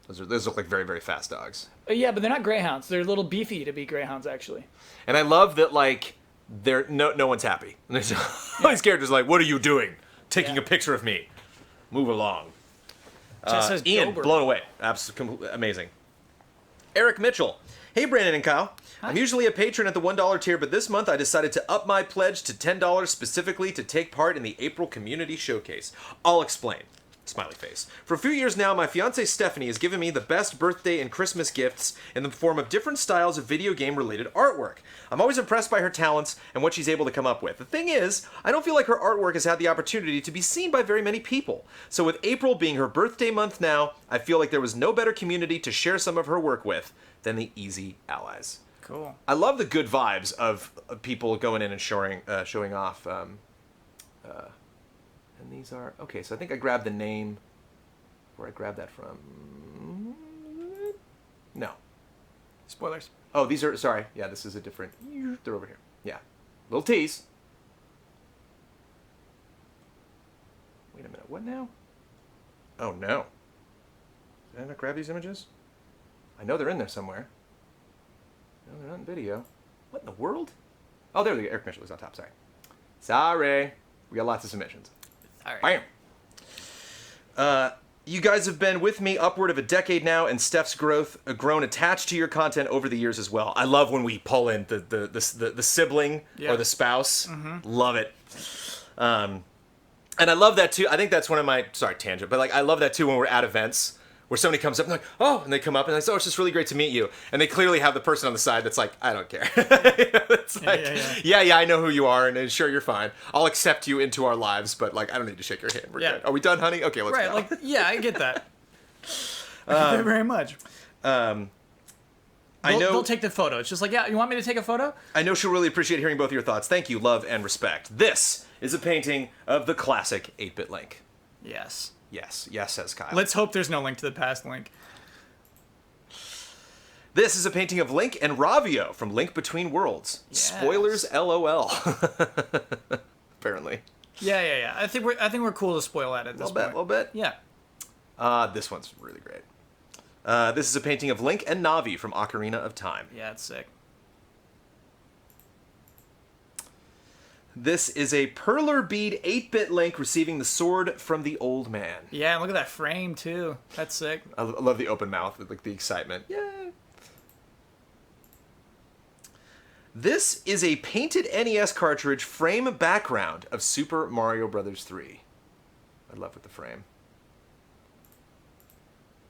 Those look like very, very fast dogs. Yeah, but they're not greyhounds. They're a little beefy to be greyhounds, actually. And I love that like they're no one's happy. And there's all these characters are like, what are you doing? Taking a picture of me. Move along. Just says Ian, Gilbert. blown away. Absolutely amazing. Eric Mitchell. Hey, Brandon and Kyle. Hi. I'm usually a patron at the $1 tier, but this month I decided to up my pledge to $10 specifically to take part in the April Community Showcase. I'll explain. Smiley face. For a few years now, my fiancée Stephanie has given me the best birthday and Christmas gifts in the form of different styles of video game-related artwork. I'm always impressed by her talents and what she's able to come up with. The thing is, I don't feel like her artwork has had the opportunity to be seen by very many people. So with April being her birthday month now, I feel like there was no better community to share some of her work with than the Easy Allies. Cool. I love the good vibes of people going in and showing off. And these are... Okay, so I think I grabbed the name... Where I grabbed that from... No. Spoilers. Oh, these are... Sorry. Yeah, this is a different... They're over here. Yeah. Little tease. Wait a minute. What now? Oh, no. Did I not grab these images? I know they're in there somewhere. No, they're not in video. What in the world? Oh, there they go. Eric Mitchell was on top. Sorry. We got lots of submissions. All right. Bam. You guys have been with me upward of a decade now, and Steph's grown attached to your content over the years as well. I love when we pull in the sibling or the spouse. Mm-hmm. Love it. And I love that too. I think that's one of my tangent, but like I love that too when we're at events where somebody comes up and they're like, oh, and they come up and they say, oh, it's just really great to meet you, and they clearly have the person on the side that's like, I don't care. It's like, yeah, I know who you are, and sure, you're fine. I'll accept you into our lives, but like, I don't need to shake your hand. We're good. Are we done, honey? Okay, let's go. Right, like, yeah, I get that. I get that very much. I know they'll take the photo. It's just like, yeah, you want me to take a photo? I know she'll really appreciate hearing both of your thoughts. Thank you, love, and respect. This is a painting of the classic 8-bit Link. Yes. Yes, says Kyle. Let's hope there's no Link to the Past Link. This is a painting of Link and Ravio from Link Between Worlds. Yes. Spoilers, LOL. Apparently. Yeah. I think we're cool to spoil that at this point. A little bit. Yeah. This one's really great. This is a painting of Link and Navi from Ocarina of Time. Yeah, it's sick. This is a perler bead 8-bit Link receiving the sword from the old man. Yeah, and look at that frame too. That's sick. I love the open mouth, like the excitement. Yeah. This is a painted NES cartridge frame background of Super Mario Bros. 3. I love with the frame.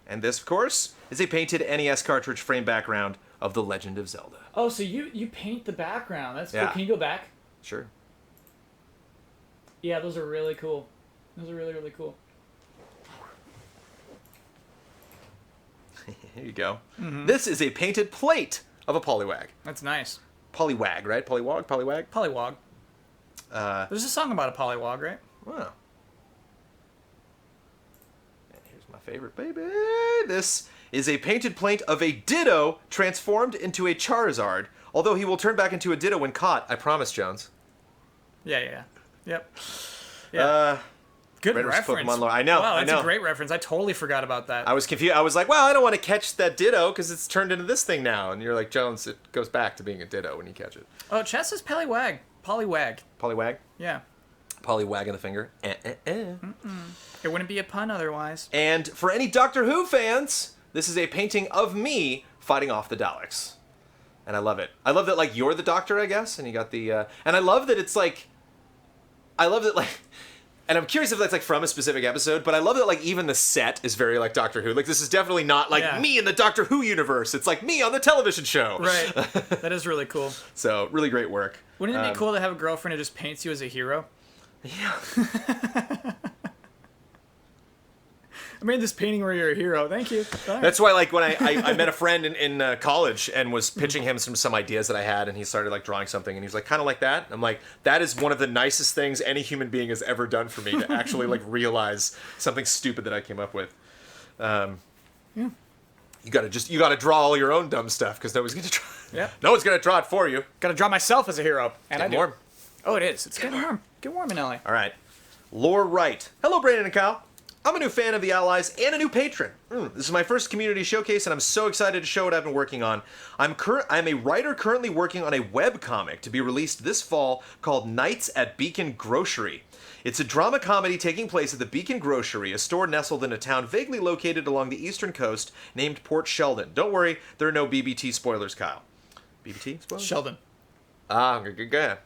And this, of course, is a painted NES cartridge frame background of The Legend of Zelda. Oh, so you paint the background. That's cool. Yeah. Can you go back? Sure. Yeah, those are really cool. Those are really, really cool. Here you go. Mm-hmm. This is a painted plate of a Poliwag. That's nice. Poliwag, right? Poliwag? Polywog. There's a song about a polywog, right? Wow. And here's my favorite baby. This is a painted plate of a Ditto transformed into a Charizard, although he will turn back into a Ditto when caught, I promise, Jones. Yeah. Yep. Yeah. Good reference. Pokemon lore. I know. Wow, that's I know. a great reference. I totally forgot about that. I was confused. I was like, well, I don't want to catch that Ditto because it's turned into this thing now. And you're like, Jones, it goes back to being a Ditto when you catch it. Oh, Chess is Poliwag. Poliwag? Yeah. Poliwagging the finger. It wouldn't be a pun otherwise. And for any Doctor Who fans, this is a painting of me fighting off the Daleks. And I love it. I love that, like, you're the Doctor, I guess, and you got the... And I love that it's, like... I love that, like... And I'm curious if that's, like, from a specific episode, but I love that, like, even the set is very, like, Doctor Who. Like, this is definitely not, like, me in the Doctor Who universe. It's, like, me on the television show. Right. That is really cool. So, really great work. Wouldn't it be cool to have a girlfriend who just paints you as a hero? Yeah. I made this painting where you're a hero. Thank you. Bye. That's why, like, when I met a friend in college and was pitching him some ideas that I had, and he started, like, drawing something, and he was like, kind of like that. I'm like, that is one of the nicest things any human being has ever done for me, to actually, like, realize something stupid that I came up with. Yeah. You gotta draw all your own dumb stuff, because nobody's gonna draw. Yeah. No one's gonna draw it for you. Gotta draw myself as a hero. And Get I do. warm. Oh, it is. It's getting warm. Get warm in LA. All right. Lore Wright. Hello, Brandon and Kyle. I'm a new fan of the Allies and a new patron. This is my first community showcase, and I'm so excited to show what I've been working on. I'm a writer currently working on a webcomic to be released this fall called Nights at Beacon Grocery. It's a drama comedy taking place at the Beacon Grocery, a store nestled in a town vaguely located along the eastern coast named Port Sheldon. Don't worry, there are no BBT spoilers, Kyle. BBT spoilers? Sheldon. Good.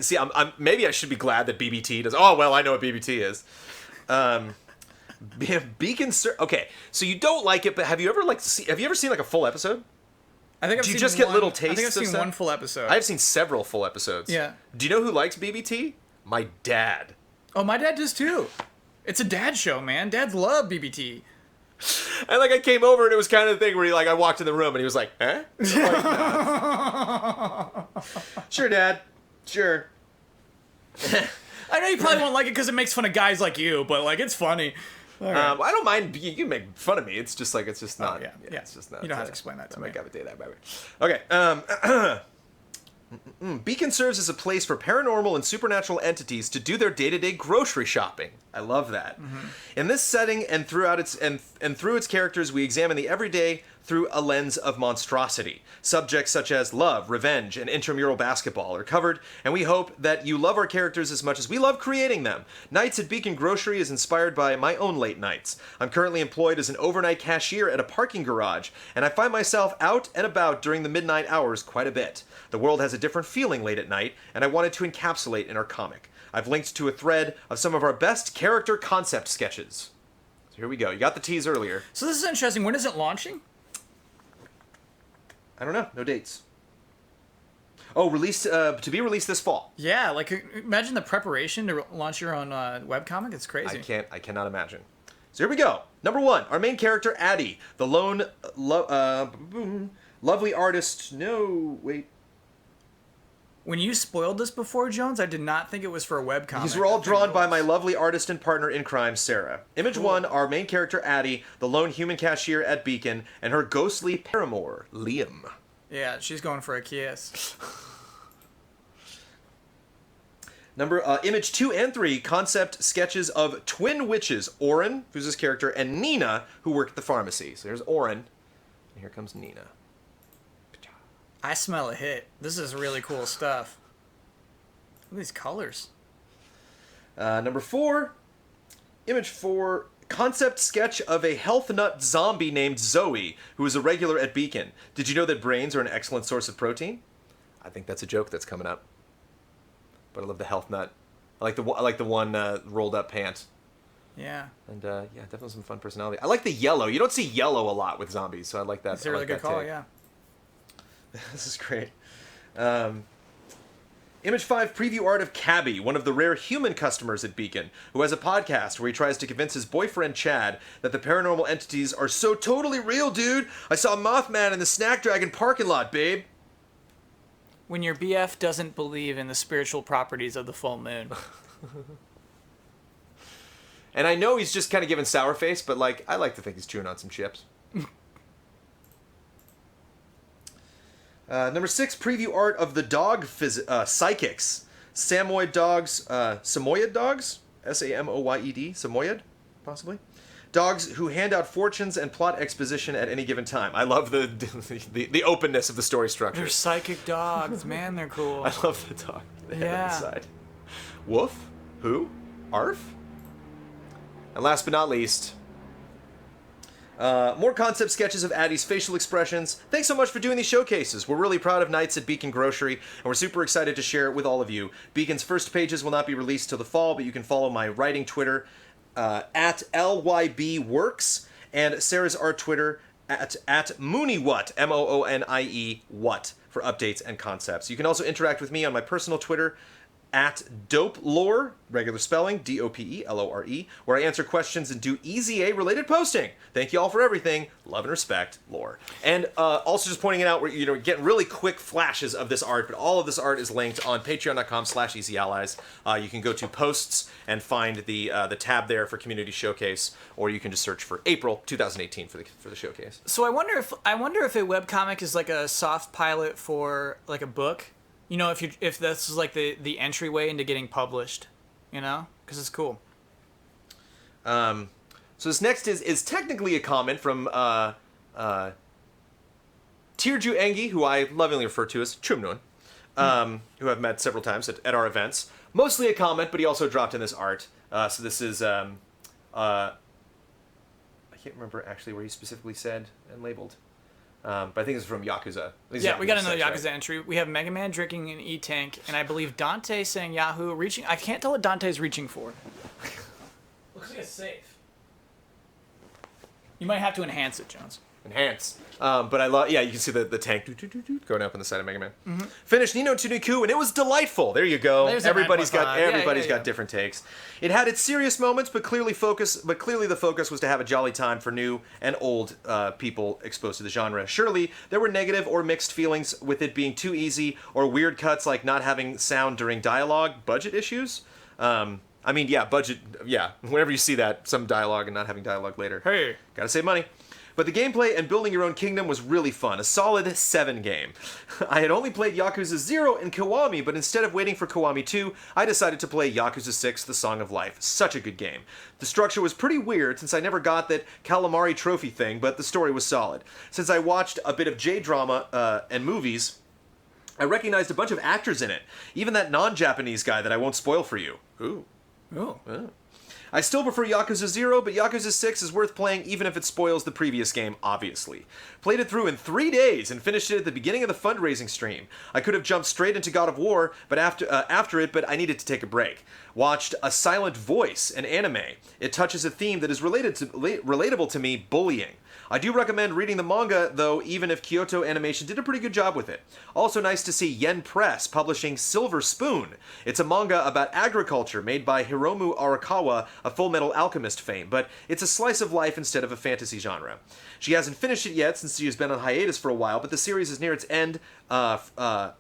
See, maybe I should be glad that BBT does. Oh well, I know what BBT is. Beacon. Okay, so you don't like it, but have you ever have you ever seen like a full episode? I think I've Do you seen just get one, little I think I've tastes of seen stuff? one full episode. I've seen several full episodes. Yeah. Do you know who likes BBT? My dad. Oh, my dad does too. It's a dad show, man. Dads love BBT. And I came over and it was kind of the thing where I walked in the room and he was like, "Huh?" Sure, Dad. Sure. I know you probably won't like it because it makes fun of guys like you, but like it's funny. All right. I don't mind. You can make fun of me. It's just it's just not. yeah. It's just not. You don't have to explain that to me. Okay. Beacon serves as a place for paranormal and supernatural entities to do their day-to-day grocery shopping. I love that. Mm-hmm. In this setting and throughout its through its characters, we examine the everyday through a lens of monstrosity. Subjects such as love, revenge, and intramural basketball are covered, and we hope that you love our characters as much as we love creating them. Nights at Beacon Grocery is inspired by my own late nights. I'm currently employed as an overnight cashier at a parking garage, and I find myself out and about during the midnight hours quite a bit. The world has a different feeling late at night, and I wanted to encapsulate in our comic. I've linked to a thread of some of our best character concept sketches. So here we go. You got the tease earlier. So this is interesting. When is it launching? I don't know. No dates. Oh, to be released this fall. Yeah, like imagine the preparation to launch your own webcomic. It's crazy. I cannot imagine. So here we go. Number 1, our main character, Addie, the lone, lovely artist. No, wait. When you spoiled this before, Jones, I did not think it was for a webcomic. These were all drawn by my lovely artist and partner in crime, Sarah. Image 1, our main character, Addie, the lone human cashier at Beacon, and her ghostly paramour, Liam. Yeah, she's going for a kiss. Image 2 and 3, concept sketches of twin witches, Oren, who's this character, and Nina, who work at the pharmacy. So here's Oren, and here comes Nina. I smell a hit. This is really cool stuff. Look at these colors. Number 4, image 4, concept sketch of a health nut zombie named Zoe, who is a regular at Beacon. Did you know that brains are an excellent source of protein? I think that's a joke that's coming up. But I love the health nut. I like the one rolled up pant. Yeah. And definitely some fun personality. I like the yellow. You don't see yellow a lot with zombies, so I like that. It's a really good call, yeah. This is great. Image 5, preview art of Cabby, one of the rare human customers at Beacon, who has a podcast where he tries to convince his boyfriend Chad that the paranormal entities are so totally real, dude. I saw Mothman in the Snack Dragon parking lot, babe. When your BF doesn't believe in the spiritual properties of the full moon. And I know he's just kind of giving sour face, but I like to think he's chewing on some chips. Number 6, preview art of the dog psychics. Samoyed dogs, Samoyed dogs? S-A-M-O-Y-E-D, Samoyed, possibly? Dogs who hand out fortunes and plot exposition at any given time. I love the openness of the story structure. They're psychic dogs, man, they're cool. I love the dog they have Yeah. inside. Woof? Who? Arf? And last but not least, more concept sketches of Addie's facial expressions. Thanks so much for doing these showcases. We're really proud of Nights at Beacon Grocery, and we're super excited to share it with all of you. Beacon's first pages will not be released till the fall, but you can follow my writing Twitter at LYBWorks, and Sarah's art Twitter at MooneyWhat, M-O-O-N-I-E What, for updates and concepts. You can also interact with me on my personal Twitter, at DopeLore, regular spelling, D-O-P-E-L-O-R-E, where I answer questions and do EZA-related posting. Thank you all for everything. Love and respect, Lore. And also just pointing it out, we're getting really quick flashes of this art, but all of this art is linked on patreon.com/EasyAllies. You can go to posts and find the tab there for Community Showcase, or you can just search for April 2018 for the showcase. So I wonder if a webcomic is like a soft pilot for like a book. You know, if this is like the entryway into getting published, you know, because it's cool. So this next is technically a comment from Tirju Engi, who I lovingly refer to as Chumnun, who I've met several times at our events. Mostly a comment, but he also dropped in this art. So this is, I can't remember actually where he specifically said and labeled. But I think it's from Yakuza. Yeah, we got another Yakuza entry. We have Mega Man drinking an E-Tank, and I believe Dante saying Yahoo reaching. I can't tell what Dante's reaching for. Looks like a safe. You might have to enhance it, Jones. Enhance. But I love, you can see the tank going up on the side of Mega Man. Finished Ni no Tuniku, and it was delightful. There you go. There's Everybody's got 9.5. different takes. It had its serious moments, but clearly the focus was to have a jolly time for new and old people exposed to the genre. Surely there were negative or mixed feelings with it being too easy, or weird cuts like not having sound during dialogue, budget issues. Budget. Yeah, whenever you see that, some dialogue and not having dialogue later. Hey, gotta save money. But the gameplay and building your own kingdom was really fun. A solid 7 game. I had only played Yakuza 0 and Kiwami, but instead of waiting for Kiwami 2, I decided to play Yakuza 6, The Song of Life. Such a good game. The structure was pretty weird since I never got that calamari trophy thing, but the story was solid. Since I watched a bit of J-drama and movies, I recognized a bunch of actors in it. Even that non-Japanese guy that I won't spoil for you. Ooh. Oh. I still prefer Yakuza 0, but Yakuza 6 is worth playing even if it spoils the previous game, obviously. Played it through in 3 days and finished it at the beginning of the fundraising stream. I could have jumped straight into God of War but after it, but I needed to take a break. Watched A Silent Voice, an anime. It touches a theme that is relatable to me, bullying. I do recommend reading the manga, though, even if Kyoto Animation did a pretty good job with it. Also nice to see Yen Press publishing Silver Spoon. It's a manga about agriculture made by Hiromu Arakawa of Full Metal Alchemist fame, but it's a slice of life instead of a fantasy genre. She hasn't finished it yet since she has been on hiatus for a while, but the series is near its end. The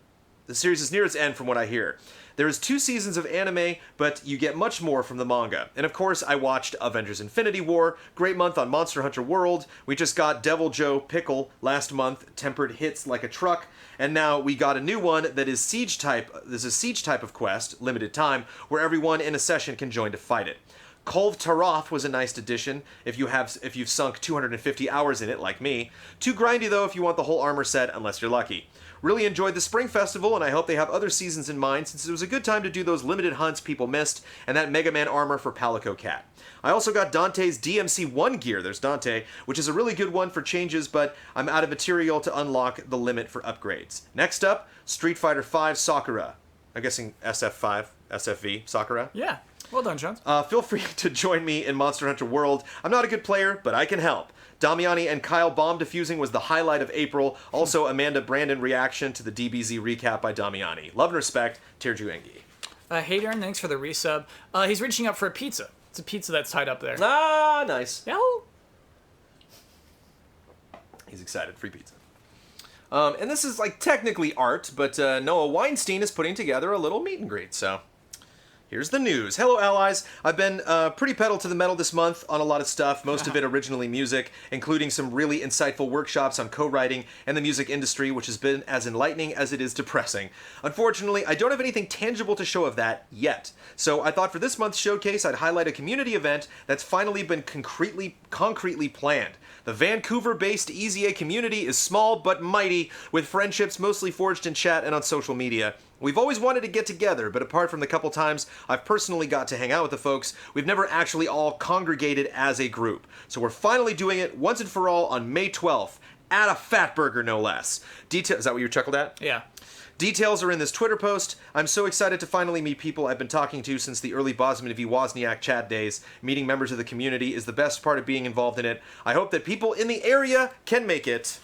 series is near its end from what I hear. There is 2 seasons of anime, but you get much more from the manga. And of course, I watched Avengers Infinity War, great month on Monster Hunter World, we just got Devil Joe Pickle last month, tempered hits like a truck, and now we got a new one that is siege type. There's a siege type of quest, limited time, where everyone in a session can join to fight it. Kulve Taroth was a nice addition if you've sunk 250 hours in it like me. Too grindy though if you want the whole armor set unless you're lucky. Really enjoyed the Spring Festival, and I hope they have other seasons in mind since it was a good time to do those limited hunts people missed, and that Mega Man armor for Palico Cat. I also got Dante's DMC-1 gear, there's Dante, which is a really good one for changes, but I'm out of material to unlock the limit for upgrades. Next up, Street Fighter V Sakura. I'm guessing SF5, SFV, Sakura? Yeah. Well done, Jones. Feel free to join me in Monster Hunter World. I'm not a good player, but I can help. Damiani and Kyle bomb defusing was the highlight of April. Also, Amanda Brandon reaction to the DBZ recap by Damiani. Love and respect, Tirju Engi. Haydarn, thanks for the resub. He's reaching up for a pizza. It's a pizza that's tied up there. Ah, nice. Yahoo! He's excited. Free pizza. And this is like technically art, but Noah Weinstein is putting together a little meet and greet, so... Here's the news. Hello, allies. I've been pretty pedal to the metal this month on a lot of stuff, most of it originally music, including some really insightful workshops on co-writing and the music industry, which has been as enlightening as it is depressing. Unfortunately, I don't have anything tangible to show of that yet. So I thought for this month's showcase, I'd highlight a community event that's finally been concretely planned. The Vancouver-based EZA community is small but mighty, with friendships mostly forged in chat and on social media. We've always wanted to get together, but apart from the couple times I've personally got to hang out with the folks, we've never actually all congregated as a group. So we're finally doing it once and for all on May 12th, at a Fatburger no less. Is that what you chuckled at? Yeah. Details are in this Twitter post. I'm so excited to finally meet people I've been talking to since the early Bosman v. Wozniak chat days. Meeting members of the community is the best part of being involved in it. I hope that people in the area can make it.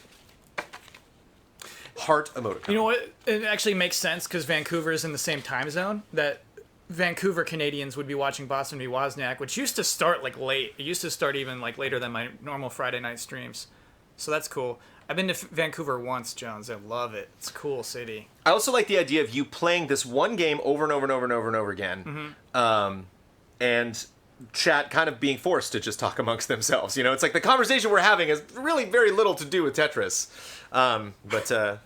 Heart emoticon. You know what? It actually makes sense because Vancouver is in the same time zone. That Vancouver Canadians would be watching Boston v. Wozniak, which used to start like late. It used to start even like later than my normal Friday night streams. So that's cool. I've been to Vancouver once, Jones. I love it. It's a cool city. I also like the idea of you playing this one game over and over and over and over and over again, and chat kind of being forced to just talk amongst themselves. You know, it's like the conversation we're having has really very little to do with Tetris. But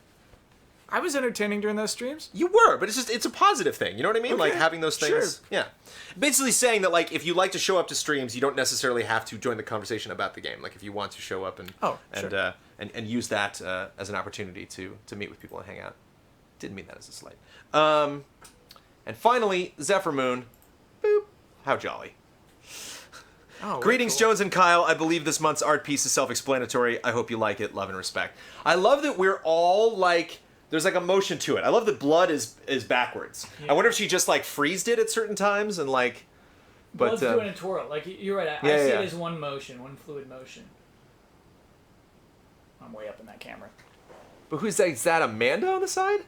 I was entertaining during those streams. You were, but it's a positive thing. You know what I mean? Okay, Like having those things. sure. Yeah. Basically saying that like if you like to show up to streams, you don't necessarily have to join the conversation about the game. Like if you want to show up and sure. and use that as an opportunity to meet with people and hang out. Didn't mean that as a slight. And finally, Zephyr Moon. Boop. How jolly. Oh, Greetings, cool. Jones and Kyle. I believe this month's art piece is self-explanatory. I hope you like it. Love and respect. I love that we're all like, there's like a motion to it. I love that blood is backwards. Yeah. I wonder if she just like freezed it at certain times and like. But Blood's doing a twirl. Like you're right. I see it as one motion, one fluid motion. I'm way up in that camera. But who's that? Is that Amanda on the side?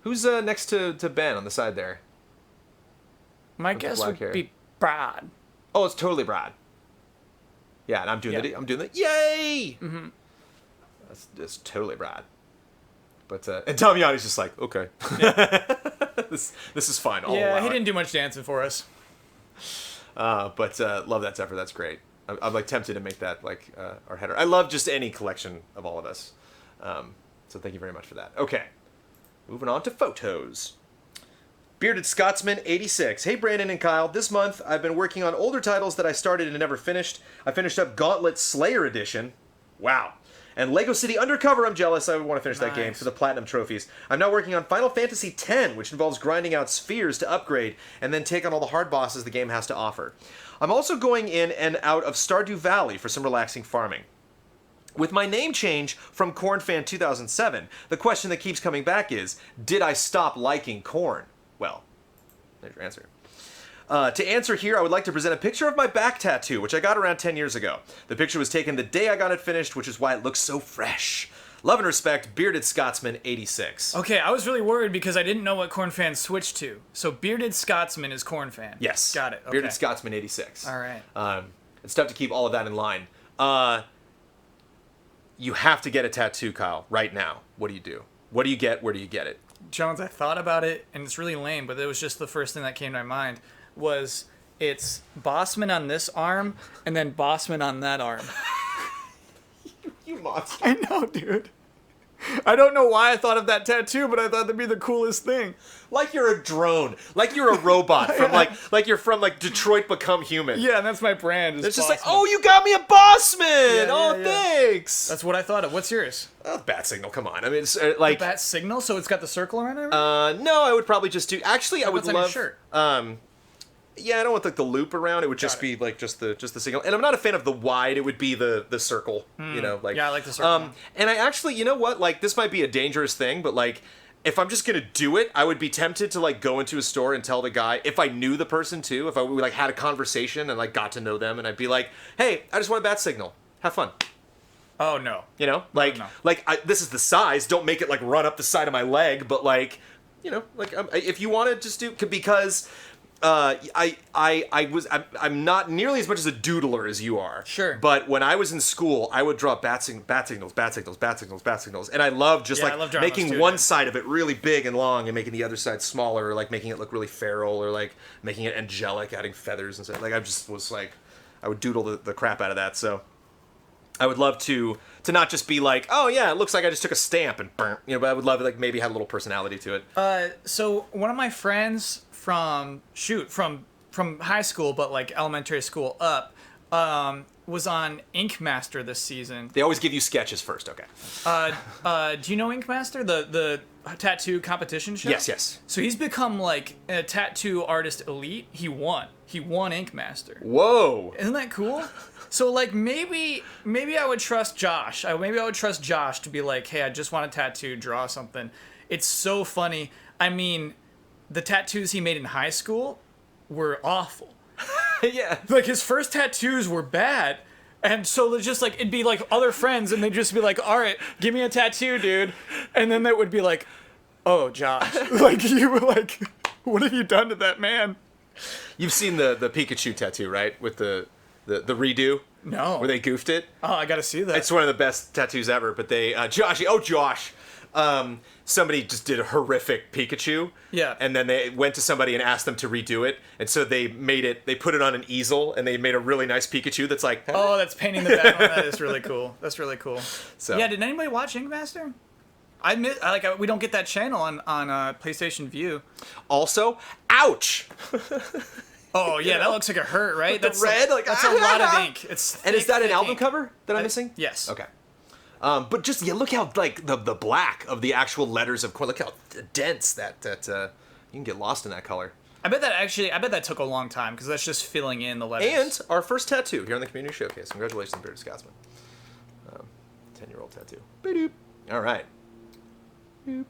Who's next to Ben on the side there? My With the guess black would hair. be Brad. Oh, it's totally Brad. Yeah, and I'm doing the yay. Mm-hmm. That's totally Brad. But and Damiani's just like, okay, this is fine. I'll allow He it. didn't do much dancing for us. But love that Zephyr. That's great. I'm like tempted to make that like our header. I love just any collection of all of us. So thank you very much for that. Okay, moving on to photos. Bearded Scotsman 86. Hey Brandon and Kyle, this month I've been working on older titles that I started and never finished. I finished up Gauntlet Slayer Edition. Wow. And Lego City Undercover, I'm jealous. I would want to finish that game for the platinum trophies. I'm now working on Final Fantasy X, which involves grinding out spheres to upgrade and then take on all the hard bosses the game has to offer. I'm also going in and out of Stardew Valley for some relaxing farming. With my name change from Corn Fan 2007, the question that keeps coming back is, did I stop liking Corn? Well, there's your answer. To answer here, I would like to present a picture of my back tattoo, which I got around 10 years ago. The picture was taken the day I got it finished, which is why it looks so fresh. Love and respect, Bearded Scotsman 86. Okay, I was really worried because I didn't know what Corn Fan switched to. So Bearded Scotsman is Corn Fan. Yes. Got it. Okay. Bearded Scotsman 86. All right. It's tough to keep all of that in line. You have to get a tattoo, Kyle, right now. What do you do? What do you get? Where do you get it? Jones, I thought about it, and it's really lame, but it was just the first thing that came to my mind. It's Bossman on this arm, and then Bossman on that arm. You monster. I know, dude. I don't know why I thought of that tattoo, but I thought that'd be the coolest thing. Like you're a drone. Like you're a robot from like you're from like Detroit Become Human. Yeah, and that's my brand. It's just like, oh, you got me a Bossman. Yeah, Thanks. That's what I thought of. What's yours? Bat signal. Come on. I mean, it's like Bat signal, so it's got the circle around it? no, I would probably just do. Actually, I would What's on your love. shirt? Yeah, I don't want like the loop around. It would just be like just the signal. And I'm not a fan of the wide. It would be the circle. You know, like Yeah, I like the circle. And I actually, you know what? Like this might be a dangerous thing, but like if I'm just gonna do it, I would be tempted to like go into a store and tell the guy, if I knew the person too, if I like had a conversation and like got to know them, and I'd be like, hey, I just want a bat signal. Have fun. Oh, no. You know, like No. this is the size. Don't make it like run up the side of my leg, but like, you know, like if you want to just do, because I'm not nearly as much as a doodler as you are. Sure. But when I was in school, I would draw bat signals, and I love just I love drawing making those too, one yeah. side of it really big and long, and making the other side smaller, or like making it look really feral, or like making it angelic, adding feathers and stuff. Like I just was like, I would doodle the crap out of that. So I would love to not just be like, oh yeah, it looks like I just took a stamp and burnt, you know. But I would love it like maybe have a little personality to it. So one of my friends from high school, but like elementary school up, was on Ink Master this season. They always give you sketches first, okay? Do you know Ink Master, the tattoo competition show? Yes. So he's become like a tattoo artist elite. He won Ink Master. Whoa. Isn't that cool? So like maybe I would trust Josh. Maybe I would trust Josh to be like, hey, I just want a tattoo, draw something. It's so funny. I mean, the tattoos he made in high school were awful. Yeah. Like his first tattoos were bad. And so it's just like, it'd be like other friends and they'd just be like, all right, give me a tattoo, dude. And then that would be like, oh, Josh. Like you were like, what have you done to that man? You've seen the Pikachu tattoo, right? With the redo? No. Where they goofed it? Oh, I gotta see that. It's one of the best tattoos ever, but they, Josh. Somebody just did a horrific Pikachu. Yeah. And then they went to somebody and asked them to redo it. And so they put it on an easel, and they made a really nice Pikachu that's like... Oh, that's painting the back on that is really cool. That's really cool. So. Yeah, did anybody watch Ink Master? We don't get that channel on PlayStation View. Also, ouch. Oh yeah, that looks like a hurt, right? That's red. That's a lot of ink. It's and is that an thick album ink. cover that I'm missing? Yes. Okay. But just look how like the black of the actual letters of look how dense that you can get lost in that color. I bet that took a long time because that's just filling in the letters. And our first tattoo here on the Community Showcase. Congratulations, Bearded Scotsman. 10-year-old tattoo. Boop. All right. Boop.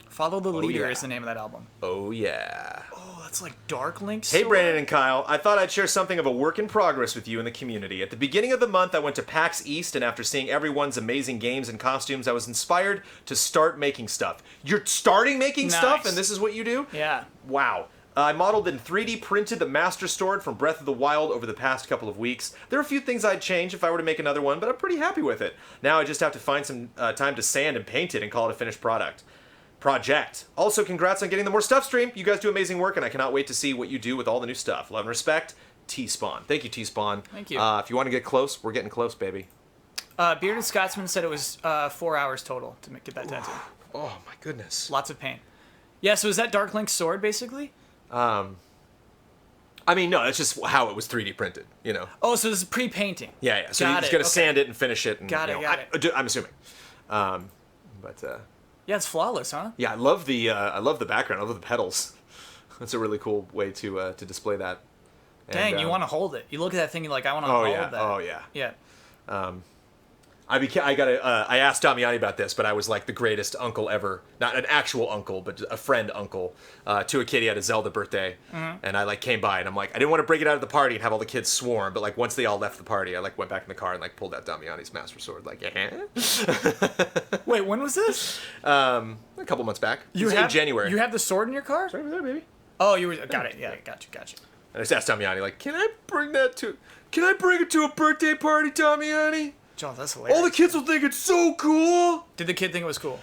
Follow the Leader yeah. is the name of that album. Oh, yeah. Oh, that's like Dark Link's Hey, sword? Brandon and Kyle. I thought I'd share something of a work in progress with you in the community. At the beginning of the month, I went to PAX East, and after seeing everyone's amazing games and costumes, I was inspired to start making stuff. You're starting making stuff, and this is what you do? Yeah. Wow. I modeled and 3D printed the Master Sword from Breath of the Wild over the past couple of weeks. There are a few things I'd change if I were to make another one, but I'm pretty happy with it. Now I just have to find some time to sand and paint it and call it a finished project. Also, congrats on getting the More Stuff stream. You guys do amazing work, and I cannot wait to see what you do with all the new stuff. Love and respect, T-Spawn. Thank you, T-Spawn. Thank you. If you want to get close, we're getting close, baby. Bearded Scotsman said it was 4 hours total to get that tattoo. Oh, my goodness. Lots of pain. Yeah, so is that Dark Link's sword, basically? I mean, no, that's just how it was 3D printed, you know. Oh, so this is pre-painting. Yeah. So Got you're just it, going to okay. sand it and finish it. And, Got it. I'm assuming. Yeah, it's flawless, huh? Yeah, I love the background. I love the pedals. That's a really cool way to display that. Dang, And, you want to hold it. You look at that thing, you're like, I want to hold that. Oh yeah. Yeah. I asked Damiani about this, but I was like the greatest uncle ever. Not an actual uncle, but a friend uncle to a kid. He had a Zelda birthday, and I like came by and I'm like, I didn't want to break it out of the party and have all the kids swarm, but like once they all left the party, I like went back in the car and like pulled out Damiani's Master Sword. Like, Wait, when was this? a couple months back. It was in January. You have the sword in your car? It's right over there, baby. Oh, got it. Yeah, got you. And I just asked Damiani like, can I bring it to a birthday party, Damiani? John, that's hilarious. All the kids will think it's so cool. Did the kid think it was cool?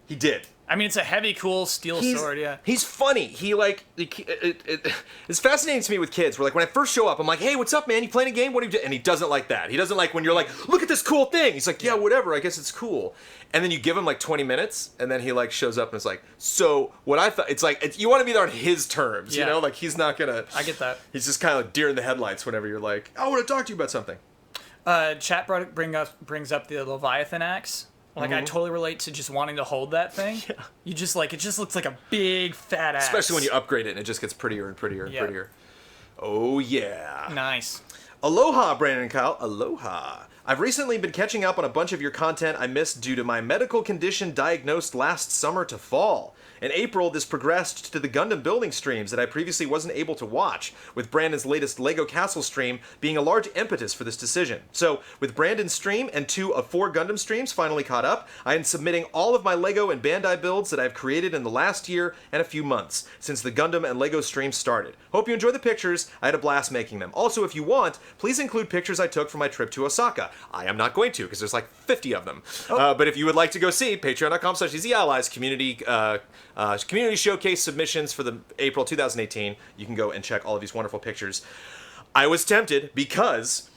He did. I mean, it's a heavy, cool steel sword, yeah. He's funny. He like it's fascinating to me with kids. Where like when I first show up, I'm like, "Hey, what's up, man? You playing a game? What do you do?" And he doesn't like that. He doesn't like when you're like, "Look at this cool thing." He's like, "Yeah, whatever. I guess it's cool." And then you give him like 20 minutes, and then he like shows up and is like, "So what I thought?" It's like you want to be there on his terms, you know? Like he's not gonna. I get that. He's just kind of like deer in the headlights whenever you're like, "I want to talk to you about something." Chat brings up the Leviathan axe. Like, I totally relate to just wanting to hold that thing. Yeah. You just, like, it just looks like a big, fat axe. Especially when you upgrade it and it just gets prettier and prettier and prettier. Oh, yeah. Nice. Aloha, Brandon and Kyle. Aloha. I've recently been catching up on a bunch of your content I missed due to my medical condition diagnosed last summer to fall. In April, this progressed to the Gundam building streams that I previously wasn't able to watch, with Brandon's latest LEGO Castle stream being a large impetus for this decision. So, with Brandon's stream and 2 of 4 Gundam streams finally caught up, I am submitting all of my LEGO and Bandai builds that I've created in the last year and a few months, since the Gundam and LEGO streams started. Hope you enjoy the pictures. I had a blast making them. Also, if you want, please include pictures I took for my trip to Osaka. I am not going to, because there's like 50 of them. But if you would like to go see, patreon.com/easyallies, community showcase submissions for the April 2018. You can go and check all of these wonderful pictures. I was tempted because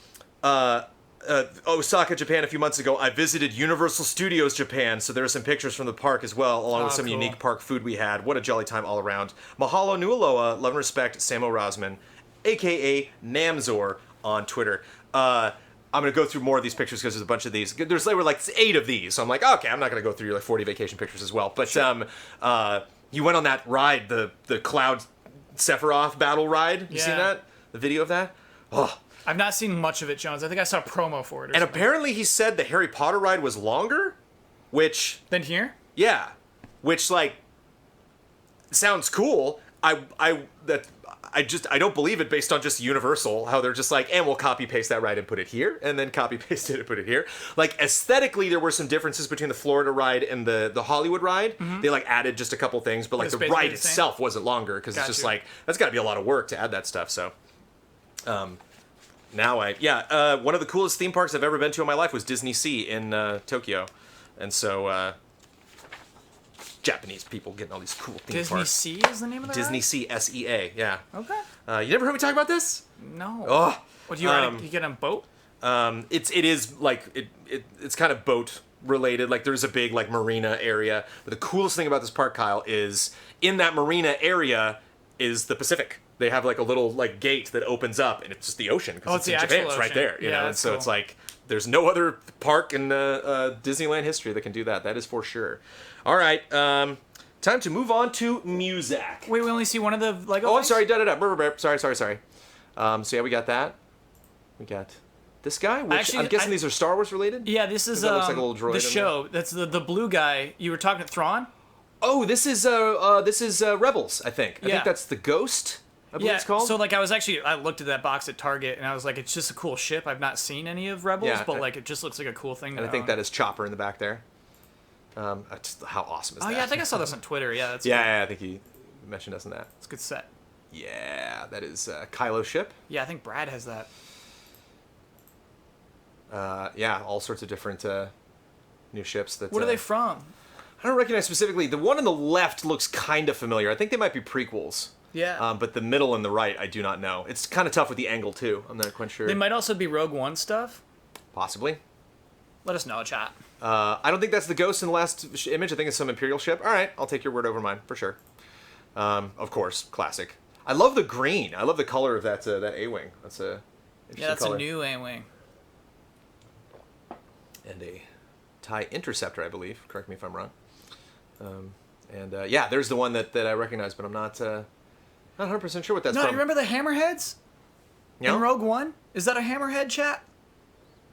Osaka, Japan a few months ago, I visited Universal Studios Japan, so there are some pictures from the park as well, along with some unique park food we had. What a jolly time all around. Mahalo Nualoa, love and respect, Samo Rosman, aka Namzor on Twitter. I'm going to go through more of these pictures because there's a bunch of these. There were like 8 of these, so I'm like, okay, I'm not going to go through like 40 vacation pictures as well. But you went on that ride, the Cloud Sephiroth battle ride. You seen that? The video of that? Oh. I've not seen much of it, Jones. I think I saw a promo for it. And apparently he said the Harry Potter ride was longer, which... Than here? Yeah. Which, like, sounds cool. I don't believe it based on just Universal, how they're just like, and we'll copy paste that ride and put it here, and then copy paste it and put it here. Like aesthetically, there were some differences between the Florida ride and the Hollywood ride. They like added just a couple things, but like the ride itself wasn't longer because it's just like that's got to be a lot of work to add that stuff. So, now one of the coolest theme parks I've ever been to in my life was Disney Sea in Tokyo, and so. Japanese people getting all these cool theme parks. Disney Sea is the name of the Disney ride? Sea, SEA, yeah. Okay. You never heard me talk about this? No. Oh. What, you get on a boat? It is like it's kind of boat related. Like there's a big like marina area. But the coolest thing about this park, Kyle, is in that marina area is the Pacific. They have like a little like gate that opens up, and it's just the ocean because it's in Japan. It's right there, you know. And so it's like there's no other park in Disneyland history that can do that. That is for sure. All right, time to move on to music. Wait, we only see one of the Lego. Oh, I'm sorry. Sorry. So yeah, we got that. We got this guy. Which actually, I'm guessing these are Star Wars related. Yeah, this is looks like a little droid the show. That's the blue guy. You were talking to Thrawn. Oh, this is Rebels. I think. I think that's the Ghost. I believe it's called. So like I looked at that box at Target and I was like, it's just a cool ship. I've not seen any of Rebels, but like it just looks like a cool thing. And I think that is Chopper in the back there. How awesome is that? Oh yeah, I think I saw this on Twitter. Yeah, that's yeah, I think he mentioned us in that. It's a good set. Yeah, that is Kylo's ship. Yeah, I think Brad has that. Yeah, all sorts of different new ships. That. What are they from? I don't recognize specifically. The one on the left looks kind of familiar. I think they might be prequels. Yeah. But the middle and the right, I do not know. It's kind of tough with the angle, too. I'm not quite sure. They might also be Rogue One stuff. Possibly. Let us know, chat. I don't think that's the Ghost in the last image. I think it's some Imperial ship. All right, I'll take your word over mine, for sure. Of course, classic. I love the green. I love the color of that A-Wing. That's a that's color. A new A-Wing. And a TIE Interceptor, I believe. Correct me if I'm wrong. Yeah, there's the one that I recognize, but I'm not 100% sure what that's from. No, you remember the Hammerheads? In Rogue One? Is that a Hammerhead, chat?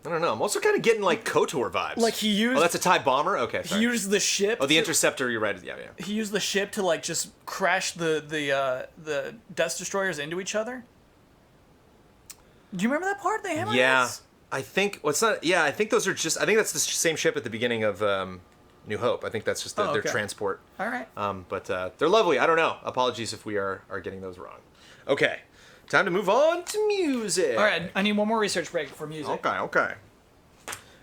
I don't know. I'm also kind of getting like KOTOR vibes. Like he used. Oh, that's a TIE bomber. Okay, sorry. He used the ship. Oh, the Interceptor. You're right. Yeah. He used the ship to like just crash the Death Destroyers into each other. Do you remember that part? The Hammerheads? Yeah, I think. Well, it's not. Yeah, I think those are just. I think that's the same ship at the beginning of New Hope. I think that's just their transport. All right. But they're lovely. I don't know. Apologies if we are getting those wrong. Okay. Time to move on to music. All right, I need one more research break for music. Okay.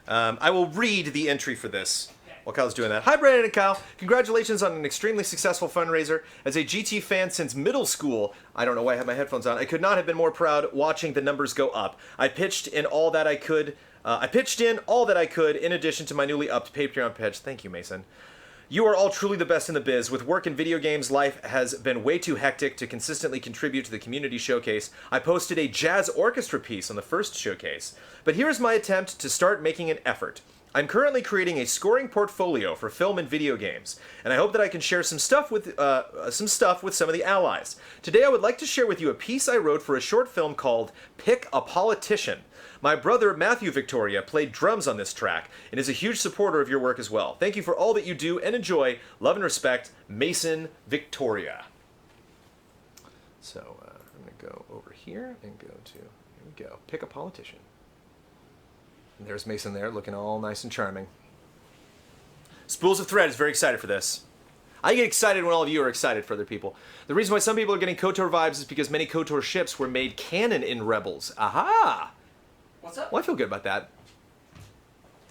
I will read the entry for this while Kyle's doing that. Hi, Brandon and Kyle. Congratulations on an extremely successful fundraiser. As a GT fan since middle school, I don't know why I have my headphones on, I could not have been more proud watching the numbers go up. I pitched in all that I could in addition to my newly upped Patreon pledge. Thank you, Mason. You are all truly the best in the biz. With work in video games, life has been way too hectic to consistently contribute to the community showcase. I posted a jazz orchestra piece on the first showcase. But here's my attempt to start making an effort. I'm currently creating a scoring portfolio for film and video games, and I hope that I can share some stuff with some of the allies. Today I would like to share with you a piece I wrote for a short film called Pick a Politician. My brother, Matthew Victoria, played drums on this track and is a huge supporter of your work as well. Thank you for all that you do and enjoy. Love and respect, Mason Victoria. So I'm going to go over here and here we go, Pick a Politician. And there's Mason there, looking all nice and charming. Spools of Thread is very excited for this. I get excited when all of you are excited for other people. The reason why some people are getting KOTOR vibes is because many KOTOR ships were made canon in Rebels. Aha! What's up? Well, I feel good about that.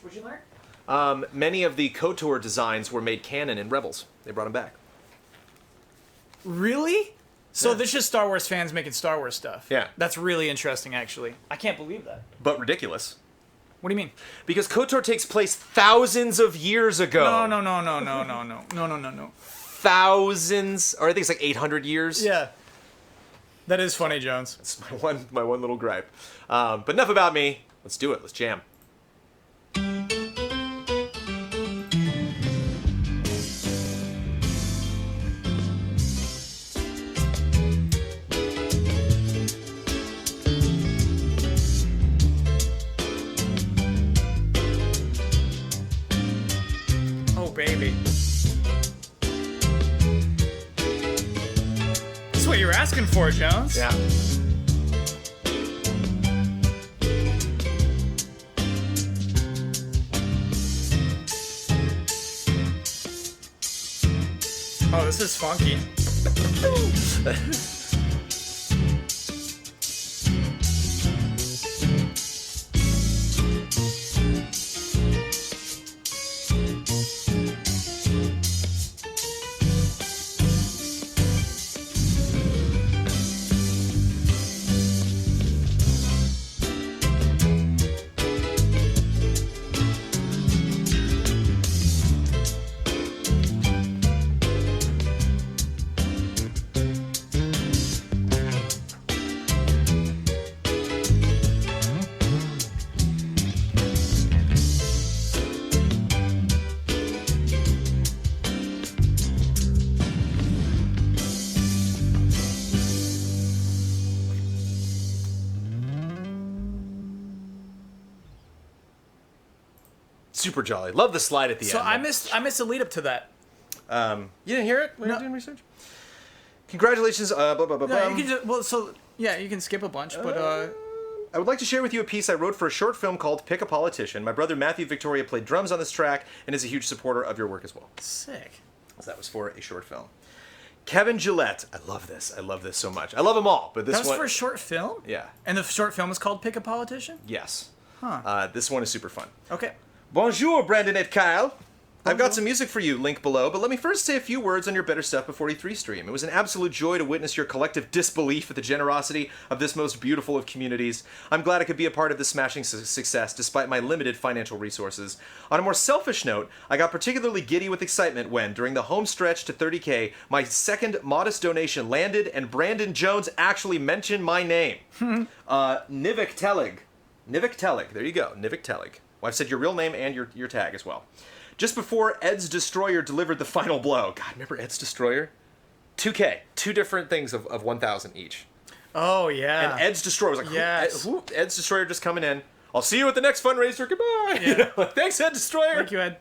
What'd you learn? Many of the KOTOR designs were made canon in Rebels. They brought them back. Really? So this is just Star Wars fans making Star Wars stuff. Yeah. That's really interesting, actually. I can't believe that. But ridiculous. What do you mean? Because KOTOR takes place thousands of years ago. No. Thousands, or I think it's like 800 years. Yeah. That is funny, Jones. It's my one little gripe. But enough about me. Let's do it. Let's jam. Oh, baby. That's what you were asking for, Jones. Yeah. Oh, this is funky. Super jolly. Love the slide at the So end. I missed a lead up to that. You didn't hear it when you No. were doing research? Congratulations, blah, blah, blah, No, blah. you can just, you can skip a bunch, but I would like to share with you a piece I wrote for a short film called Pick a Politician. My brother Matthew Victoria played drums on this track and is a huge supporter of your work as well. sick. So that was for a short film. Kevin Gillette. I love this. I love this so much. I love them all, but this That was one... for a short film? Yeah. And the short film was called Pick a Politician? Yes. Huh. This one is super fun. Okay. Bonjour, Brandon et Kyle. I've got some music for you, link below, but let me first say a few words on your Better Stuff Before E3 stream. It was an absolute joy to witness your collective disbelief at the generosity of this most beautiful of communities. I'm glad I could be a part of this smashing success despite my limited financial resources. On a more selfish note, I got particularly giddy with excitement when, during the home stretch to 30K, my second modest donation landed and Brandon Jones actually mentioned my name. Nivik Telig. Nivik Telig. There you go. Nivik Telig. Well, I've said your real name and your tag as well. Just before Ed's Destroyer delivered the final blow. God, remember Ed's Destroyer? 2K. Two different things of 1,000 each. Oh, yeah. And Ed's Destroyer was like, Yes. Ed's Destroyer just coming in. I'll see you at the next fundraiser. Goodbye. Yeah. You know, like, thanks, Ed Destroyer. Thank you, Ed.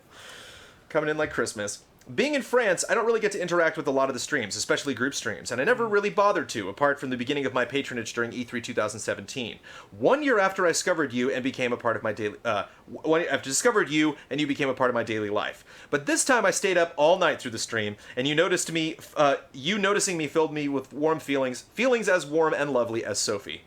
Coming in like Christmas. Being in France, I don't really get to interact with a lot of the streams, especially group streams, and I never really bothered to, apart from the beginning of my patronage during E3 2017. 1 year after I discovered you and became a part of my daily, after discovered you and you became a part of my daily life. But this time I stayed up all night through the stream, and you noticing me filled me with warm feelings as warm and lovely as Sophie.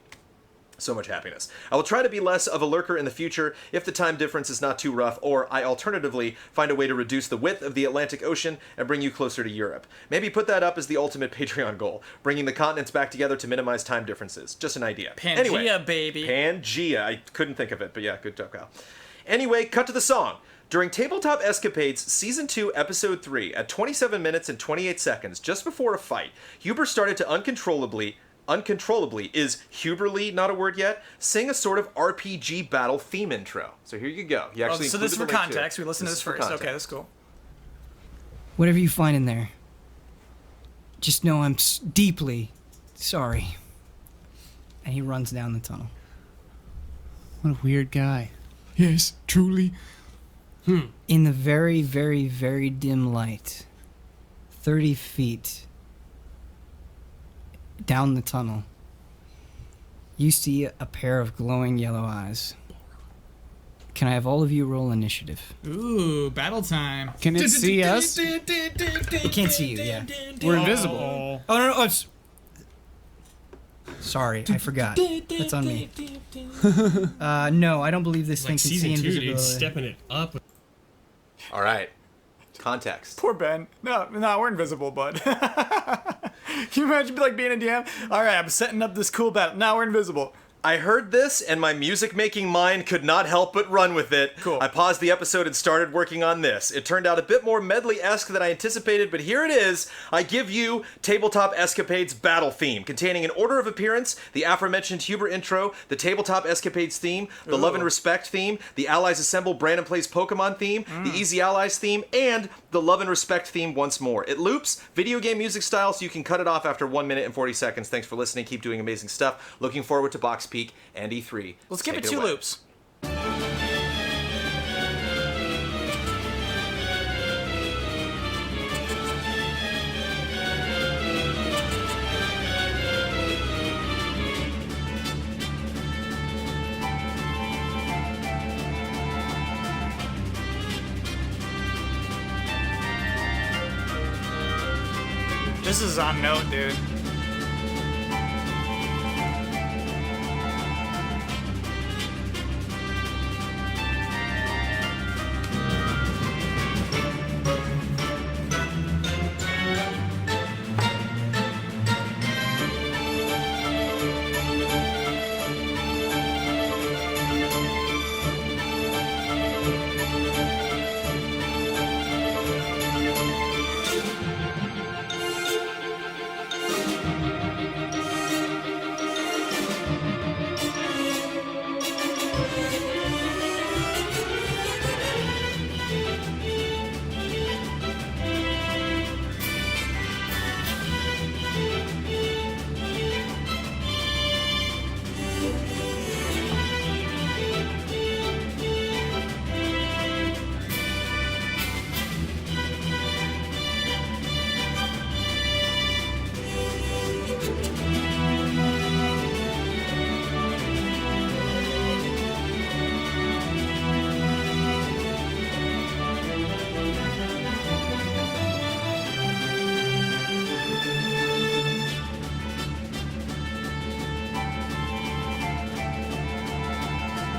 So much happiness. I will try to be less of a lurker in the future if the time difference is not too rough, or I alternatively find a way to reduce the width of the Atlantic Ocean and bring you closer to Europe. Maybe put that up as the ultimate Patreon goal, bringing the continents back together to minimize time differences. Just an idea. Pangea, anyway, baby. Pangea. I couldn't think of it, but yeah, good job, Kyle. Anyway, cut to the song. During Tabletop Escapades Season 2, Episode 3, at 27 minutes and 28 seconds, just before a fight, Huber started to uncontrollably, is Huberly not a word yet, sing a sort of RPG battle theme intro. So here you go. He actually So this is for included the link, too. context. We listen to this for first. context. Okay, that's cool. Whatever you find in there, just know I'm deeply sorry. And he runs down the tunnel. What a weird guy. Yes, truly. In the very, very, very dim light, 30 feet down the tunnel, you see a pair of glowing yellow eyes. Can I have all of you roll initiative? Ooh, battle time. Can it see us? It can't see you, yeah. We're invisible. Oh, no, it's... Sorry, I forgot. That's on me. No, I don't believe this thing Like can see season 2, invisibility. dude, stepping it up. All right. Context. Poor Ben. No, we're invisible, bud. Can you imagine being a DM? All right, I'm setting up this cool battle. Now we're invisible. I heard this, and my music-making mind could not help but run with it. Cool. I paused the episode and started working on this. It turned out a bit more medley-esque than I anticipated, but here it is. I give you Tabletop Escapades Battle Theme, containing an order of appearance, the aforementioned Huber intro, the Tabletop Escapades theme, the Love and Respect theme, the Allies Assemble Brandon Plays Pokemon theme, the Easy Allies theme, and the Love and Respect theme once more. It loops, video game music style, so you can cut it off after 1 minute and 40 seconds. Thanks for listening. Keep doing amazing stuff. Looking forward to Box Peak and E3. Let's give Take it 2 away. loops. This is on note, dude.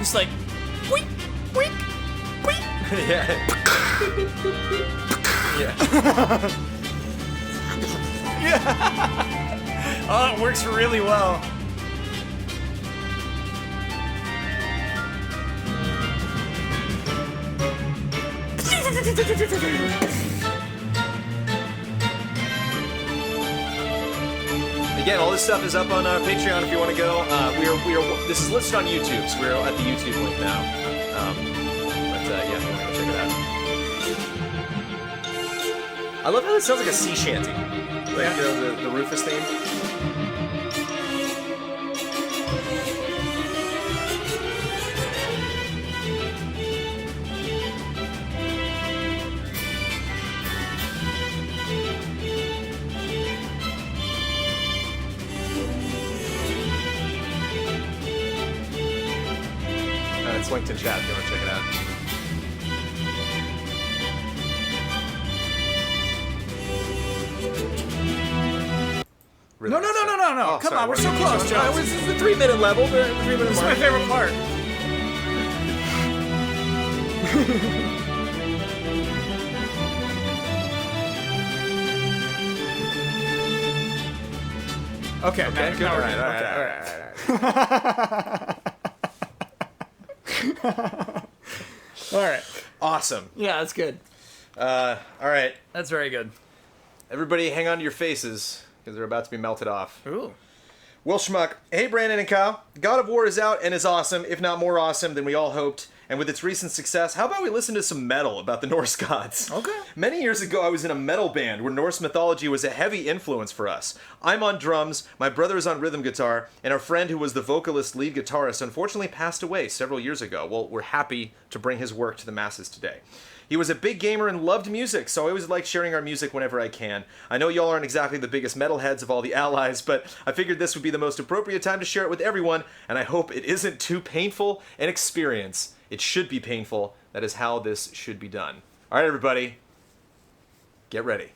Just like, wink, wink, wink. Yeah. Yeah. Oh, it works really well. Again, all this stuff is up on Patreon if you want to go. This is listed on YouTube, so we're at the YouTube link now. Yeah, if you want to go check it out. I love how it sounds like a sea shanty, like the Rufus theme. It's linked in chat if you want to check it out. Really No. Oh, Come sorry, on, we're what so are you close, doing? Joe. This is the 3-minute level. The 3-minute This is my mark. favorite part. Okay, Okay, good. now All we're right. All right. Awesome. Yeah, that's good. All right. That's very good. Everybody hang on to your faces, because they're about to be melted off. Ooh. Will Schmuck. Hey, Brandon and Kyle. God of War is out and is awesome, if not more awesome than we all hoped. And with its recent success, how about we listen to some metal about the Norse gods? Okay. Many years ago, I was in a metal band where Norse mythology was a heavy influence for us. I'm on drums, my brother is on rhythm guitar, and our friend who was the vocalist lead guitarist unfortunately passed away several years ago. Well, we're happy to bring his work to the masses today. He was a big gamer and loved music, so I always like sharing our music whenever I can. I know y'all aren't exactly the biggest metalheads of all the allies, but I figured this would be the most appropriate time to share it with everyone, and I hope it isn't too painful an experience. It should be painful. That is how this should be done. All right, everybody, get ready.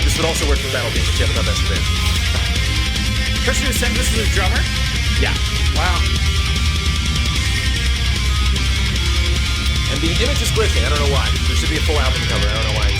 This would also work for Battle Beam, but you have enough estimate. Christian was saying this is his drummer? Yeah. Wow. And the image is glitching. I don't know why. There should be a full album cover. I don't know why.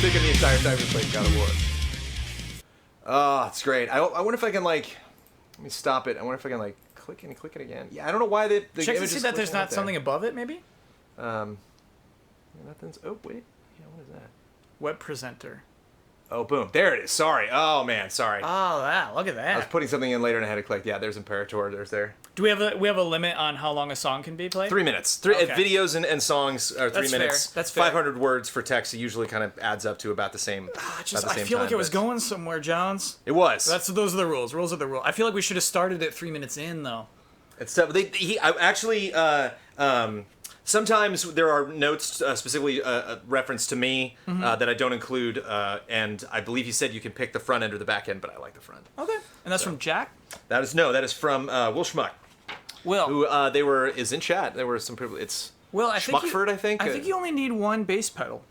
thinking the entire time we played God of War. Oh, it's great. I wonder if I can, like... Let me stop it. I wonder if I can, like, click and click it again. Yeah, I don't know why the Check image to see is that there's clicking not out there. something above it, maybe? Nothing's... Oh, wait. Yeah, what is that? Web presenter. Oh, boom. There it is. Sorry. Oh, man. Sorry. Oh, wow. Look at I was that. putting something in later and I had to click. Yeah, there's Imperator. There's there. Do we have a limit on how long a song can be played? 3 minutes. Okay. Videos and songs are 3 That's fair. minutes. That's fair. 500 words for text. It usually kind of adds up to about the same. I about the same feel like time, it was but- going somewhere, Jones. It was. Those are the rules. Rules are the rule. I feel like we should have started at 3 minutes in, though. It's tough. Sometimes there are notes specifically reference to me that I don't include, and I believe he said you can pick the front end or the back end, but I like the front. Okay. And that's from Jack? That is from Will Schmuck, Will. who is in chat. There were some people. It's Will, I think Schmuckford, I think. I think you only need one bass pedal.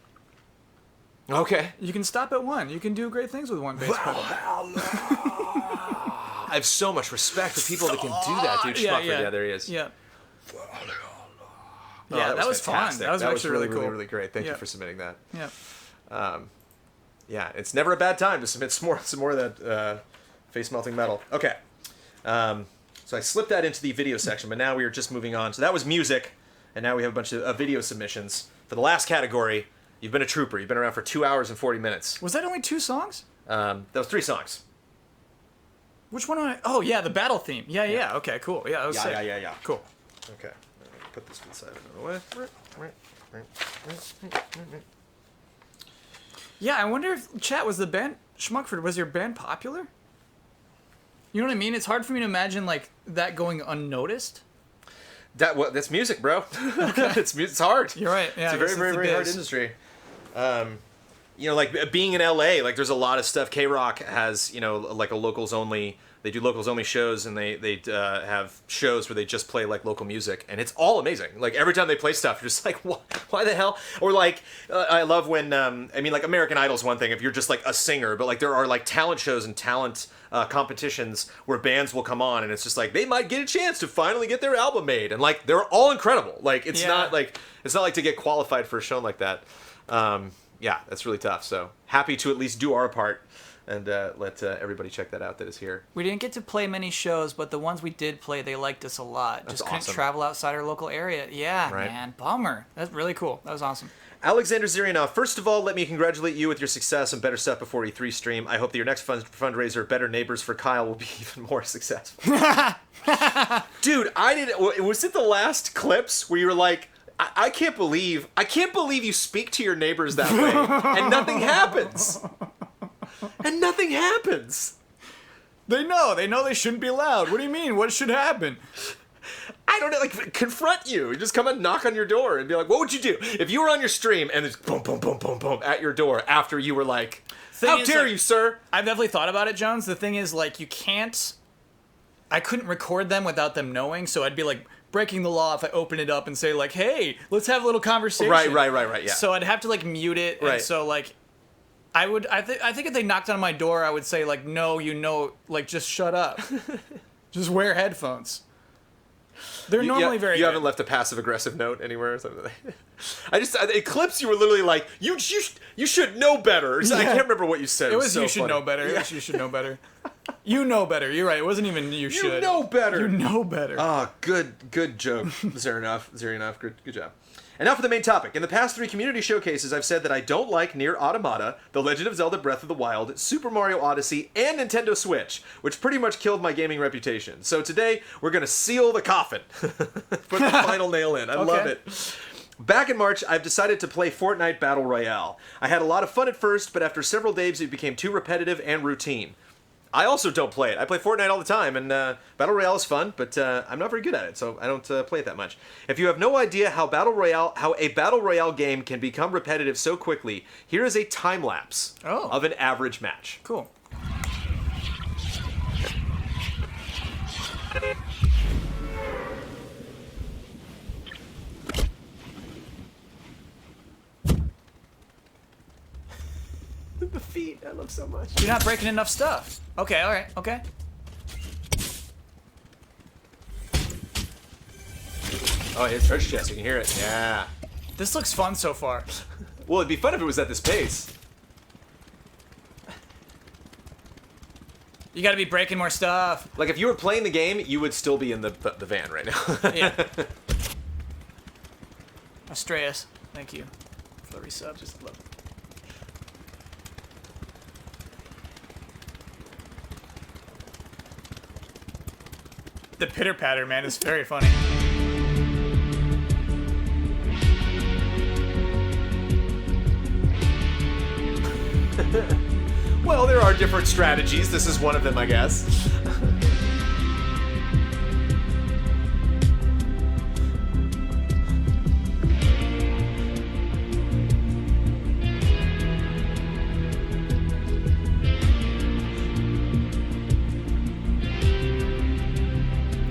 Okay. You can stop at one. You can do great things with one bass pedal. I have so much respect for people that can do that, dude. Schmuckford, yeah, there he is. Yeah. Oh, Yeah, that was fun. fantastic. That was actually really cool. really great. Thank you Yeah. for submitting that. Yeah. Yeah, it's never a bad time to submit some more of that face melting metal. Okay, so I slipped that into the video section, but now we are just moving on. So that was music, and now we have a bunch of video submissions for the last category. You've been a trooper. You've been around for 2 hours and 40 minutes. Was that only 2 songs? That was 3 songs. Which one? Oh, yeah, the battle theme. Yeah. Okay, cool. Yeah, that was sick. Yeah. Cool. Okay, put this inside another way. Yeah, I wonder if chat was the band Schmuckford. Was your band popular? You know what I mean? It's hard for me to imagine like that going unnoticed. That's music, bro. It's hard. You're right. Yeah, It's a very, very, very hard industry. Like being in LA, like there's a lot of stuff. K-Rock has, like a locals only. They do locals only shows, and they have shows where they just play like local music, and it's all amazing. Like every time they play stuff, you're just like, why the hell? Or like, I love when like American Idol's one thing if you're just like a singer, but like there are like talent shows and talent competitions where bands will come on, and it's just like they might get a chance to finally get their album made, and like they're all incredible. Like it's not like to get qualified for a show like that. Yeah, that's really tough. So happy to at least do our part. And let everybody check that out that is here. We didn't get to play many shows, but the ones we did play, they liked us a lot. That's Just couldn't awesome. travel outside our local area. Yeah, Right. man. Bummer. That's really cool. That was awesome. Alexander Zirianov, first of all, let me congratulate you with your success and better stuff before E3 stream. I hope that your next fundraiser, Better Neighbors for Kyle, will be even more successful. Dude, was it the last clips where you were like, I can't believe you speak to your neighbors that way and nothing happens. And nothing happens. They know they shouldn't be allowed. What do you mean? What should happen? I don't know, like, confront you. You just come and knock on your door and be like, what would you do? If you were on your stream and there's boom, boom, boom, boom, boom at your door after you were like, how dare you, sir? I've definitely thought about it, Jones. The thing is, like, I couldn't record them without them knowing, so I'd be like breaking the law if I open it up and say like, hey, let's have a little conversation. Right, yeah. So I'd have to like mute it, Right. and so like, I think if they knocked on my door, I would say like, no, like just shut up, just wear headphones. They're normally very. You good. haven't left a passive aggressive note anywhere or something. Eclipse. You were literally like, you should know better. I can't remember what you said. It was so you should funny. know better. It was you should know better. You know better. You're right. It wasn't even you should. You know better. You know better. Ah, good joke, Zirianov. Good job. And now for the main topic. In the past 3 community showcases, I've said that I don't like Nier Automata, The Legend of Zelda Breath of the Wild, Super Mario Odyssey, and Nintendo Switch, which pretty much killed my gaming reputation. So today, we're going to seal the coffin. Put the final nail in. I love it. Back in March, I've decided to play Fortnite Battle Royale. I had a lot of fun at first, but after several days, it became too repetitive and routine. I also don't play it. I play Fortnite all the time, and Battle Royale is fun, but I'm not very good at it, so I don't play it that much. If you have no idea how a Battle Royale game can become repetitive so quickly, here is a time lapse of an average match. Cool. The feet, I love so much. You're not breaking enough stuff. Okay, all right, okay. Oh, it's treasure chest. You can hear it. Yeah. This looks fun so far. Well, it'd be fun if it was at this pace. You got to be breaking more stuff. Like, if you were playing the game, you would still be in the van right now. Yeah. Astreus, thank you for the resub. Just love it. The pitter patter, man, is very funny. Well, there are different strategies. This is one of them, I guess.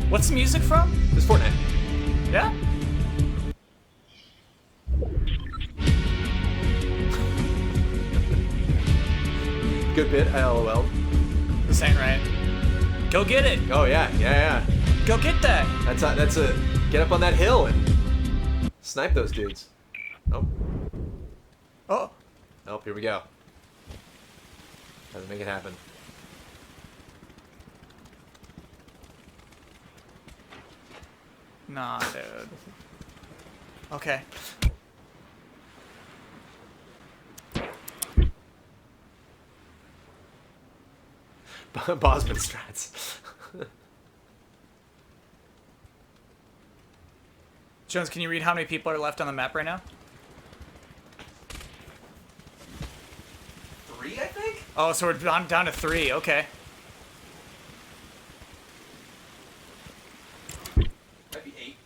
What's the music from? It's Fortnite. Yeah? Good bit, LOL. This ain't right. Go get it. Oh, yeah. Go get that. That's a get up on that hill and snipe those dudes. Oh. Oh. Oh, here we go. Doesn't make it happen. Nah, dude. Okay. Bosman strats. Jones, can you read how many people are left on the map right now? 3, I think? Oh, so we're down to 3. Okay. Might be 8.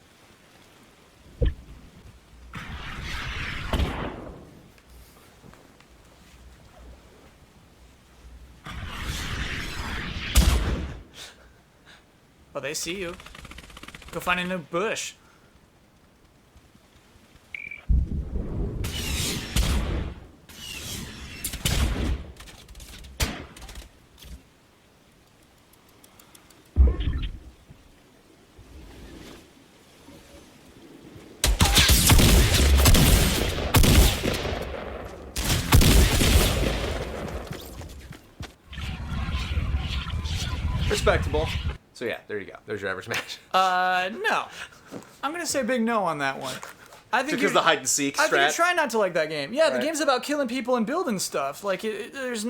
Oh, they see you. Go find a new bush. Respectable. So yeah, there you go. There's your average match. No. I'm gonna say big no on that one. I think Because the hide and seek I think you're strat. trying not to like that game. Yeah, Right. the game's about killing people and building stuff. Like, there's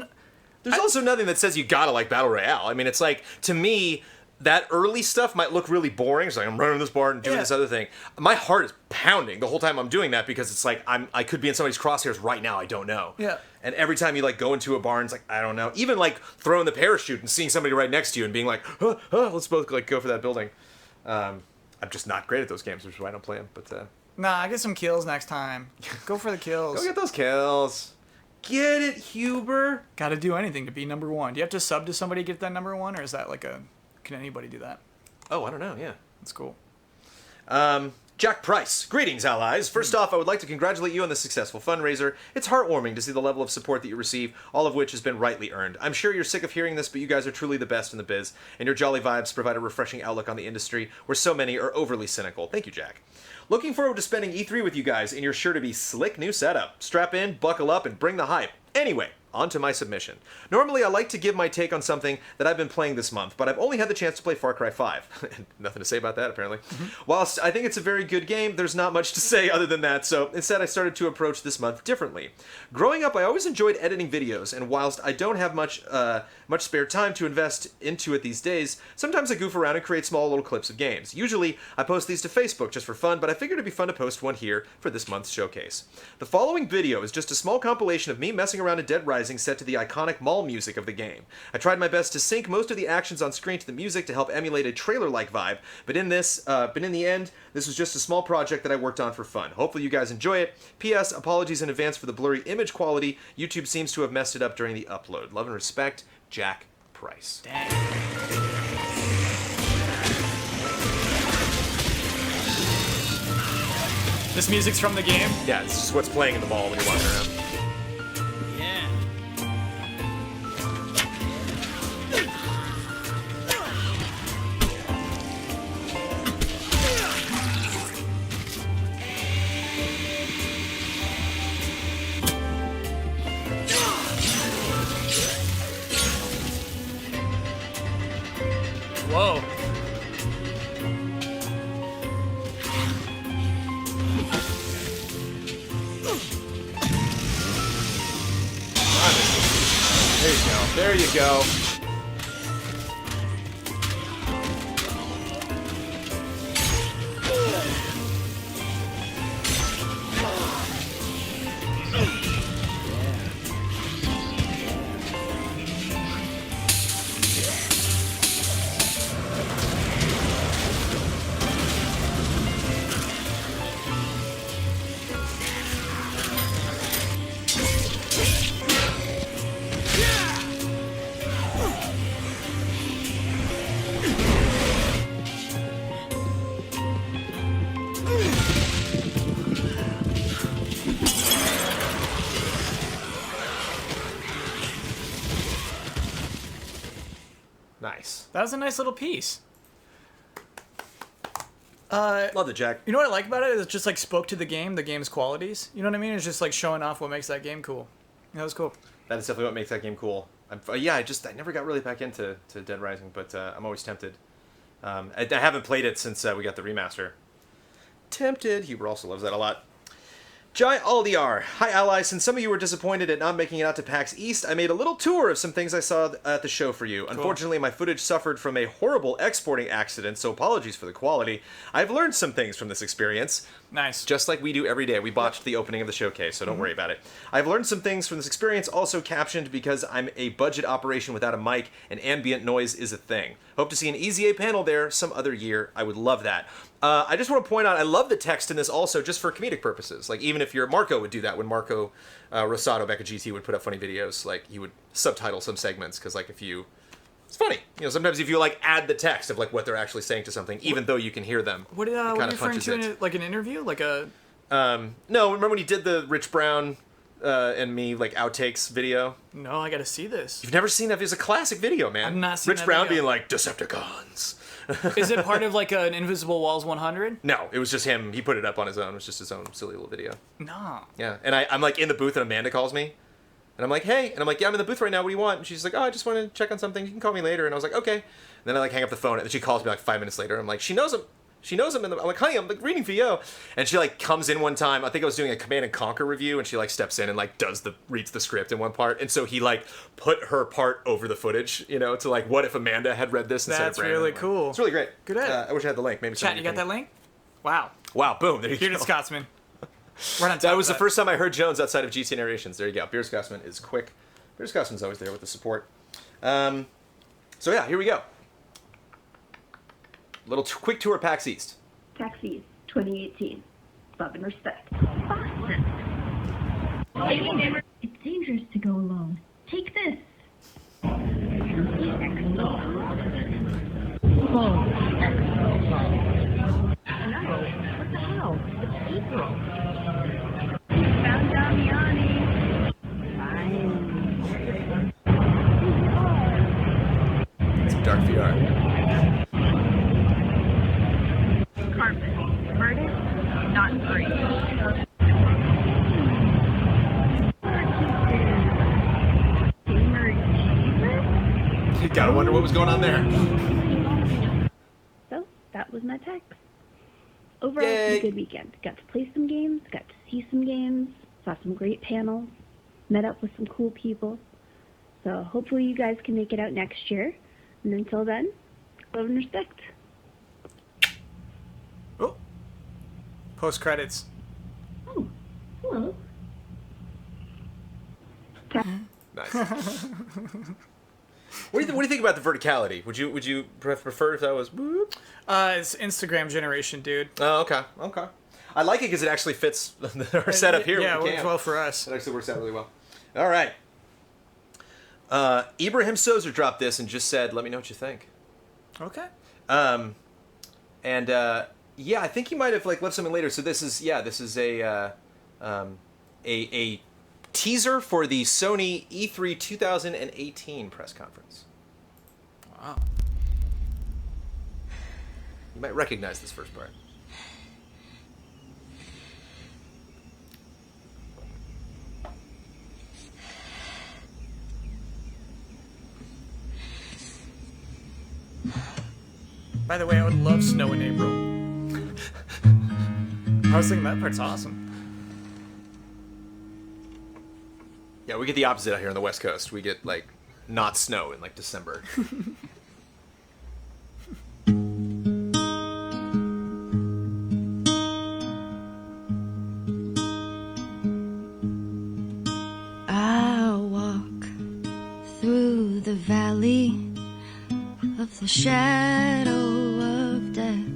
Also nothing that says you gotta like Battle Royale. I mean, it's like, to me, that early stuff might look really boring. It's like, I'm running this bar and doing Yeah. this other thing. My heart is pounding the whole time I'm doing that because it's like, I could be in somebody's crosshairs right now. I don't know. Yeah. And every time you like go into a bar and it's like, I don't know. Even like throwing the parachute and seeing somebody right next to you and being like, let's both like go for that building. I'm just not great at those games, which is why I don't play them. But Nah, I get some kills next time. Go for the kills. go get those kills. Get it, Huber. Gotta do anything to be number 1. Do you have to sub to somebody to get that number 1, or is that like can anybody do that? Oh, I don't know. Yeah. That's cool. Jack Price. Greetings, allies. First off, I would like to congratulate you on the successful fundraiser. It's heartwarming to see the level of support that you receive, all of which has been rightly earned. I'm sure you're sick of hearing this, but you guys are truly the best in the biz, and your jolly vibes provide a refreshing outlook on the industry where so many are overly cynical. Thank you, Jack. Looking forward to spending E3 with you guys in your sure-to-be slick new setup. Strap in, buckle up, and bring the hype. Anyway, on to my submission. Normally, I like to give my take on something that I've been playing this month, but I've only had the chance to play Far Cry 5. Nothing to say about that, apparently. Whilst I think it's a very good game, there's not much to say other than that, so instead I started to approach this month differently. Growing up, I always enjoyed editing videos, and whilst I don't have much spare time to invest into it these days, sometimes I goof around and create small little clips of games. Usually, I post these to Facebook just for fun, but I figured it'd be fun to post one here for this month's showcase. The following video is just a small compilation of me messing around in Dead Rising set to the iconic mall music of the game. I tried my best to sync most of the actions on screen to the music to help emulate a trailer-like vibe, but in the end, this was just a small project that I worked on for fun. Hopefully you guys enjoy it. P.S. Apologies in advance for the blurry image quality. YouTube seems to have messed it up during the upload. Love and respect, Jack Price. Dang. This music's from the game? Yeah, it's just what's playing in the mall when you're walking around. Yeah. Whoa. There you go. There you go. Nice. That was a nice little piece. Love it, Jack. You know what I like about it? It just like spoke to the game's qualities. You know what I mean? It's just like showing off what makes that game cool. That was cool. That is definitely what makes that game cool. Yeah, I never got really back into Dead Rising, but I'm always tempted. I haven't played it since we got the remaster. Tempted. Huber also loves that a lot. Jai Aldiar. Hi, allies. Since some of you were disappointed at not making it out to PAX East, I made a little tour of some things I saw at the show for you. Cool. Unfortunately, my footage suffered from a horrible exporting accident, so apologies for the quality. I've learned some things from this experience. Nice. Just like we do every day. We botched the opening of the showcase, so don't worry about it. I've learned some things from this experience, also captioned because I'm a budget operation without a mic, and ambient noise is a thing. Hope to see an EZA panel there some other year. I would love that. I just want to point out, I love the text in this also just for comedic purposes. Like, even if Marco would do that when Marco Rosado back at GT would put up funny videos. Like, he would subtitle some segments, because, like, it's funny. You know, sometimes if you, like, add the text of, like, what they're actually saying to something, even though you can hear them, what are you referring to? Like an interview? Like a... No, remember when he did the Rich Brown and me, like, outtakes video? No, I gotta see this. You've never seen that? It's a classic video, man. I've not seen Rich that Brown video. being like, Decepticons. Is it part of like an Invisible Walls 100? No, it was just him. He put it up on his own. It was just his own silly little video. No. Yeah, and I'm like in the booth and Amanda calls me. And I'm like, hey. And I'm like, yeah, I'm in the booth right now. What do you want? And she's like, oh, I just want to check on something. You can call me later. And I was like, okay. And then I like hang up the phone. And then she calls me like 5 minutes later. I'm like, she knows him. She knows him. And I'm like, honey, I'm like reading for you. And she like comes in one time. I think I was doing a Command and Conquer review. And she like steps in and like reads the script in one part. And so he like put her part over the footage, you know, to like, what if Amanda had read this instead of That's Brandon? really cool. It's really great. Good at it. I wish I had the link. Maybe Chat, you got that link? Wow. Wow, boom. There you Bearded go. Scotsman. Right on top That was of the first time I heard Jones outside of GT Narrations. There you go. Bearded Scotsman is quick. Bearded Scotsman's always there with the support. So yeah, here we go. Quick tour of PAX East. PAX East 2018. Love and respect. It's dangerous to go alone. Take this. Whoa. No, what the hell? It's April. Found Damiani. Fine. Some dark VR. Carpet. Murder? Not free. You gotta wonder what was going on there. So, that was my PAX. Overall, Yay. it was a good weekend. Got to play some games, got to see some games, saw some great panels, met up with some cool people. So, hopefully you guys can make it out next year. And until then, love and respect. Oh. Post credits. Oh, hello. Nice. What do you think about the verticality? Would you prefer if that was? Whoop? It's Instagram generation, dude. Oh, okay. I like it because it actually fits our setup here. Yeah, it with the works cam. well for us. It actually works out really well. All right. Ibrahim Sozer dropped this and just said, "Let me know what you think." Okay. Yeah, I think he might have like left something later. So this is a teaser for the Sony E3 2018 press conference. Wow. You might recognize this first part. By the way, I would love snow in April. I was thinking that part's awesome. Yeah, we get the opposite out here on the West Coast. We get, like, not snow in, like, December. I walk through the valley of the shadow of death,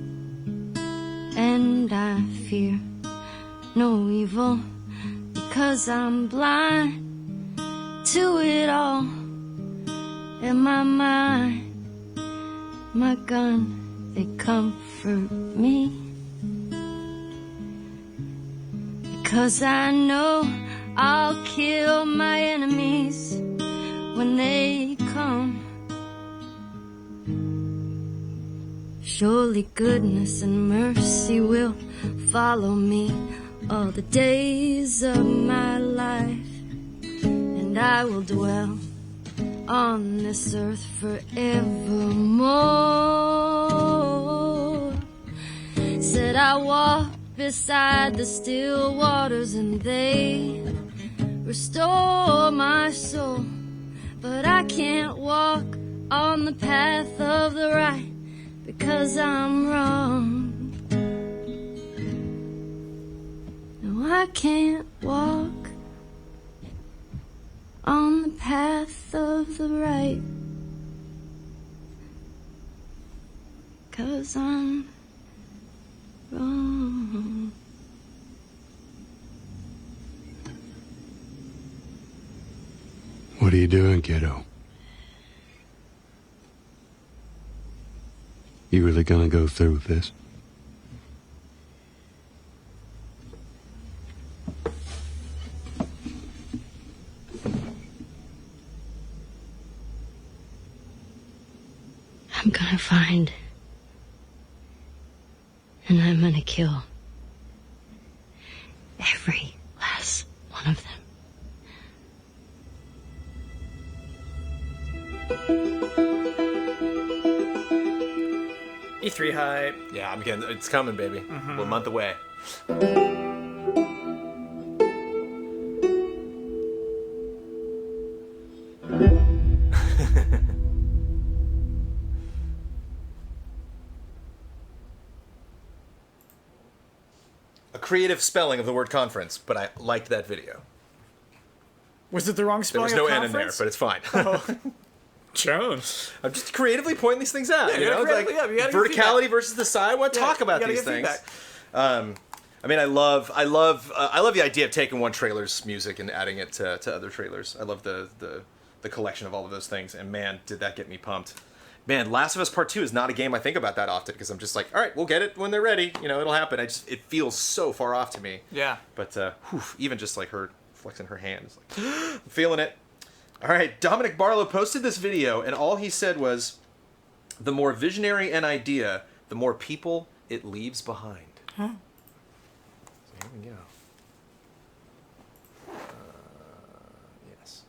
and I fear no evil because I'm blind to it all. In my mind, my gun, they comfort me, because I know I'll kill my enemies when they come. Surely goodness and mercy will follow me all the days of my life, and I will dwell on this earth forevermore. Said I walk beside the still waters and they restore my soul, but I can't walk on the path of the right because I'm wrong. No, I can't walk on the path of the right, 'cause I'm wrong. What are you doing, kiddo? You really gonna go through with this? I'm gonna find, and I'm gonna kill every last one of them. E3 hype. Yeah, I'm getting. It's coming, baby. We're a month away. A creative spelling of the word conference, but I liked that video. Was it the wrong There spelling was no of N in there, conference? but it's fine. Jones. I'm just creatively pointing these things out. Yeah, you you know, gotta like creatively- yeah, you gotta give verticality versus the side. I want to talk about you gotta these give things. feedback. I mean, I love the idea of taking one trailer's music and adding it to other trailers. I love the collection of all of those things, and man, did that get me pumped. Man, Last of Us Part 2 is not a game I think about that often because I'm just like, all right, we'll get it when they're ready. You know, it'll happen. It feels so far off to me. Yeah. But even just like her flexing her hand, is like, I'm feeling it. All right, Dominic Barlow posted this video, and all he said was, the more visionary an idea, the more people it leaves behind. Huh. So here we go. Yes.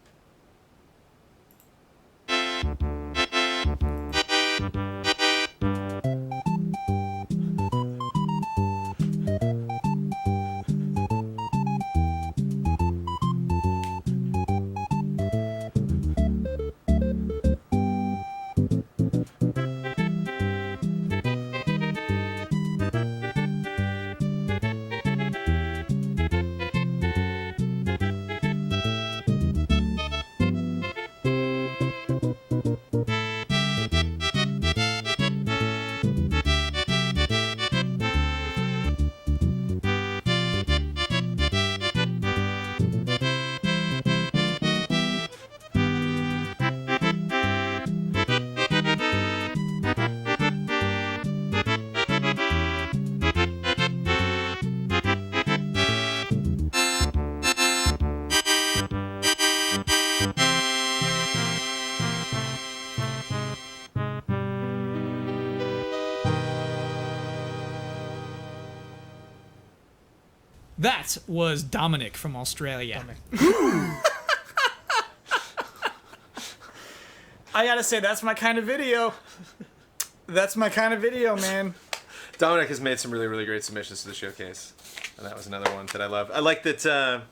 That was Dominic from Australia. I gotta say, that's my kind of video. That's my kind of video, man. Dominic has made some really, really great submissions to the showcase. And that was another one that I love. I like that,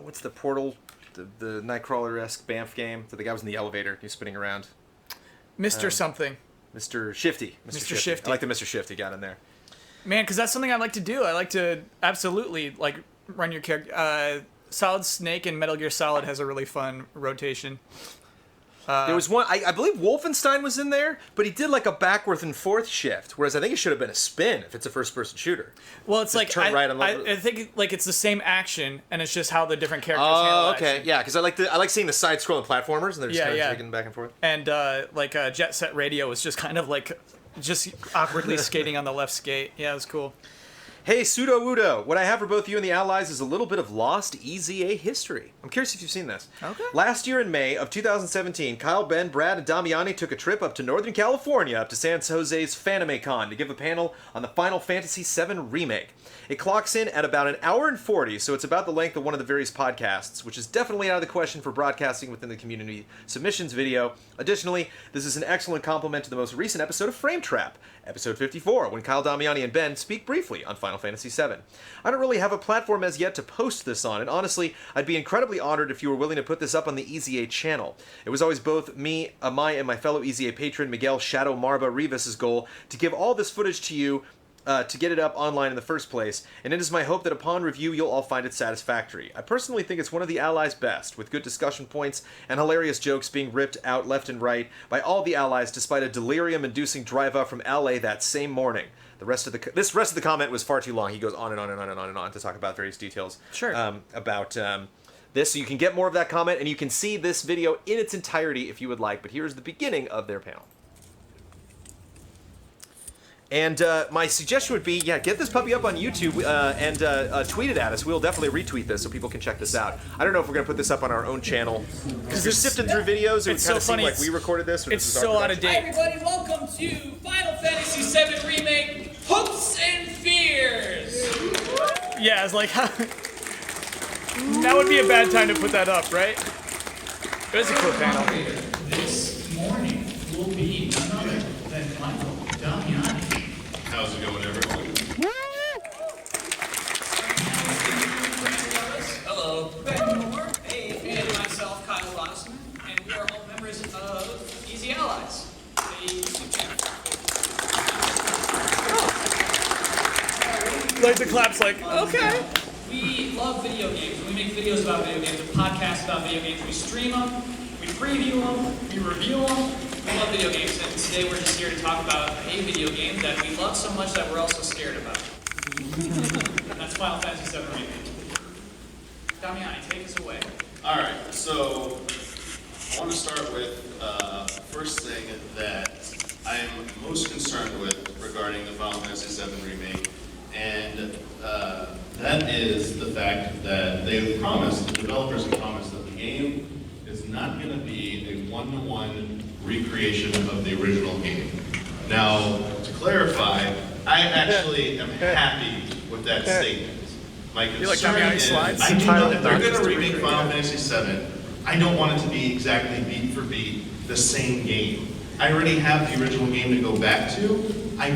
what's the Portal, the Nightcrawler-esque Banff game? So the guy was in the elevator, he's spinning around. Mr. something. Mr. Shifty. Mr. Shifty. I like the Mr. Shifty got in there. Man, because that's something I like to do. I like to absolutely, like, run your character. Solid Snake and Metal Gear Solid has a really fun rotation. There was one, I believe Wolfenstein was in there, but he did like a backward and forth shift, whereas I think it should have been a spin if it's a first-person shooter. Well, it's Just like, turn right on the... I think like it's the same action, and it's just how the different characters handle Oh, okay, action. yeah, because I like seeing the side-scrolling platformers, and they're just kind of shaking back and forth. And Jet Set Radio was just kind of like, just awkwardly skating on the left skate. Yeah, it was cool. Hey, Pseudo Wudo, what I have for both you and the Allies is a little bit of lost EZA history. I'm curious if you've seen this. Okay. Last year in May of 2017, Kyle, Ben, Brad, and Damiani took a trip up to Northern California, up to San Jose's FanimeCon, to give a panel on the Final Fantasy VII Remake. It clocks in at about 1 hour and 40, so it's about the length of one of the various podcasts, which is definitely out of the question for broadcasting within the community submissions video. Additionally, this is an excellent complement to the most recent episode of Frame Trap, episode 54, when Kyle, Damiani, and Ben speak briefly on Final Fantasy VII. I don't really have a platform as yet to post this on, and honestly, I'd be incredibly honored if you were willing to put this up on the EZA channel. It was always both me, Amai, and my fellow EZA patron, Miguel Shadow Marba Rivas' goal to give all this footage to you to get it up online in the first place, and it is my hope that upon review you'll all find it satisfactory. I personally think it's one of the Allies' best, with good discussion points and hilarious jokes being ripped out left and right by all the Allies despite a delirium-inducing drive-up from LA that same morning. The rest of the comment was far too long. He goes on and on and on and on and on to talk about various details about this, so you can get more of that comment, and you can see this video in its entirety if you would like, but here's the beginning of their panel. And my suggestion would be, get this puppy up on YouTube and tweet it at us. We'll definitely retweet this so people can check this out. I don't know if we're going to put this up on our own channel. Because you're sifting through videos, it kind of seemed like we recorded this. Or It's this is so our out of Hi date. everybody, welcome to Final Fantasy VII Remake, Hopes and Fears! Yeah, it's like, that would be a bad time to put that up, right? It was a cool panel. This morning will be none other than Michael Damiani. How's it going, everyone? Hello. Ben Moore, and myself, Kyle Losman, and we are all members of Easy Allies, a YouTube channel. Like the clap's like, okay. We love video games. We make videos about video games, a podcast about video games. We stream them, we preview them, we review them. We love video games, and today we're just here to talk about a video game that we love so much that we're also scared about. And that's Final Fantasy VII Remake. Damiani, take us away. Alright, so I want to start with first thing that I am most concerned with regarding the Final Fantasy VII Remake, and that is the fact that the developers have promised that the game is not going to be a one-to-one recreation of the original game. Now, to clarify, I actually am happy with that statement. My concern is, I do know if they're going to remake Final Fantasy VII, I don't want it to be exactly beat for beat the same game. I already have the original game to go back to. I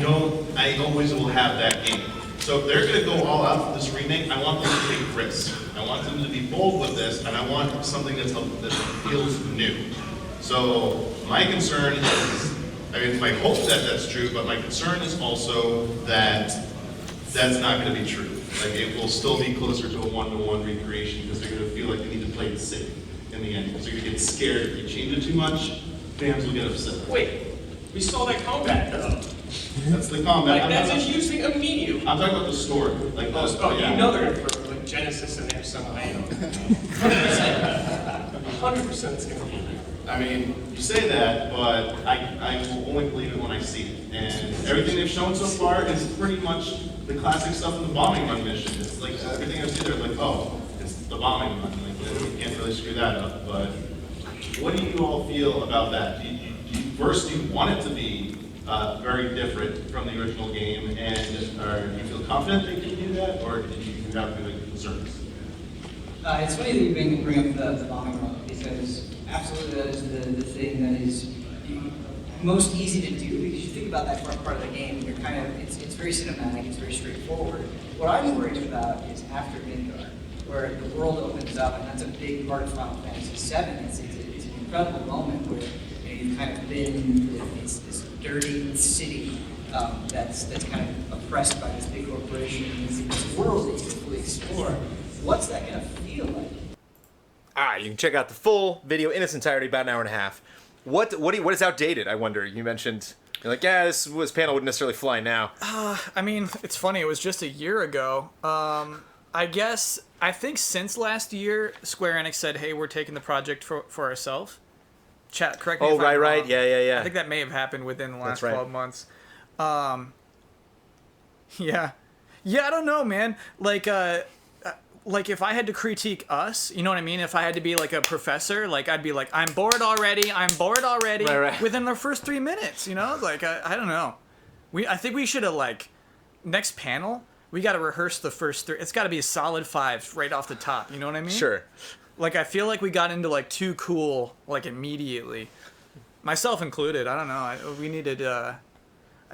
always will have that game. So if they're going to go all out for this remake, I want them to take risks. I want them to be bold with this, and I want something that feels new. So my concern is, I mean, my hope that that's true, but my concern is also that that's not going to be true. Like, it will still be closer to a one-to-one recreation because they're going to feel like they need to play it safe in the end. Because they're going to get scared if you change it too much, fans will get upset. Wait, we saw that combat though. That's the combat. Like, that's just using a medium. I'm talking about the story. Like, You know they're going to put Genesis in there somehow. 100% it's going to be. I mean, you say that, but I will only believe it when I see it. And everything they've shown so far is pretty much the classic stuff in the bombing run mission. It's like everything I see there, like, oh, it's the bombing run. Like, you can't really screw that up. But what do you all feel about that? Do you want it to be very different from the original game, and do you feel confident they can do that, or did you have any concerns? It's funny that you bring up the bombing run, because absolutely that is the thing that is most easy to do, because you think think about that part of the game, you're kind of, it's very cinematic, it's very straightforward. What I'm worried about is after Midgard, where the world opens up, and that's a big part of Final Fantasy VII. It's an incredible moment where you've kind of been with this dirty city that's kind of oppressed by this big corporation, and this world that you can fully explore. What's that going to feel like? All right, you can check out the full video in its entirety, about an hour and a half. What is outdated, I wonder? You mentioned, you're like, yeah, this panel wouldn't necessarily fly now. I mean, it's funny, it was just a year ago. I think since last year, Square Enix said, hey, we're taking the project for ourselves. Chat, correct me if I'm wrong. Right. Yeah. I think that may have happened within the last 12 months. Yeah, I don't know, man. Like if I had to critique us, you know what I mean? If I had to be like a professor, like I'd be like, I'm bored already. Right. Within the first 3 minutes, you know? Like, I don't know. I think we should have, like, next panel, we got to rehearse the first 3. It's got to be a solid 5 right off the top, you know what I mean? Sure. Like, I feel like we got into, like, too cool, like, immediately. Myself included. I don't know. We needed, I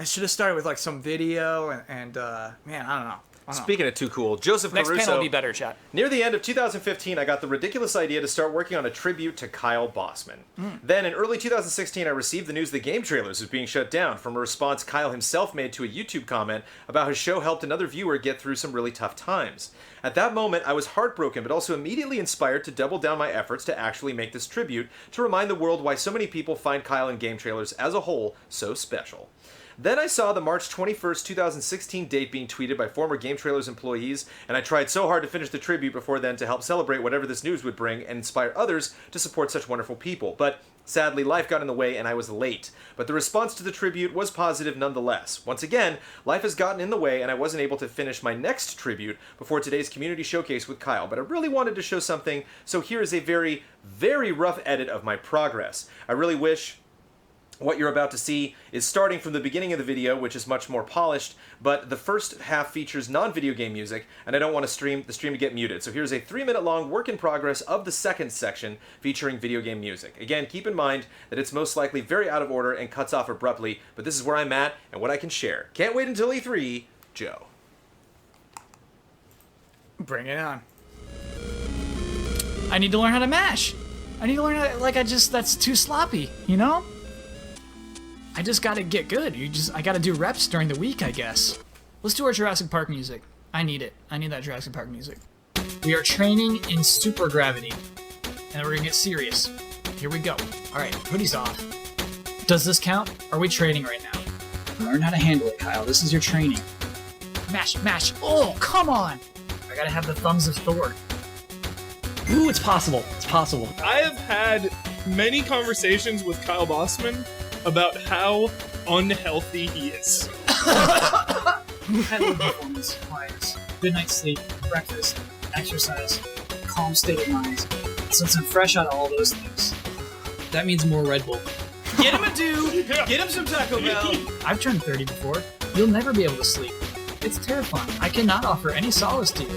should have started with, like, some video and man, I don't know. Speaking of too cool, Joseph Next Caruso. panel will be better, chat. Near the end of 2015, I got the ridiculous idea to start working on a tribute to Kyle Bossman. Then, in early 2016, I received the news that GameTrailers was being shut down from a response Kyle himself made to a YouTube comment about his show helped another viewer get through some really tough times. At that moment, I was heartbroken, but also immediately inspired to double down my efforts to actually make this tribute to remind the world why so many people find Kyle and GameTrailers as a whole so special. Then I saw the March 21st, 2016 date being tweeted by former GameTrailers employees, and I tried so hard to finish the tribute before then to help celebrate whatever this news would bring and inspire others to support such wonderful people. But sadly, life got in the way and I was late. But the response to the tribute was positive nonetheless. Once again, life has gotten in the way and I wasn't able to finish my next tribute before today's community showcase with Kyle. But I really wanted to show something, so here is a very, very rough edit of my progress. I really wish what you're about to see is starting from the beginning of the video, which is much more polished, but the first half features non-video game music, and I don't want the stream to get muted. So here's a 3-minute long work in progress of the second section featuring video game music. Again, keep in mind that it's most likely very out of order and cuts off abruptly, but this is where I'm at and what I can share. Can't wait until E3, Joe. Bring it on. I need to learn how to mash. I need to learn how to, that's too sloppy, you know? I just gotta get good. I gotta do reps during the week, I guess. Let's do our Jurassic Park music. I need it. I need that Jurassic Park music. We are training in super gravity. And then we're gonna get serious. Here we go. Alright, hoodies off. Does this count? Are we training right now? Learn how to handle it, Kyle. This is your training. Mash, mash. Oh, come on! I gotta have the thumbs of Thor. Ooh, it's possible. It's possible. I have had many conversations with Kyle Bossman about how unhealthy he is. Heavy performance requires good night's sleep, breakfast, exercise, calm state of mind. Since I'm fresh out of all those things, that means more Red Bull. Get him a do! Get him some Taco Bell! I've turned 30 before. You'll never be able to sleep. It's terrifying. I cannot offer any solace to you.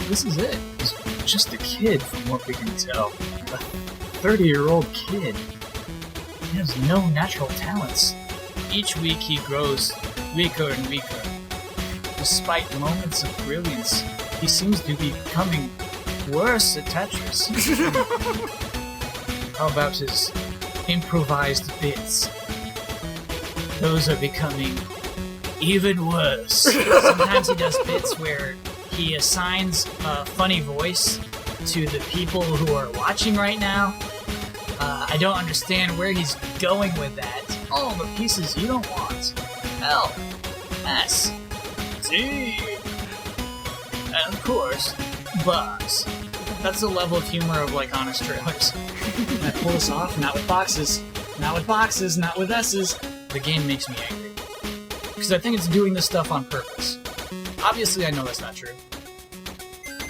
This is it. He's just a kid, from what we can tell. A 30-year-old kid. He has no natural talents. Each week he grows weaker and weaker. Despite moments of brilliance, he seems to be becoming worse at Tetris. How about his improvised bits? Those are becoming even worse. Sometimes he does bits where he assigns a funny voice to the people who are watching right now. I don't understand where he's going with that. All the pieces you don't want. L, S, T, and of course, Bugs. That's the level of humor of, like, honest trailers. And I pull this off, not with boxes. Not with boxes, not with S's. The game makes me angry. Because I think it's doing this stuff on purpose. Obviously, I know that's not true.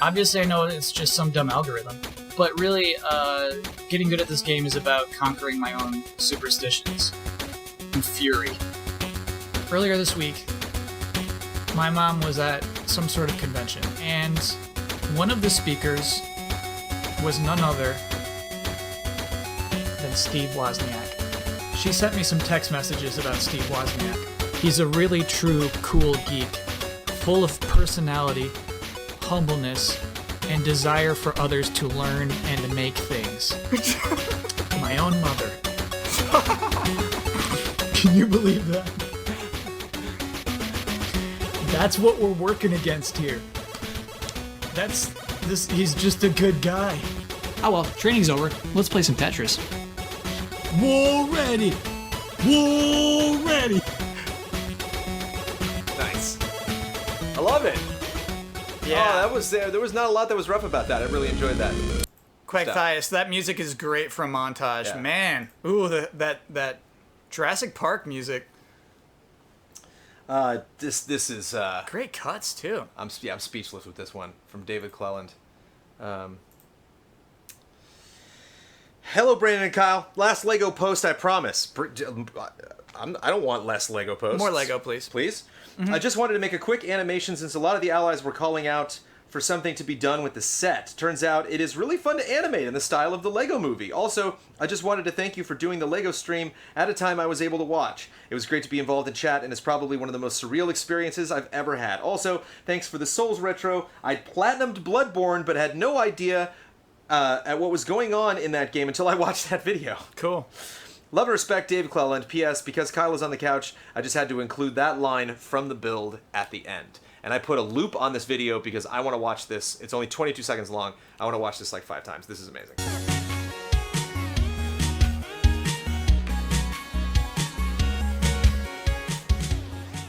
Obviously, I know it's just some dumb algorithm. But really, getting good at this game is about conquering my own superstitions and fury. Earlier this week, my mom was at some sort of convention, and one of the speakers was none other than Steve Wozniak. She sent me some text messages about Steve Wozniak. He's a really true cool geek, full of personality, humbleness, and desire for others to learn and to make things. My own mother. Can you believe that? That's what we're working against here. He's just a good guy. Oh well, training's over. Let's play some Tetris. War ready! War ready! Nice. I love it. Yeah. Oh, there was not a lot that was rough about that. I really enjoyed that. Quackthais, that music is great for a montage. Yeah. Man. Ooh, that Jurassic Park music. This is great cuts too. I'm speechless with this one from David Cleland. Hello, Brandon and Kyle. Last Lego post, I promise. I don't want less Lego posts. More Lego, please. Please? I just wanted to make a quick animation since a lot of the allies were calling out for something to be done with the set. Turns out it is really fun to animate in the style of the Lego movie. Also, I just wanted to thank you for doing the Lego stream at a time I was able to watch. It was great to be involved in chat, and it's probably one of the most surreal experiences I've ever had. Also, thanks for the Souls retro. I'd platinumed Bloodborne, but had no idea at what was going on in that game until I watched that video. Cool. Love and respect, David Cleland. P.S. Because Kyle is on the couch, I just had to include that line from the build at the end. And I put a loop on this video because I want to watch this. It's only 22 seconds long. I want to watch this like 5 times. This is amazing.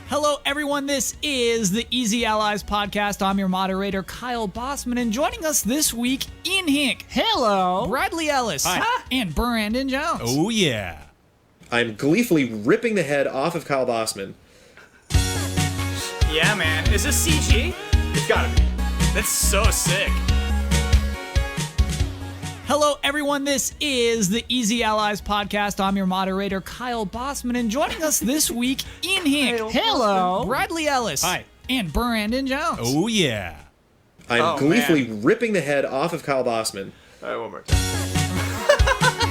Hello, everyone. This is the Easy Allies podcast. I'm your moderator, Kyle Bossman, and joining us this week in Hink. Hello. Bradley Ellis. Hi. And Brandon Jones. Oh, yeah. I'm gleefully ripping the head off of Kyle Bossman. Yeah, man. Is this CG? It's gotta be. That's so sick. Hello, everyone. This is the Easy Allies podcast. I'm your moderator, Kyle Bossman, and joining us this week in Hink. Hello. Bradley Ellis. Hi. And Brandon Jones. Oh, yeah. I'm gleefully ripping the head off of Kyle Bossman. All right, one more time.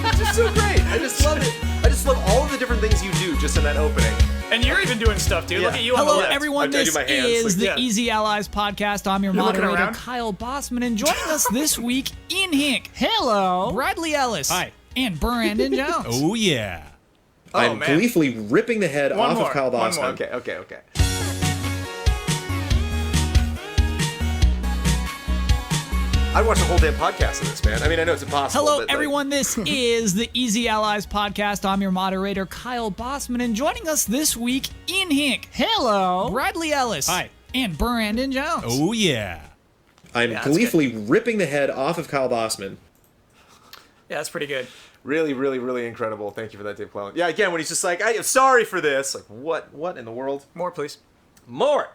It's just so great. I just love it. I just love all of the different things you do just in that opening. And you're even doing stuff, dude. Yeah. Look at you on the Hello, left. everyone. This is the Easy Allies podcast. I'm your You're looking moderator, around? Kyle Bossman, and joining us this week in Hink. Hello. Bradley Ellis. Hi. And Brandon Jones. Oh, yeah. I'm man. gleefully ripping the head One off more, of Kyle one Bossman. more. Okay. I'd watch a whole damn podcast of this, man. I mean, I know it's impossible. Hello, but, like, everyone. This is the Easy Allies podcast. I'm your moderator, Kyle Bossman, and joining us this week in Hink. Hello. Bradley Ellis. Hi. And Brandon Jones. Oh, yeah. I'm gleefully ripping the head off of Kyle Bossman. Yeah, that's pretty good. Really, really, really incredible. Thank you for that, Dave Clown. Yeah, again, when he's just like, I am sorry for this. Like, what in the world? More, please. More.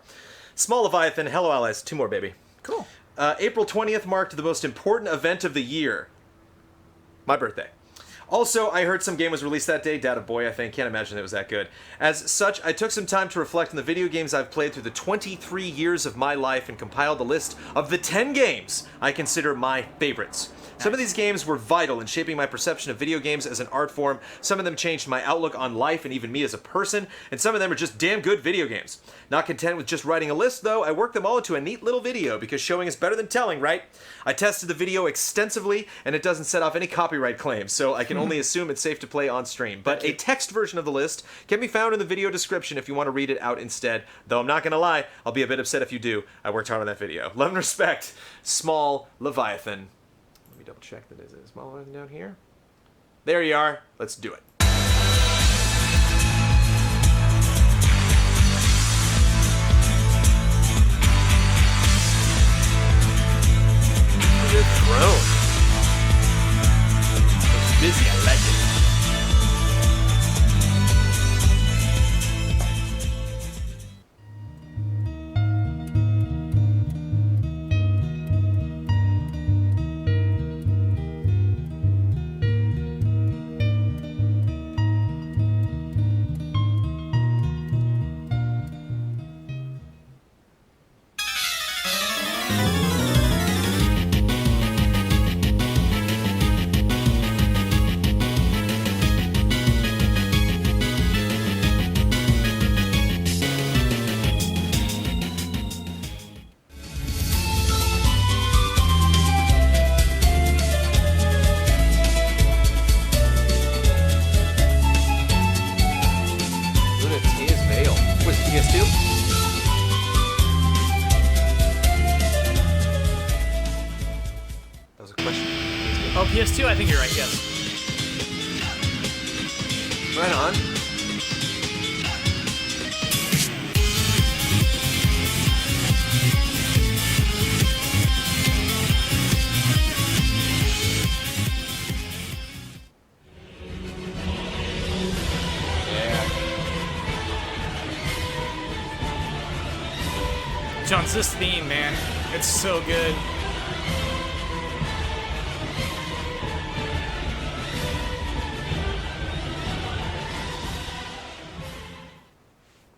Small Leviathan. Hello, allies. 2 more, baby. Cool. April 20th marked the most important event of the year. My birthday. Also, I heard some game was released that day. Data Boy, I think. Can't imagine it was that good. As such, I took some time to reflect on the video games I've played through the 23 years of my life and compiled a list of the 10 games I consider my favorites. Some of these games were vital in shaping my perception of video games as an art form. Some of them changed my outlook on life and even me as a person. And some of them are just damn good video games. Not content with just writing a list, though, I worked them all into a neat little video because showing is better than telling, right? I tested the video extensively, and it doesn't set off any copyright claims, so I can only assume it's safe to play on stream. But a text version of the list can be found in the video description if you want to read it out instead. Though I'm not going to lie, I'll be a bit upset if you do. I worked hard on that video. Love and respect, Small Leviathan. Let me double check that. Is it Small Leviathan down here? There you are. Let's do it. Good throne. Looks busy. I like it. These two, I think you're right, yes. Right on. Jones, this theme, man, it's so good.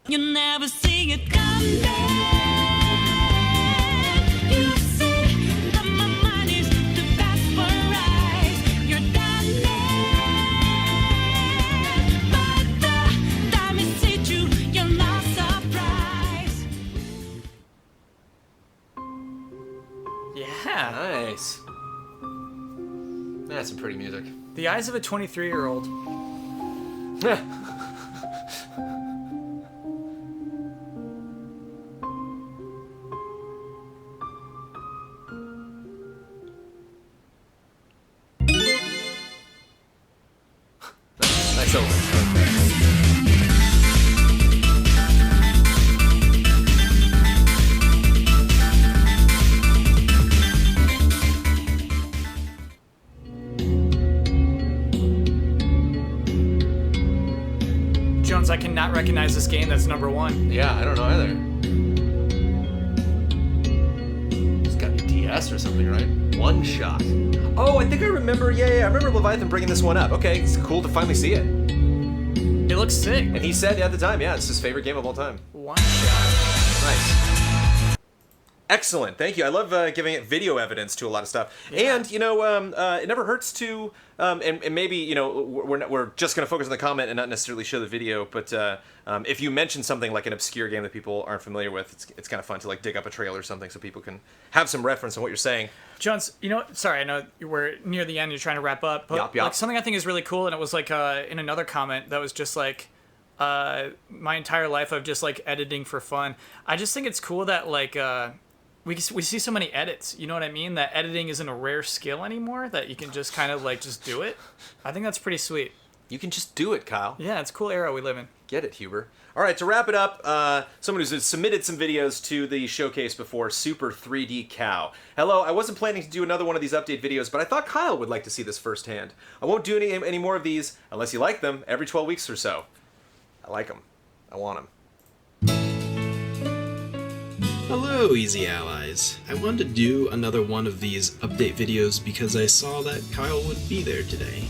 You never see it come back. You see that my mind is to vaporize. You're done there. But the time is hit you, you're not surprised. Yeah. Nice. That's some pretty music. The eyes of a 23-year-old. Nice open. Jones, I cannot recognize this game that's number 1. Yeah, I don't know either. It's gotta be DS or something, right? One Shot. Oh, I think I remember, yeah, I remember Leviathan bringing this one up. Okay, it's cool to finally see it. It looks sick. And he said at the time, yeah, it's his favorite game of all time. One Shot. Nice. Excellent, thank you. I love giving it video evidence to a lot of stuff. Yeah. And, you know, it never hurts to, and maybe, you know, we're just going to focus on the comment and not necessarily show the video, but if you mention something like an obscure game that people aren't familiar with, it's kind of fun to, like, dig up a trailer or something so people can have some reference on what you're saying. Jones, you know, sorry, I know we're near the end, you're trying to wrap up, but Yep. like something I think is really cool, and it was like in another comment that was just like, my entire life of just like editing for fun. I just think it's cool that like, we see so many edits, you know what I mean? That editing isn't a rare skill anymore, that you can just kind of like just do it. I think that's pretty sweet. You can just do it, Kyle. Yeah, it's a cool era we live in. Get it, Huber. All right, to wrap it up, someone who's submitted some videos to the showcase before, Super 3D Cow. Hello, I wasn't planning to do another one of these update videos, but I thought Kyle would like to see this firsthand. I won't do any more of these unless you like them every 12 weeks or so. I like them. I want them. Hello, Easy Allies. I wanted to do another one of these update videos because I saw that Kyle would be there today.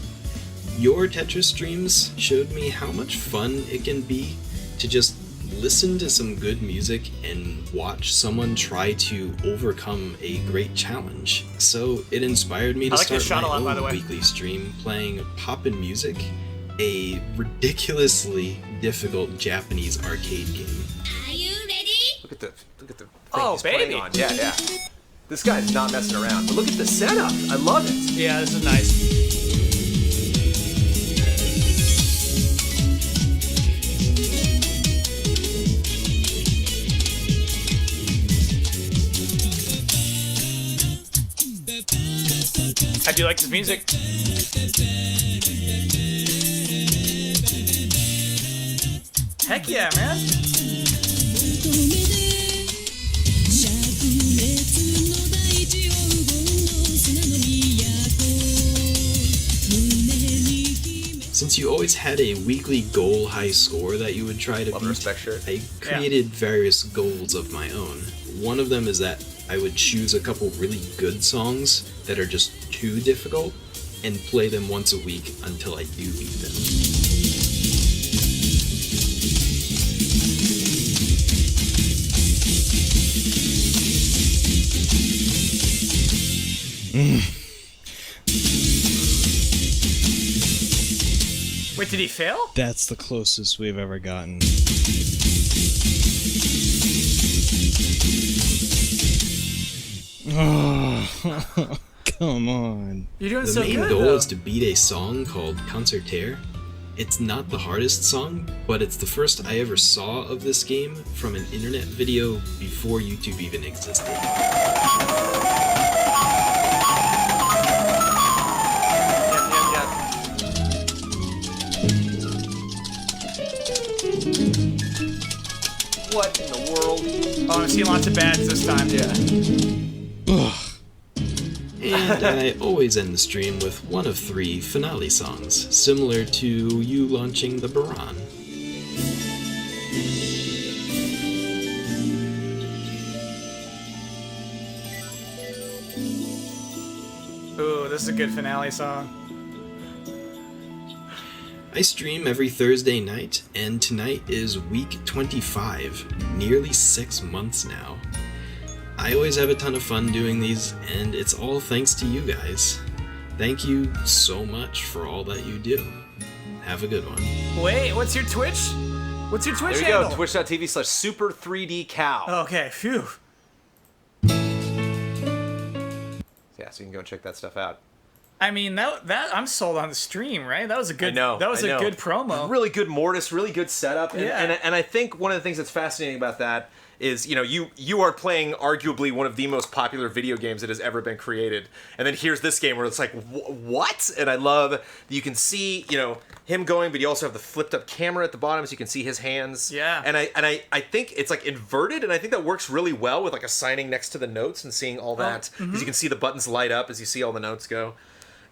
Your Tetris streams showed me how much fun it can be to just listen to some good music and watch someone try to overcome a great challenge. So it inspired me to start my own weekly stream playing Poppin' Music, a ridiculously difficult Japanese arcade game. Look at the thing he's playing on. Yeah. This guy's not messing around. But look at the setup. I love it. Yeah, this is nice. I do like this music. Heck yeah, man. Since you always had a weekly goal high score that you would try to beat, I created various goals of my own. One of them is that I would choose a couple really good songs that are just too difficult and play them once a week until I do beat them. Wait, did he fail? That's the closest we've ever gotten. Oh, come on. You're doing so good, The main goal is to beat a song called Concertaire. It's not the hardest song, but it's the first I ever saw of this game from an internet video before YouTube even existed. What in the world? Oh, I'm seeing lots of bads this time. Yeah. And I always end the stream with one of 3 finale songs, similar to you launching the Baran. Ooh, this is a good finale song. I stream every Thursday night, and tonight is week 25, nearly 6 months now. I always have a ton of fun doing these, and it's all thanks to you guys. Thank you so much for all that you do. Have a good one. Wait, what's your Twitch? What's your Twitch There you handle? go, twitch.tv/super3dcow. Okay, phew. Yeah, so you can go and check that stuff out. I mean, that I'm sold on the stream, right? That was a good. I know. That was I a know. good promo. Really good mortis, really good setup. And, Yeah. and I think one of the things that's fascinating about that is, you are playing arguably one of the most popular video games that has ever been created. And then here's this game where it's like, what? And I love that you can see, him going, but you also have the flipped up camera at the bottom so you can see his hands. Yeah. And I think it's like inverted, and I think that works really well with like assigning next to the notes and seeing all that. Because you can see the buttons light up as you see all the notes go.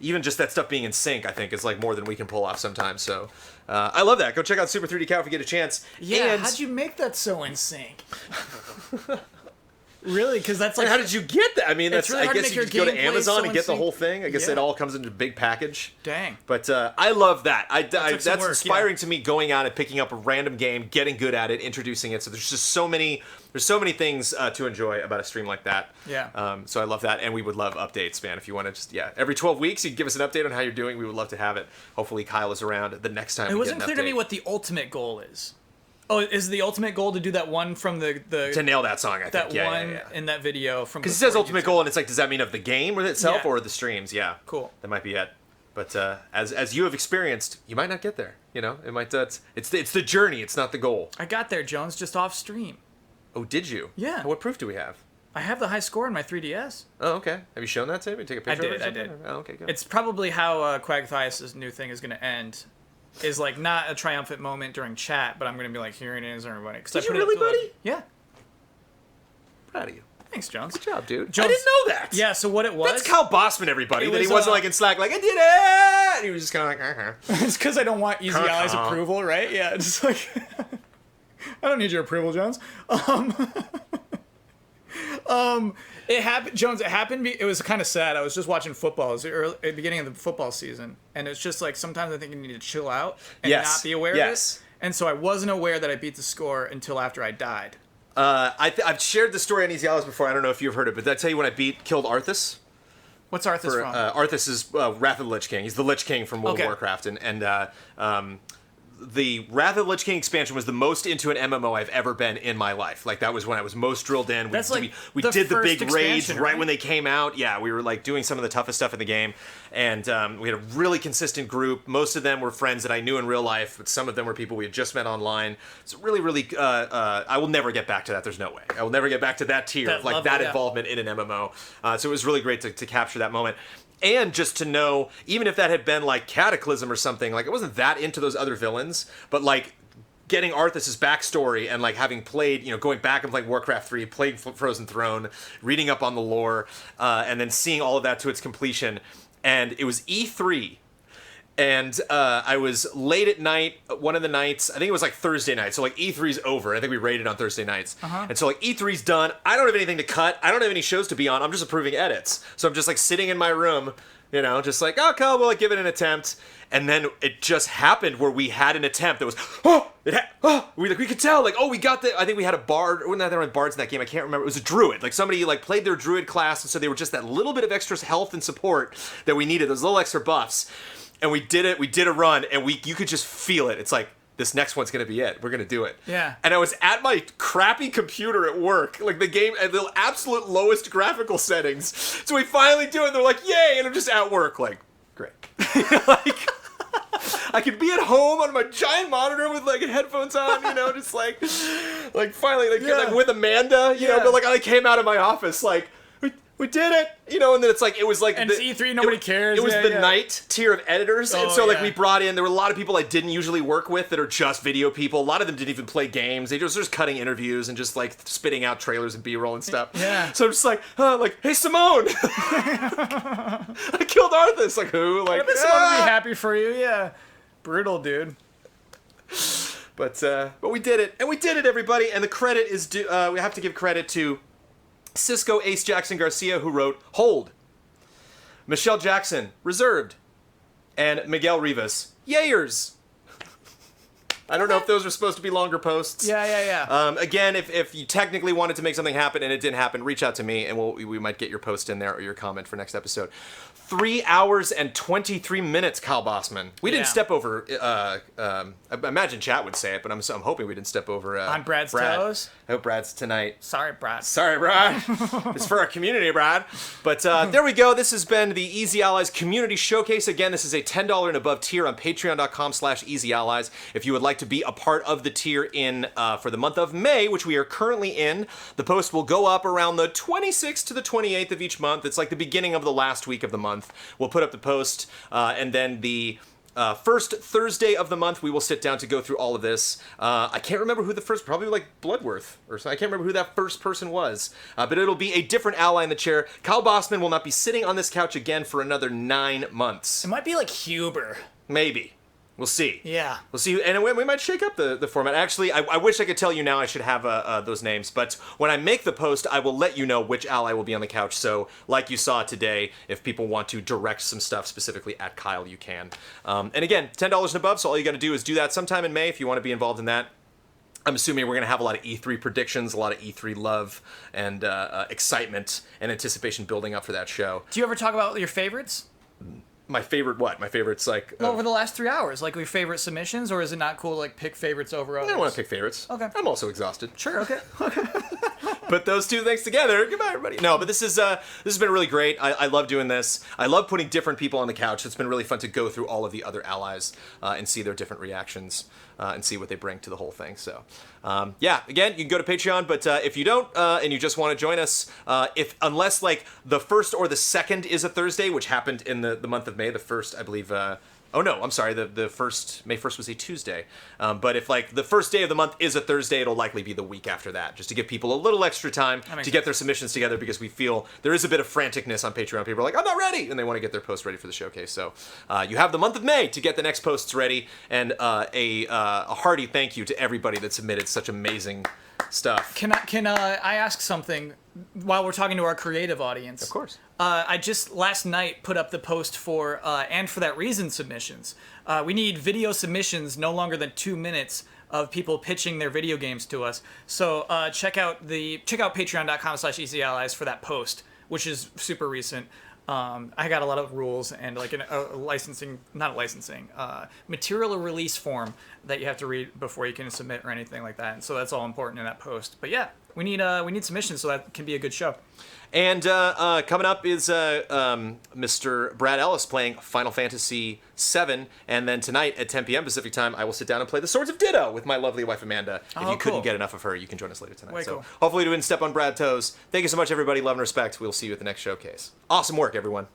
Even just that stuff being in sync, I think, is like more than we can pull off sometimes. So I love that. Go check out Super 3D Cow if you get a chance. Yeah, And how'd you make that so in sync? Really? Because that's like. how did you get that? I mean, It's that's. really I hard to guess make you your just go to gameplay Amazon so and get the in whole sync. thing. I guess Yeah. it all comes in a big package. Dang. But I love that. took some That's work, inspiring to me. Going out and picking up a random game, getting good at it, introducing it. So there's just so many. There's so many things to enjoy about a stream like that. Yeah. So I love that, and we would love updates, man. If you want to just every 12 weeks you can give us an update on how you're doing. We would love to have it. Hopefully Kyle is around the next time. It we wasn't get an clear to me update. what the ultimate goal is. Oh, is the ultimate goal to do that one from the to nail that song? I think that yeah, one yeah. in that video from Because it says before ultimate YouTube? goal, and it's like, does that mean of the game itself Yeah. or the streams? Yeah, Cool. That might be it. But as you have experienced, you might not get there. It might. It's the journey. It's not the goal. I got there, Jones, just off stream. Oh, did you? Yeah. What proof do we have? I have the high score in my 3DS. Oh, okay. Have you shown that to me? Take a picture. I of it or did. something? Oh, okay, good. It's probably how Quagthias' new thing is going to end. Is like not a triumphant moment during chat, but I'm going to be like, here it is, everybody. Did you really, buddy? Yeah. Proud of you. Thanks, Jones. Good job, dude. Jones, I didn't know that. Yeah. So what it was? That's Kyle Bossman, everybody. It That he was, wasn't like in Slack, like I did it. He was just kind of like, It's because I don't want Easy Allies approval, right? Yeah. Just like I don't need your approval, Jones. It happened, Jones. It happened. It was kind of sad. I was just watching football. It was at the beginning of the football season, and it's just like sometimes I think you need to chill out and not be aware of it. And so I wasn't aware that I beat the score until after I died. I've shared the story on Easy Allies before. I don't know if you've heard it, but did I tell you when I killed Arthas? What's Arthas from? Arthas is Wrath of the Lich King. He's the Lich King from World of Warcraft, and the Wrath of the Lich King expansion was the most into an MMO I've ever been in my life. Like, that was when I was most drilled in. That's like we the did the first big raids expansion, right when they came out. Yeah, we were like doing some of the toughest stuff in the game, and we had a really consistent group. Most of them were friends that I knew in real life, but some of them were people we had just met online. So really, really, I will never get back to that. There's no way. I will never get back to that tier, that involvement in an MMO. So it was really great to capture that moment. And just to know, even if that had been like Cataclysm or something, like I wasn't that into those other villains, but like getting Arthas' backstory and like having played, going back and playing Warcraft 3, playing Frozen Throne, reading up on the lore, and then seeing all of that to its completion. And it was E3. And I was late at night, one of the nights, I think it was like Thursday night. So like E3's over. I think we raided on Thursday nights. And so like E3's done. I don't have anything to cut. I don't have any shows to be on. I'm just approving edits. So I'm just like sitting in my room, just like, oh, cool, we'll like give it an attempt. And then it just happened where we had an attempt that was, we could tell, like, oh, we got the, I think we had a bard, or not, there were bards in that game, I can't remember, it was a druid, like somebody like played their druid class, and so they were just that little bit of extra health and support that we needed, those little extra buffs. And we did a run, and you could just feel it. It's like, this next one's gonna be it. We're gonna do it. Yeah. And I was at my crappy computer at work, like the game at the absolute lowest graphical settings. So we finally do it, and they're like, yay! And I'm just at work, like, great. Like, I could be at home on my giant monitor with like headphones on, just like finally, like with Amanda, but like I came out of my office, like, We did it! You know, and then it's like, it was like... And it's E3, nobody cares. It was Yeah, the yeah. night tier of editors, and Oh, so like yeah. we brought in, there were a lot of people I didn't usually work with that are just video people. A lot of them didn't even play games. They just cutting interviews and just like spitting out trailers and B-roll and stuff. Yeah. So I'm just like, hey Simone! I killed Arthas! Like, who? Like, This one would be happy for you, yeah. Brutal, dude. But we did it, and we did it, everybody. And the credit is due. We have to give credit to Cisco Ace Jackson Garcia, who wrote "Hold," Michelle Jackson reserved, and Miguel Rivas yayers. I don't know if those were supposed to be longer posts. Yeah. Again, if you technically wanted to make something happen and it didn't happen, reach out to me, and we might get your post in there or your comment for next episode. 3 hours and 23 minutes, Kyle Bossman. We didn't Yeah. step over. I imagine chat would say it, but I'm hoping we didn't step over. On Brad's Brad. toes? I hope Brad's tonight. Sorry, Brad. It's for our community, Brad. But there we go. This has been the Easy Allies Community Showcase. Again, this is a $10 and above tier on patreon.com/easyallies. If you would like to be a part of the tier for the month of May, which we are currently in, the post will go up around the 26th to the 28th of each month. It's like the beginning of the last week of the month. We'll put up the post, and then the first Thursday of the month, we will sit down to go through all of this. I can't remember who the first, probably like Bloodworth or something. I can't remember who that first person was, but it'll be a different ally in the chair. Kyle Bossman will not be sitting on this couch again for another 9 months. It might be like Huber. Maybe. We'll see. Yeah. We'll see. And we might shake up the format. Actually, I wish I could tell you now. I should have those names. But when I make the post, I will let you know which ally will be on the couch. So, like you saw today, if people want to direct some stuff specifically at Kyle, you can. And again, $10 and above. So all you got to do is do that sometime in May if you want to be involved in that. I'm assuming we're going to have a lot of E3 predictions, a lot of E3 love, and excitement and anticipation building up for that show. Do you ever talk about your favorites? My favorite what? My favorite's like... Well, over the last 3 hours, like your favorite submissions, or is it not cool to like pick favorites over others? I don't want to pick favorites. Okay. I'm also exhausted. Sure, okay. Put those two things together. Goodbye, everybody. No, but this has been really great. I love doing this. I love putting different people on the couch. It's been really fun to go through all of the other allies and see their different reactions and see what they bring to the whole thing. So, yeah, again, you can go to Patreon, but if you don't and you just want to join us, unless like the first or the second is a Thursday, which happened in the month of May, the first, I believe. Oh no, I'm sorry. The first May 1st was a Tuesday. But if like the first day of the month is a Thursday, it'll likely be the week after that, just to give people a little extra time to get their submissions together, because we feel there is a bit of franticness on Patreon. People are like, I'm not ready, and they want to get their posts ready for the showcase. So you have the month of May to get the next posts ready, and a hearty thank you to everybody that submitted such amazing stuff. Can I ask something while we're talking to our creative audience? Of course. I just last night put up the post for and for that reason submissions. We need video submissions no longer than 2 minutes of people pitching their video games to us. So check out patreon.com/easyallies for that post, which is super recent. I got a lot of rules and like material release form that you have to read before you can submit or anything like that. And so that's all important in that post. But yeah, we need submissions so that can be a good show. And coming up is Mr. Brad Ellis playing Final Fantasy VII, and then tonight at 10 p.m. Pacific time, I will sit down and play the Swords of Ditto with my lovely wife Amanda. If you couldn't get enough of her, you can join us later tonight. Way So cool. hopefully we didn't step on Brad's toes. Thank you so much, everybody. Love and respect. We'll see you at the next showcase. Awesome work, everyone.